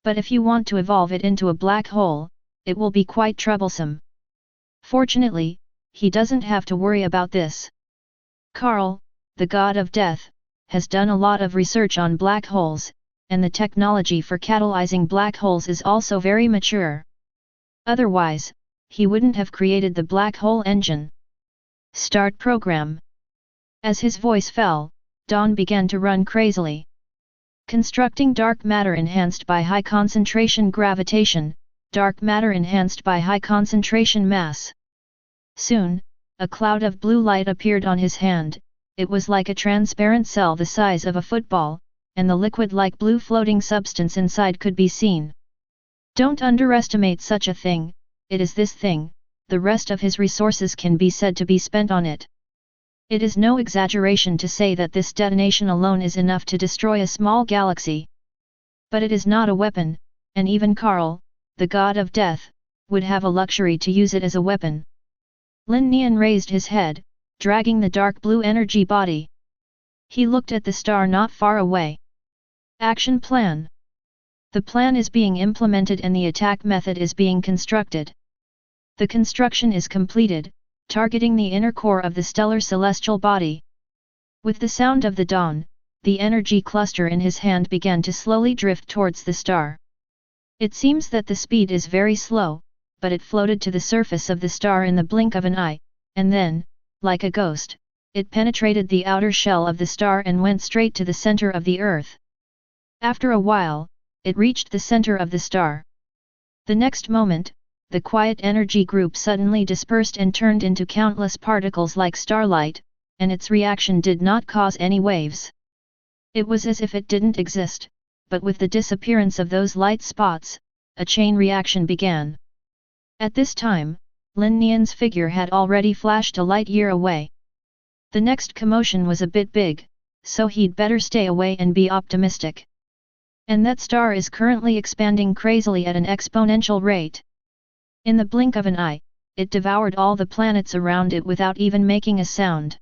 But if you want to evolve it into a black hole, it will be quite troublesome. Fortunately, he doesn't have to worry about this. Karl, the god of death, has done a lot of research on black holes, and the technology for catalyzing black holes is also very mature. Otherwise, he wouldn't have created the black hole engine. Start program. As his voice fell, Dawn began to run crazily. Constructing dark matter enhanced by high concentration gravitation, dark matter enhanced by high concentration mass. Soon, a cloud of blue light appeared on his hand. It was like a transparent cell the size of a football, and the liquid-like blue floating substance inside could be seen. Don't underestimate such a thing, it is this thing, the rest of his resources can be said to be spent on it. It is no exaggeration to say that this detonation alone is enough to destroy a small galaxy. But it is not a weapon, and even Karl, the god of death, would have a luxury to use it as a weapon. Lin Nian raised his head, dragging the dark blue energy body. He looked at the star not far away. Action plan. The plan is being implemented and the attack method is being constructed. The construction is completed, targeting the inner core of the stellar celestial body. With the sound of the dawn, the energy cluster in his hand began to slowly drift towards the star. It seems that the speed is very slow, but it floated to the surface of the star in the blink of an eye, and then, like a ghost, it penetrated the outer shell of the star and went straight to the center of the Earth. After a while, it reached the center of the star. The next moment, the quiet energy group suddenly dispersed and turned into countless particles like starlight, and its reaction did not cause any waves. It was as if it didn't exist, but with the disappearance of those light spots, a chain reaction began. At this time, Lin Nian's figure had already flashed a light year away. The next commotion was a bit big, so he'd better stay away and be optimistic. And that star is currently expanding crazily at an exponential rate. In the blink of an eye, it devoured all the planets around it without even making a sound.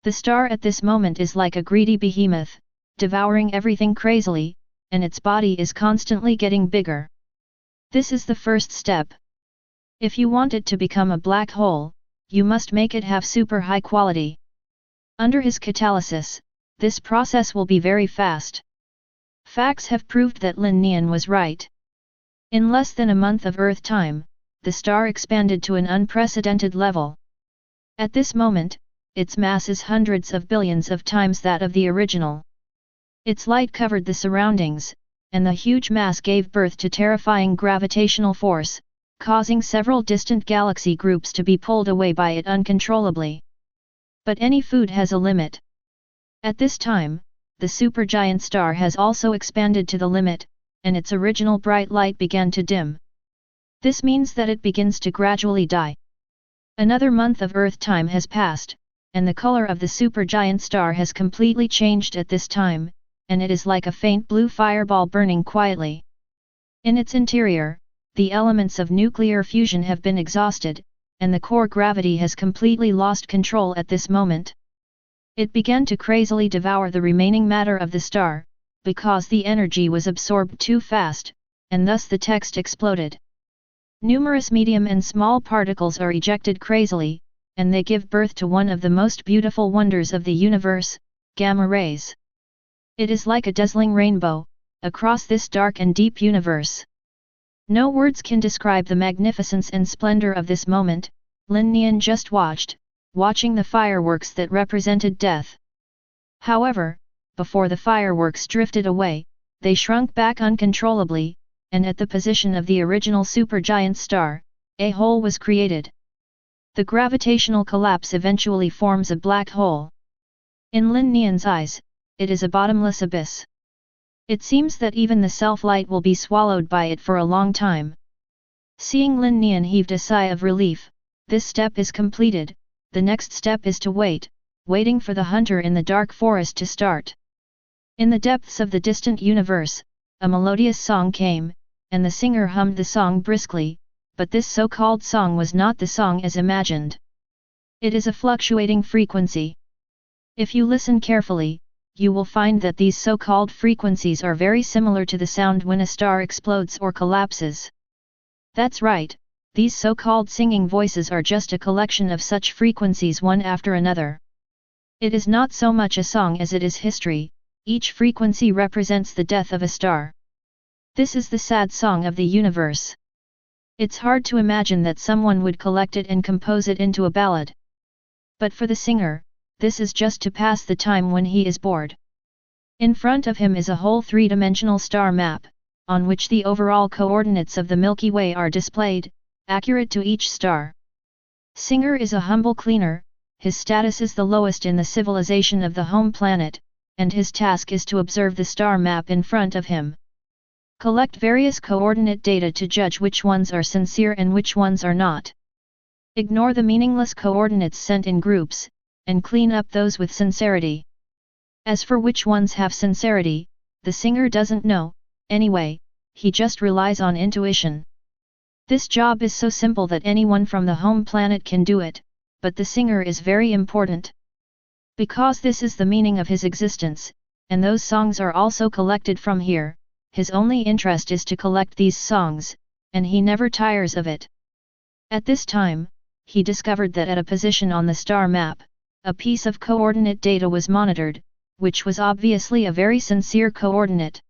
The star at this moment is like a greedy behemoth, devouring everything crazily, and its body is constantly getting bigger. This is the first step. If you want it to become a black hole, you must make it have super high quality. Under his catalysis, this process will be very fast. Facts have proved that Lin Nian was right. In less than a month of Earth time, the star expanded to an unprecedented level. At this moment, its mass is hundreds of billions of times that of the original. Its light covered the surroundings, and the huge mass gave birth to terrifying gravitational force, causing several distant galaxy groups to be pulled away by it uncontrollably. But any food has a limit. At this time, the supergiant star has also expanded to the limit, and its original bright light began to dim. This means that it begins to gradually die. Another month of Earth time has passed, and the color of the supergiant star has completely changed at this time, and it is like a faint blue fireball burning quietly. In its interior, the elements of nuclear fusion have been exhausted, and the core gravity has completely lost control at this moment. It began to crazily devour the remaining matter of the star, because the energy was absorbed too fast, and thus the text exploded. Numerous medium and small particles are ejected crazily, and they give birth to one of the most beautiful wonders of the universe, gamma rays. It is like a dazzling rainbow, across this dark and deep universe. No words can describe the magnificence and splendor of this moment. Lin Nian just watching the fireworks that represented death. However, before the fireworks drifted away, they shrunk back uncontrollably, and at the position of the original supergiant star, a hole was created. The gravitational collapse eventually forms a black hole. In Lin Nian's eyes, it is a bottomless abyss. It seems that even the self-light will be swallowed by it for a long time. Seeing Lin Nian heaved a sigh of relief, this step is completed. The next step is to waiting for the hunter in the dark forest to start. In the depths of the distant universe, a melodious song came, and the singer hummed the song briskly, but this so-called song was not the song as imagined. It is a fluctuating frequency. If you listen carefully, you will find that these so-called frequencies are very similar to the sound when a star explodes or collapses. That's right. These so-called singing voices are just a collection of such frequencies one after another. It is not so much a song as it is history. Each frequency represents the death of a star. This is the sad song of the universe. It's hard to imagine that someone would collect it and compose it into a ballad. But for the singer, this is just to pass the time when he is bored. In front of him is a whole three-dimensional star map, on which the overall coordinates of the Milky Way are displayed, accurate to each star. Singer is a humble cleaner, his status is the lowest in the civilization of the home planet, and his task is to observe the star map in front of him. Collect various coordinate data to judge which ones are sincere and which ones are not. Ignore the meaningless coordinates sent in groups, and clean up those with sincerity. As for which ones have sincerity, the singer doesn't know, anyway, he just relies on intuition. This job is so simple that anyone from the home planet can do it, but the singer is very important. Because this is the meaning of his existence, and those songs are also collected from here, his only interest is to collect these songs, and he never tires of it. At this time, he discovered that at a position on the star map, a piece of coordinate data was monitored, which was obviously a very sincere coordinate.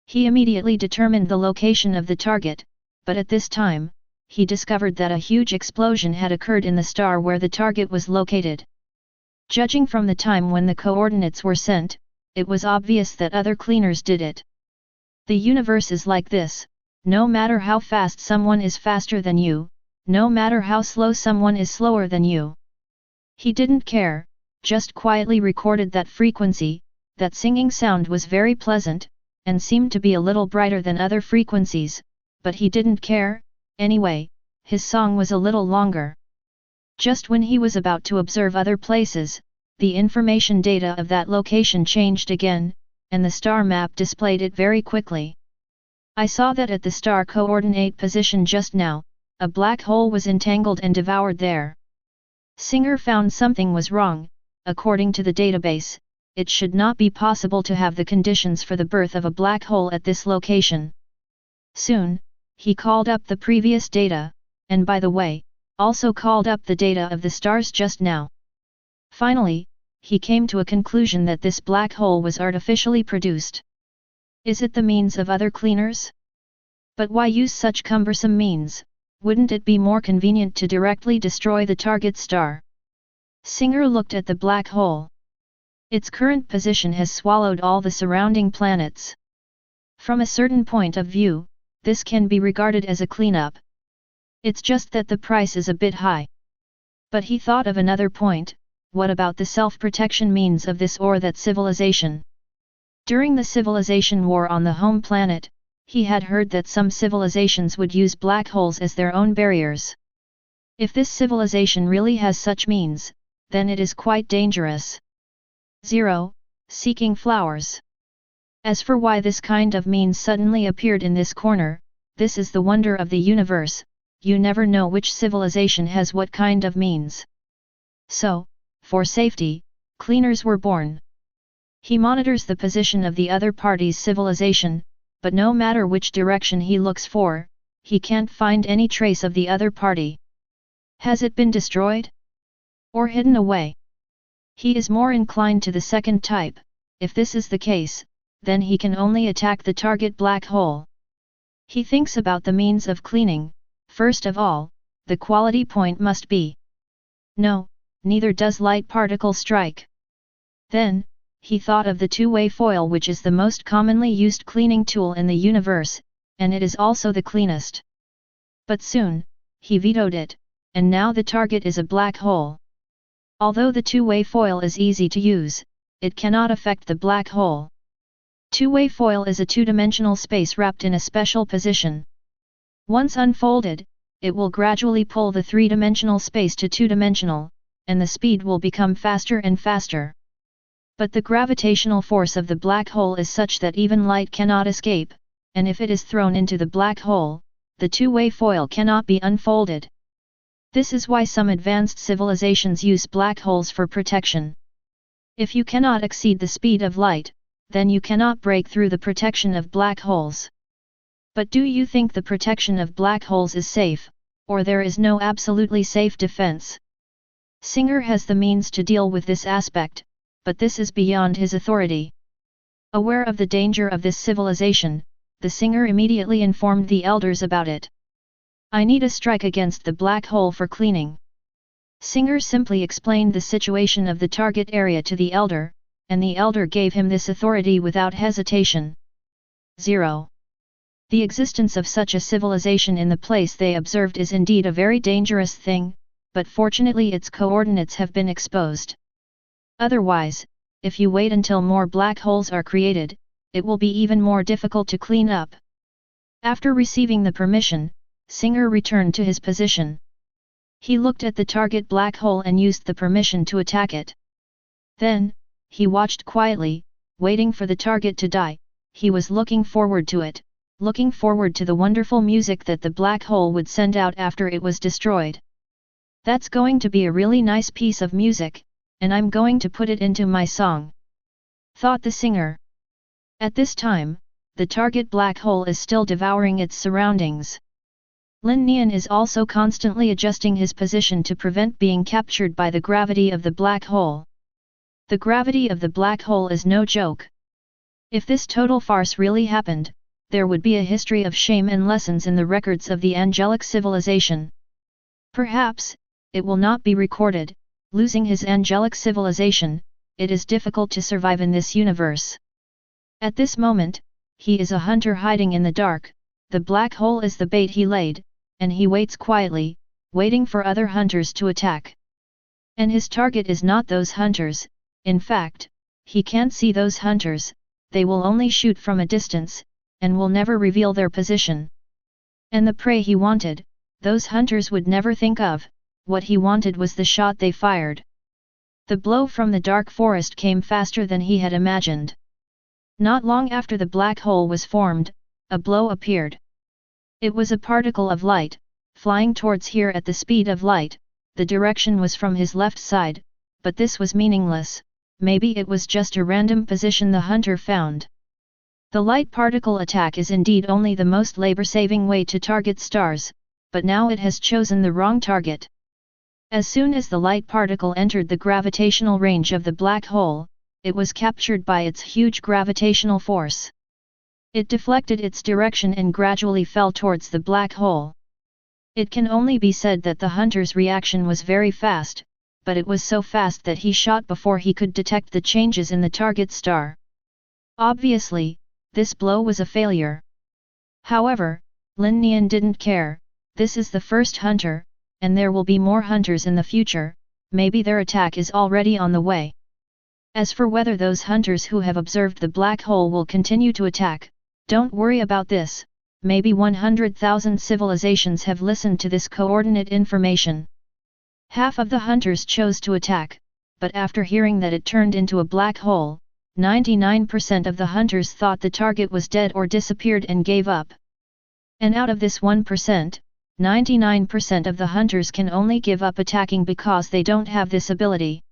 He immediately determined the location of the target, but at this time, he discovered that a huge explosion had occurred in the star where the target was located. Judging from the time when the coordinates were sent, it was obvious that other cleaners did it. The universe is like this: no matter how fast someone is faster than you, no matter how slow someone is slower than you. He didn't care, just quietly recorded that frequency. That singing sound was very pleasant, and seemed to be a little brighter than other frequencies, but he didn't care. Anyway, his song was a little longer. Just when he was about to observe other places, the information data of that location changed again, and the star map displayed it very quickly. I saw that at the star coordinate position just now, a black hole was entangled and devoured there. Singer found something was wrong. According to the database, it should not be possible to have the conditions for the birth of a black hole at this location. Soon, he called up the previous data, and by the way, also called up the data of the stars just now. Finally, he came to a conclusion that this black hole was artificially produced. Is it the means of other cleaners? But why use such cumbersome means? Wouldn't it be more convenient to directly destroy the target star? Singer looked at the black hole. Its current position has swallowed all the surrounding planets. From a certain point of view, this can be regarded as a cleanup. It's just that the price is a bit high. But he thought of another point. What about the self-protection means of this or that civilization? During the civilization war on the home planet, he had heard that some civilizations would use black holes as their own barriers. If this civilization really has such means, then it is quite dangerous. 0. Seeking flowers. As for why this kind of means suddenly appeared in this corner, this is the wonder of the universe, you never know which civilization has what kind of means. So, for safety, cleaners were born. He monitors the position of the other party's civilization, but no matter which direction he looks for, he can't find any trace of the other party. Has it been destroyed? Or hidden away? He is more inclined to the second type. If this is the case, then he can only attack the target black hole. He thinks about the means of cleaning. First of all, the quality point must be. No, neither does light particle strike. Then, he thought of the two-way foil, which is the most commonly used cleaning tool in the universe, and it is also the cleanest. But soon, he vetoed it, and now the target is a black hole. Although the two-way foil is easy to use, it cannot affect the black hole. Two-way foil is a two-dimensional space wrapped in a special position. Once unfolded, it will gradually pull the three-dimensional space to two-dimensional, and the speed will become faster and faster. But the gravitational force of the black hole is such that even light cannot escape, and if it is thrown into the black hole, the two-way foil cannot be unfolded. This is why some advanced civilizations use black holes for protection. If you cannot exceed the speed of light, then you cannot break through the protection of black holes. But do you think the protection of black holes is safe, or there is no absolutely safe defense? Singer has the means to deal with this aspect, but this is beyond his authority. Aware of the danger of this civilization, the Singer immediately informed the elders about it. I need a strike against the black hole for cleaning. Singer simply explained the situation of the target area to the elder, and the elder gave him this authority without hesitation. 0. The existence of such a civilization in the place they observed is indeed a very dangerous thing, but fortunately its coordinates have been exposed. Otherwise, if you wait until more black holes are created, it will be even more difficult to clean up. After receiving the permission, Singer returned to his position. He looked at the target black hole and used the permission to attack it. Then, he watched quietly, waiting for the target to die. He was looking forward to it, looking forward to the wonderful music that the black hole would send out after it was destroyed. That's going to be a really nice piece of music, and I'm going to put it into my song, thought the Singer. At this time, the target black hole is still devouring its surroundings. Lin Nian is also constantly adjusting his position to prevent being captured by the gravity of the black hole. The gravity of the black hole is no joke. If this total farce really happened, there would be a history of shame and lessons in the records of the angelic civilization. Perhaps, it will not be recorded. Losing his angelic civilization, it is difficult to survive in this universe. At this moment, he is a hunter hiding in the dark, the black hole is the bait he laid, and he waits quietly, waiting for other hunters to attack. And his target is not those hunters. In fact, he can't see those hunters, they will only shoot from a distance, and will never reveal their position. And the prey he wanted, those hunters would never think of, what he wanted was the shot they fired. The blow from the dark forest came faster than he had imagined. Not long after the black hole was formed, a blow appeared. It was a particle of light, flying towards here at the speed of light. The direction was from his left side, but this was meaningless, maybe it was just a random position the hunter found. The light particle attack is indeed only the most labor-saving way to target stars, but now it has chosen the wrong target. As soon as the light particle entered the gravitational range of the black hole, it was captured by its huge gravitational force. It deflected its direction and gradually fell towards the black hole. It can only be said that the hunter's reaction was very fast, but it was so fast that he shot before he could detect the changes in the target star. Obviously, this blow was a failure. However, Lin Nian didn't care. This is the first hunter, and there will be more hunters in the future, maybe their attack is already on the way. As for whether those hunters who have observed the black hole will continue to attack, don't worry about this, maybe 100,000 civilizations have listened to this coordinate information. Half of the hunters chose to attack, but after hearing that it turned into a black hole, 99% of the hunters thought the target was dead or disappeared and gave up. And out of this 1%, 99% of the hunters can only give up attacking because they don't have this ability.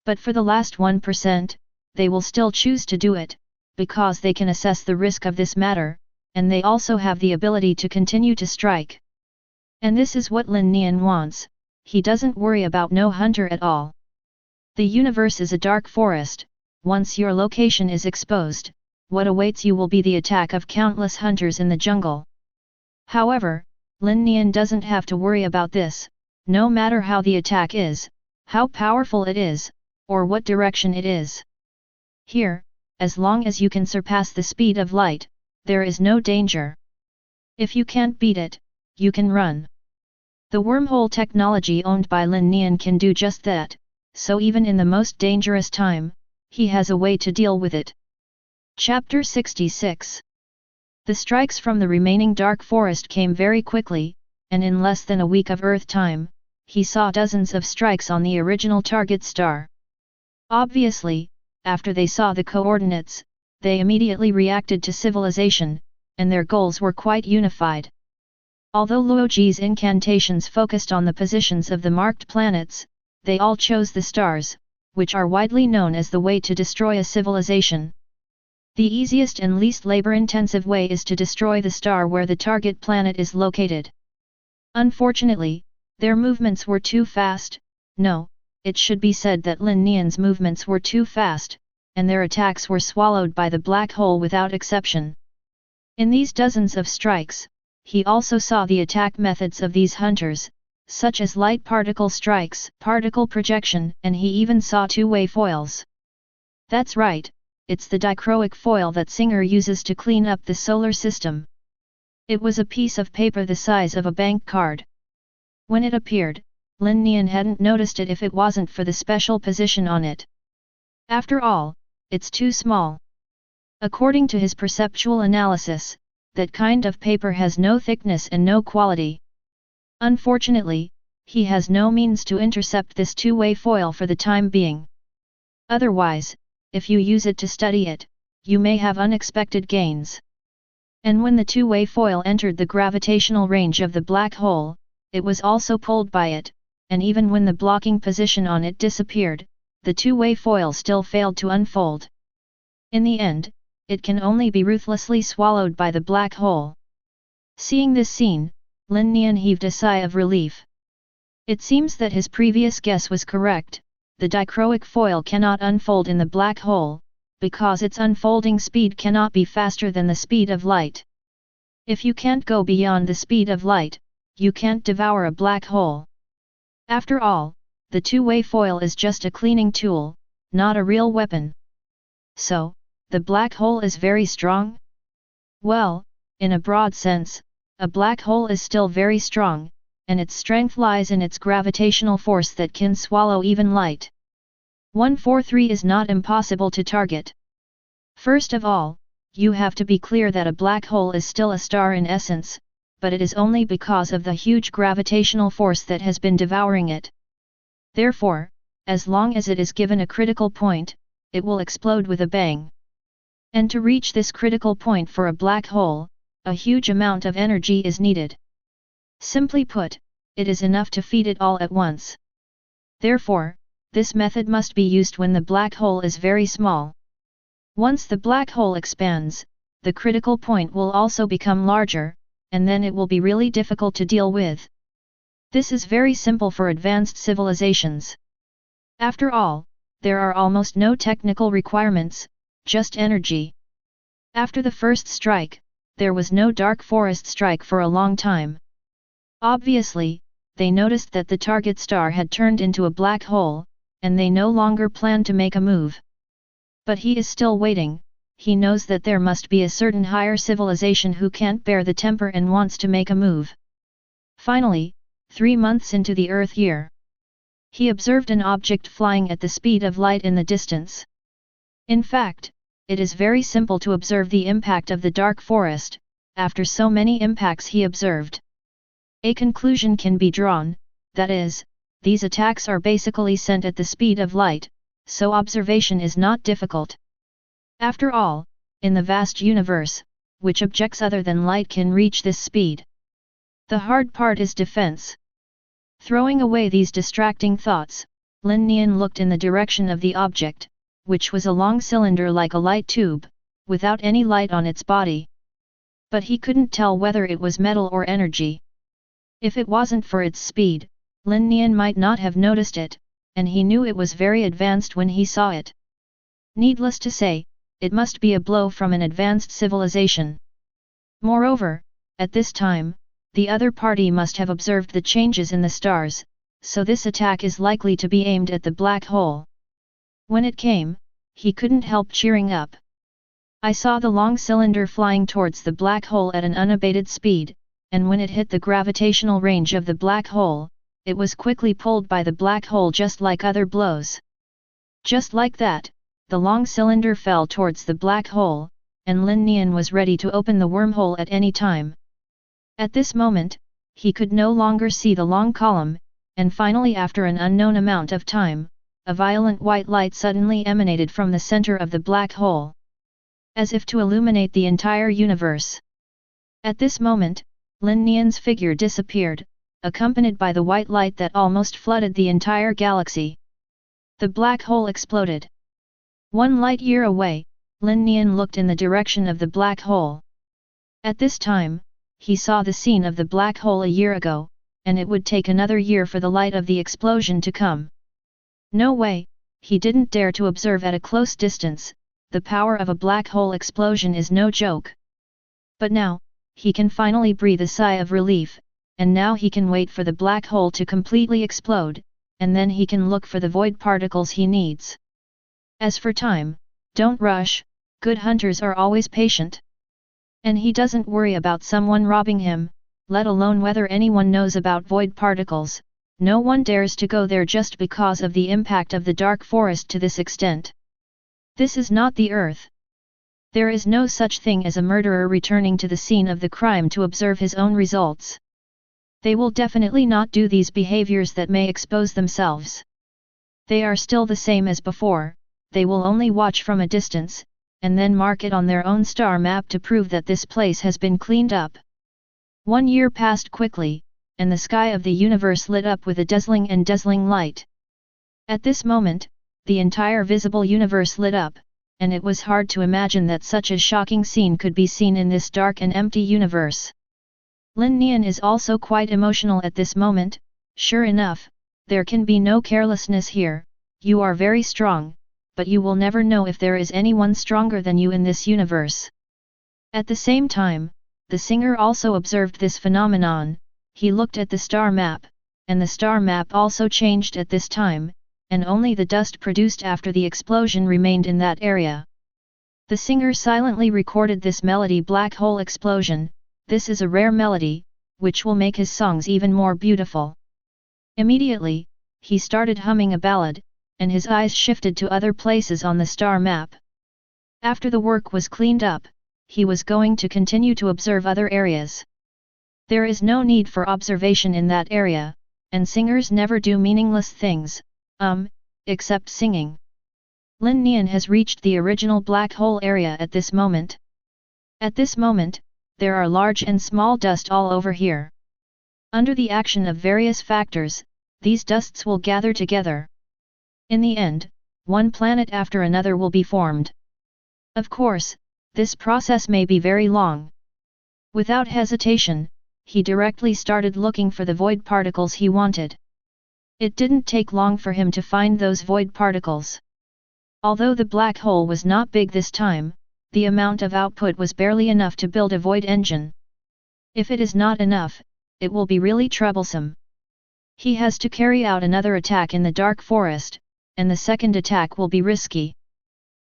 But for the last 1%, they will still choose to do it, because they can assess the risk of this matter, and they also have the ability to continue to strike. And this is what Lin Nian wants, he doesn't worry about no hunter at all. The universe is a dark forest, once your location is exposed, what awaits you will be the attack of countless hunters in the jungle. However, Lin Nian doesn't have to worry about this, no matter how the attack is, how powerful it is, or what direction it is. Here, as long as you can surpass the speed of light, there is no danger. If you can't beat it, you can run. The wormhole technology owned by Lin Nian can do just that, so even in the most dangerous time, he has a way to deal with it. Chapter 66. The strikes from the remaining dark forest came very quickly, and in less than a week of Earth time, he saw dozens of strikes on the original target star. Obviously, after they saw the coordinates, they immediately reacted to civilization, and their goals were quite unified. Although Luoji's incantations focused on the positions of the marked planets, they all chose the stars, which are widely known as the way to destroy a civilization. The easiest and least labor-intensive way is to destroy the star where the target planet is located. Unfortunately, their movements were too fast. No, it should be said that Lin Nian's movements were too fast, and their attacks were swallowed by the black hole without exception. In these dozens of strikes, he also saw the attack methods of these hunters, such as light particle strikes, particle projection, and he even saw two-way foils. That's right, it's the dichroic foil that Singer uses to clean up the solar system. It was a piece of paper the size of a bank card. When it appeared, Lin Nian hadn't noticed it if it wasn't for the special position on it. After all, it's too small. According to his perceptual analysis, that kind of paper has no thickness and no quality. Unfortunately, he has no means to intercept this two-way foil for the time being. Otherwise, if you use it to study it, you may have unexpected gains. And when the two-way foil entered the gravitational range of the black hole, it was also pulled by it, and even when the blocking position on it disappeared, the two-way foil still failed to unfold. In the end, it can only be ruthlessly swallowed by the black hole. Seeing this scene, Lin Nian heaved a sigh of relief. It seems that his previous guess was correct, the dichroic foil cannot unfold in the black hole, because its unfolding speed cannot be faster than the speed of light. If you can't go beyond the speed of light, you can't devour a black hole. After all, the two-way foil is just a cleaning tool, not a real weapon. So, the black hole is very strong? Well, in a broad sense, a black hole is still very strong, and its strength lies in its gravitational force that can swallow even light. 143 is not impossible to target. First of all, you have to be clear that a black hole is still a star in essence, but it is only because of the huge gravitational force that has been devouring it. Therefore, as long as it is given a critical point, it will explode with a bang. And to reach this critical point for a black hole, a huge amount of energy is needed. Simply put, it is enough to feed it all at once. Therefore, this method must be used when the black hole is very small. Once the black hole expands, the critical point will also become larger, and then it will be really difficult to deal with. This is very simple for advanced civilizations. After all, there are almost no technical requirements, just energy. After the first strike, there was no dark forest strike for a long time. Obviously, they noticed that the target star had turned into a black hole, and they no longer planned to make a move. But he is still waiting. He knows that there must be a certain higher civilization who can't bear the temper and wants to make a move. Finally, 3 months into the Earth year, he observed an object flying at the speed of light in the distance. In fact, it is very simple to observe the impact of the dark forest. After so many impacts he observed, a conclusion can be drawn, that is, these attacks are basically sent at the speed of light, so observation is not difficult. After all, in the vast universe, which objects other than light can reach this speed? The hard part is defense. Throwing away these distracting thoughts, Lin Nian looked in the direction of the object, which was a long cylinder like a light tube, without any light on its body. But he couldn't tell whether it was metal or energy. If it wasn't for its speed, Lin Nian might not have noticed it, and he knew it was very advanced when he saw it. Needless to say, it must be a blow from an advanced civilization. Moreover, at this time, the other party must have observed the changes in the stars, so this attack is likely to be aimed at the black hole. When it came, he couldn't help cheering up. I saw the long cylinder flying towards the black hole at an unabated speed, and when it hit the gravitational range of the black hole, it was quickly pulled by the black hole just like other blows. Just like that, the long cylinder fell towards the black hole, and Lin Nian was ready to open the wormhole at any time. At this moment, he could no longer see the long column, and finally after an unknown amount of time, a violent white light suddenly emanated from the center of the black hole, as if to illuminate the entire universe. At this moment, Lin Nian's figure disappeared, accompanied by the white light that almost flooded the entire galaxy. The black hole exploded. 1 light year away, Lin Nian looked in the direction of the black hole. At this time, he saw the scene of the black hole a year ago, and it would take another year for the light of the explosion to come. No way, he didn't dare to observe at a close distance. The power of a black hole explosion is no joke. But now, he can finally breathe a sigh of relief, and now he can wait for the black hole to completely explode, and then he can look for the void particles he needs. As for time, don't rush, good hunters are always patient. And he doesn't worry about someone robbing him, let alone whether anyone knows about void particles. No one dares to go there just because of the impact of the dark forest to this extent. This is not the Earth. There is no such thing as a murderer returning to the scene of the crime to observe his own results. They will definitely not do these behaviors that may expose themselves. They are still the same as before, they will only watch from a distance, and then mark it on their own star map to prove that this place has been cleaned up. 1 year passed quickly, and the sky of the universe lit up with a dazzling light. At this moment, the entire visible universe lit up, and it was hard to imagine that such a shocking scene could be seen in this dark and empty universe. Lin Nian is also quite emotional at this moment. Sure enough, there can be no carelessness here. You are very strong, but you will never know if there is anyone stronger than you in this universe. At the same time, the singer also observed this phenomenon. He looked at the star map, and the star map also changed at this time, and only the dust produced after the explosion remained in that area. The singer silently recorded this melody, Black Hole Explosion. This is a rare melody, which will make his songs even more beautiful. Immediately, he started humming a ballad, and his eyes shifted to other places on the star map. After the work was cleaned up, he was going to continue to observe other areas. There is no need for observation in that area, and singers never do meaningless things, except singing. Lin Nian has reached the original black hole area at this moment. At this moment, there are large and small dust all over here. Under the action of various factors, these dusts will gather together. In the end, one planet after another will be formed. Of course, this process may be very long. Without hesitation, he directly started looking for the void particles he wanted. It didn't take long for him to find those void particles. Although the black hole was not big this time, the amount of output was barely enough to build a void engine. If it is not enough, it will be really troublesome. He has to carry out another attack in the dark forest, and the second attack will be risky.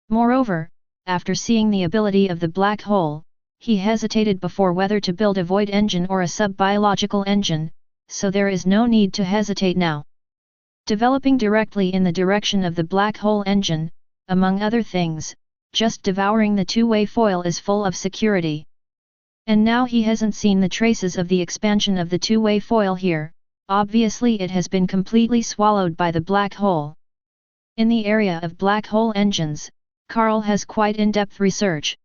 Moreover, after seeing the ability of the black hole, he hesitated before whether to build a void engine or a sub-biological engine, so there is no need to hesitate now. Developing directly in the direction of the black hole engine, among other things, just devouring the two-way foil is full of security. And now he hasn't seen the traces of the expansion of the two-way foil here, obviously it has been completely swallowed by the black hole. In the area of black hole engines, Carl has quite in-depth research.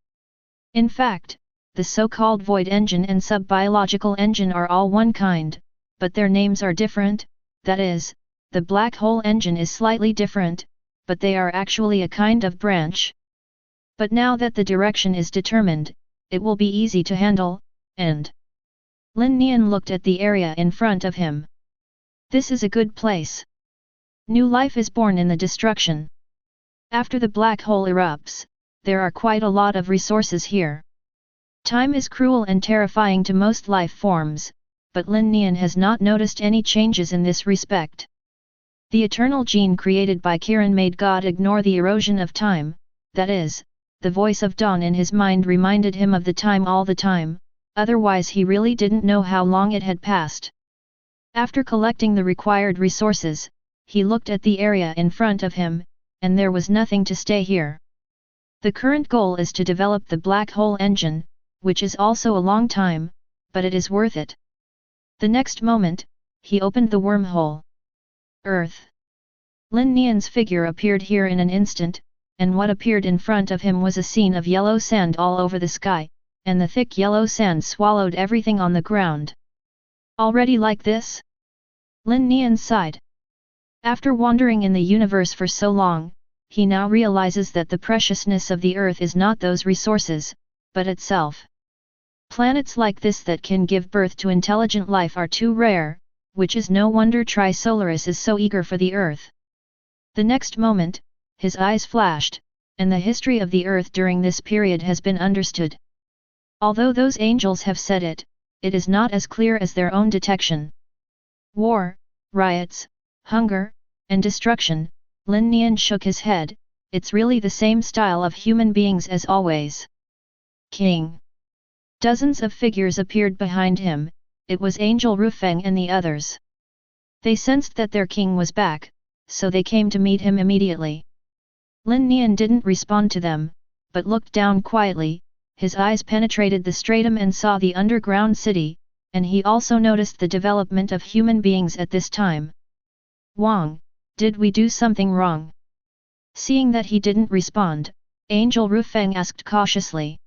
In fact, the so-called void engine and sub-biological engine are all one kind, but their names are different, that is, the black hole engine is slightly different, but they are actually a kind of branch. But now that the direction is determined, it will be easy to handle, and Lin Nian looked at the area in front of him. This is a good place. New life is born in the destruction. After the black hole erupts, there are quite a lot of resources here. Time is cruel and terrifying to most life forms, but Lin Nian has not noticed any changes in this respect. The eternal gene created by Kiran made God ignore the erosion of time, that is, the voice of dawn in his mind reminded him of the time all the time, otherwise he really didn't know how long it had passed. After collecting the required resources, he looked at the area in front of him, and there was nothing to stay here. The current goal is to develop the black hole engine, which is also a long time, but it is worth it. The next moment, he opened the wormhole. Earth. Lin Nian's figure appeared here in an instant, and what appeared in front of him was a scene of yellow sand all over the sky, and the thick yellow sand swallowed everything on the ground. Already like this? Lin Nian sighed. After wandering in the universe for so long, he now realizes that the preciousness of the Earth is not those resources, but itself. Planets like this that can give birth to intelligent life are too rare, which is no wonder Trisolaris is so eager for the Earth. The next moment, his eyes flashed, and the history of the Earth during this period has been understood. Although those angels have said it, it is not as clear as their own detection. War, riots, hunger, and destruction. Lin Nian shook his head, it's really the same style of human beings as always. King. Dozens of figures appeared behind him, it was Angel Rufeng and the others. They sensed that their king was back, so they came to meet him immediately. Lin Nian didn't respond to them, but looked down quietly, his eyes penetrated the stratum and saw the underground city, and he also noticed the development of human beings at this time. Wang, did we do something wrong? Seeing that he didn't respond, Angel Rufeng asked cautiously.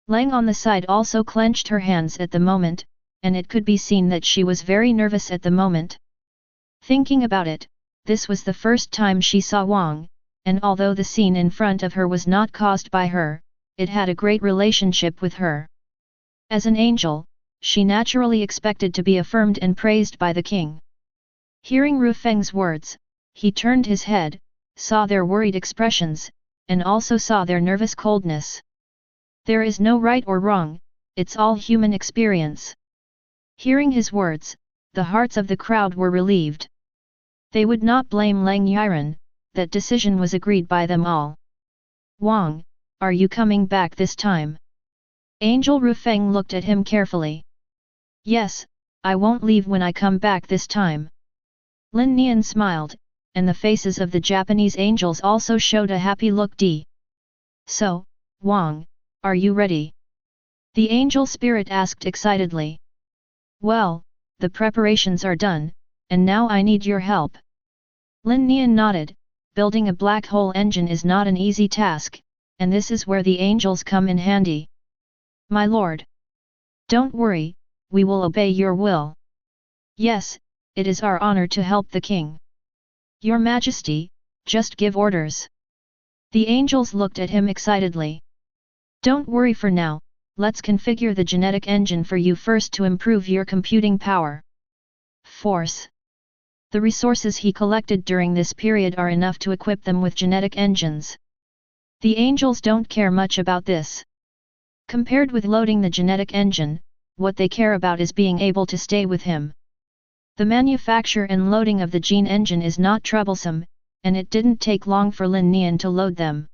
Lang on the side also clenched her hands at the moment, and it could be seen that she was very nervous at the moment. Thinking about it, this was the first time she saw Wang, and although the scene in front of her was not caused by her, it had a great relationship with her. As an angel, she naturally expected to be affirmed and praised by the king. Hearing Rufeng's words, he turned his head, saw their worried expressions, and also saw their nervous coldness. There is no right or wrong, it's all human experience. Hearing his words, the hearts of the crowd were relieved. They would not blame Lang Yiren, that decision was agreed by them all. Wang, are you coming back this time? Angel Rufeng looked at him carefully. Yes, I won't leave when I come back this time. Lin Nian smiled, and the faces of the Japanese angels also showed a happy look. So, Wang, are you ready? The angel spirit asked excitedly. Well, the preparations are done, and now I need your help. Lin Nian nodded. Building a black hole engine is not an easy task, and this is where the angels come in handy. My lord. Don't worry, we will obey your will. Yes, it is our honor to help the king. Your Majesty, just give orders. The angels looked at him excitedly. Don't worry for now, let's configure the genetic engine for you first to improve your computing power. Force. The resources he collected during this period are enough to equip them with genetic engines. The angels don't care much about this. Compared with loading the genetic engine, what they care about is being able to stay with him. The manufacture and loading of the gene engine is not troublesome, and it didn't take long for Lin Nian to load them.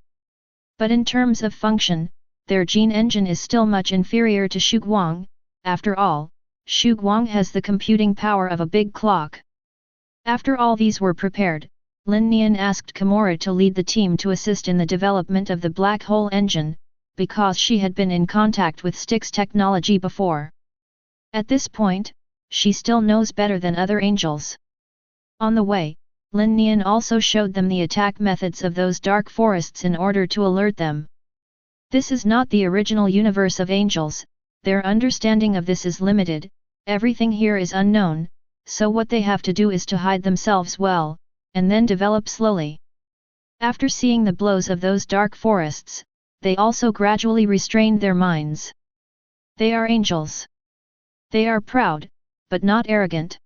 But in terms of function, their gene engine is still much inferior to Shu Guang. After all, Shu Guang has the computing power of a big clock. After all these were prepared, Lin Nian asked Kimura to lead the team to assist in the development of the black hole engine, because she had been in contact with Styx technology before. At this point, she still knows better than other angels. On the way, Lin Nian also showed them the attack methods of those dark forests in order to alert them. This is not the original universe of angels, their understanding of this is limited, everything here is unknown, so what they have to do is to hide themselves well, and then develop slowly. After seeing the blows of those dark forests, they also gradually restrained their minds. They are angels. They are proud, but not arrogant.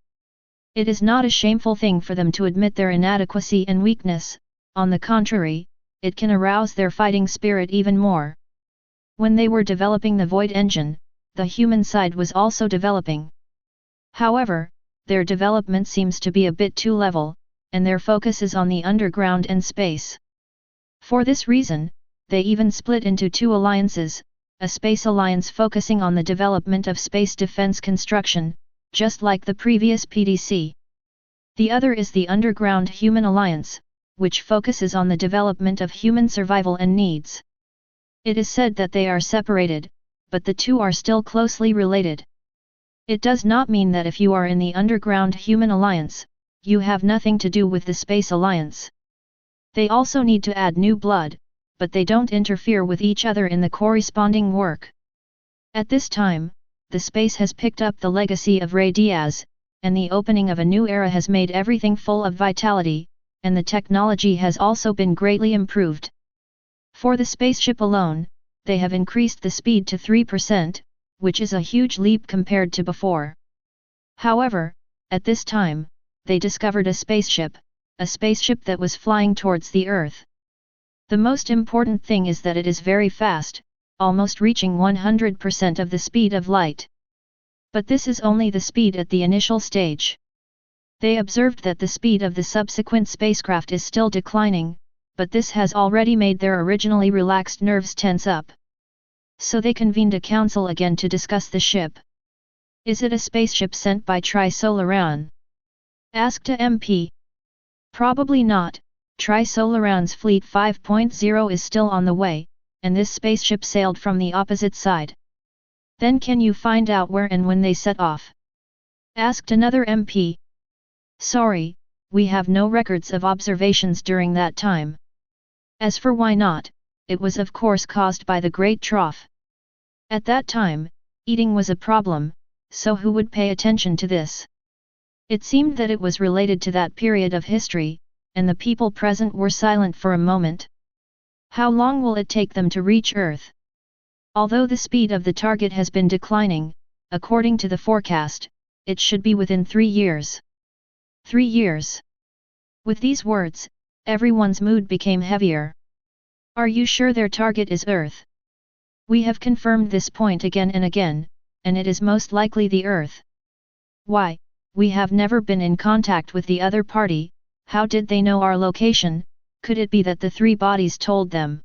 It is not a shameful thing for them to admit their inadequacy and weakness, on the contrary, it can arouse their fighting spirit even more. When they were developing the void engine, the human side was also developing. However, their development seems to be a bit too level, and their focus is on the underground and space. For this reason, they even split into two alliances, a space alliance focusing on the development of space defense construction, just like the previous PDC. The other is the Underground Human Alliance, which focuses on the development of human survival and needs. It is said that they are separated, but the two are still closely related. It does not mean that if you are in the Underground Human Alliance, you have nothing to do with the Space Alliance. They also need to add new blood, but they don't interfere with each other in the corresponding work. At this time, the space has picked up the legacy of Ray Diaz, and the opening of a new era has made everything full of vitality, and the technology has also been greatly improved. For the spaceship alone, they have increased the speed to 3%, which is a huge leap compared to before. However, at this time, they discovered a spaceship that was flying towards the Earth. The most important thing is that it is very fast, almost reaching 100% of the speed of light. But this is only the speed at the initial stage. They observed that the speed of the subsequent spacecraft is still declining, but this has already made their originally relaxed nerves tense up. So they convened a council again to discuss the ship. Is it a spaceship sent by Tri-Solaran? Asked a MP. Probably not, Tri-Solaran's Fleet 5.0 is still on the way, and this spaceship sailed from the opposite side. Then can you find out where and when they set off? Asked another MP. Sorry, we have no records of observations during that time. As for why not, it was of course caused by the Great Trough. At that time, eating was a problem, so who would pay attention to this? It seemed that it was related to that period of history, and the people present were silent for a moment. How long will it take them to reach Earth? Although the speed of the target has been declining, according to the forecast, it should be within 3 years. 3 years. With these words, everyone's mood became heavier. Are you sure their target is Earth? We have confirmed this point again and again, and it is most likely the Earth. Why, we have never been in contact with the other party, how did they know our location? Could it be that the three bodies told them?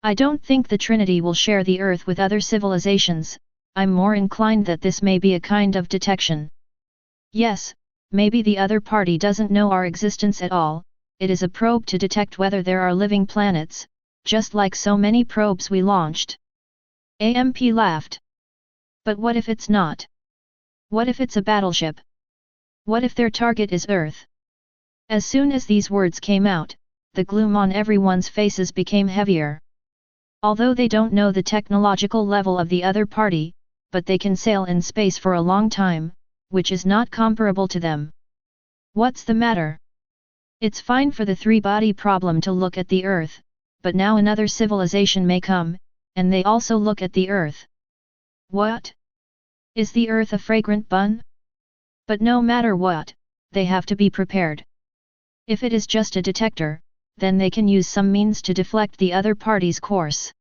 I don't think the Trinity will share the Earth with other civilizations, I'm more inclined that this may be a kind of detection. Yes, maybe the other party doesn't know our existence at all, it is a probe to detect whether there are living planets, just like so many probes we launched. AMP laughed. But what if it's not? What if it's a battleship? What if their target is Earth? As soon as these words came out, the gloom on everyone's faces became heavier. Although they don't know the technological level of the other party, but they can sail in space for a long time, which is not comparable to them. What's the matter? It's fine for the three-body problem to look at the Earth, but now another civilization may come, and they also look at the Earth. What? Is the Earth a fragrant bun? But no matter what, they have to be prepared. If it is just a detector, then they can use some means to deflect the other party's course.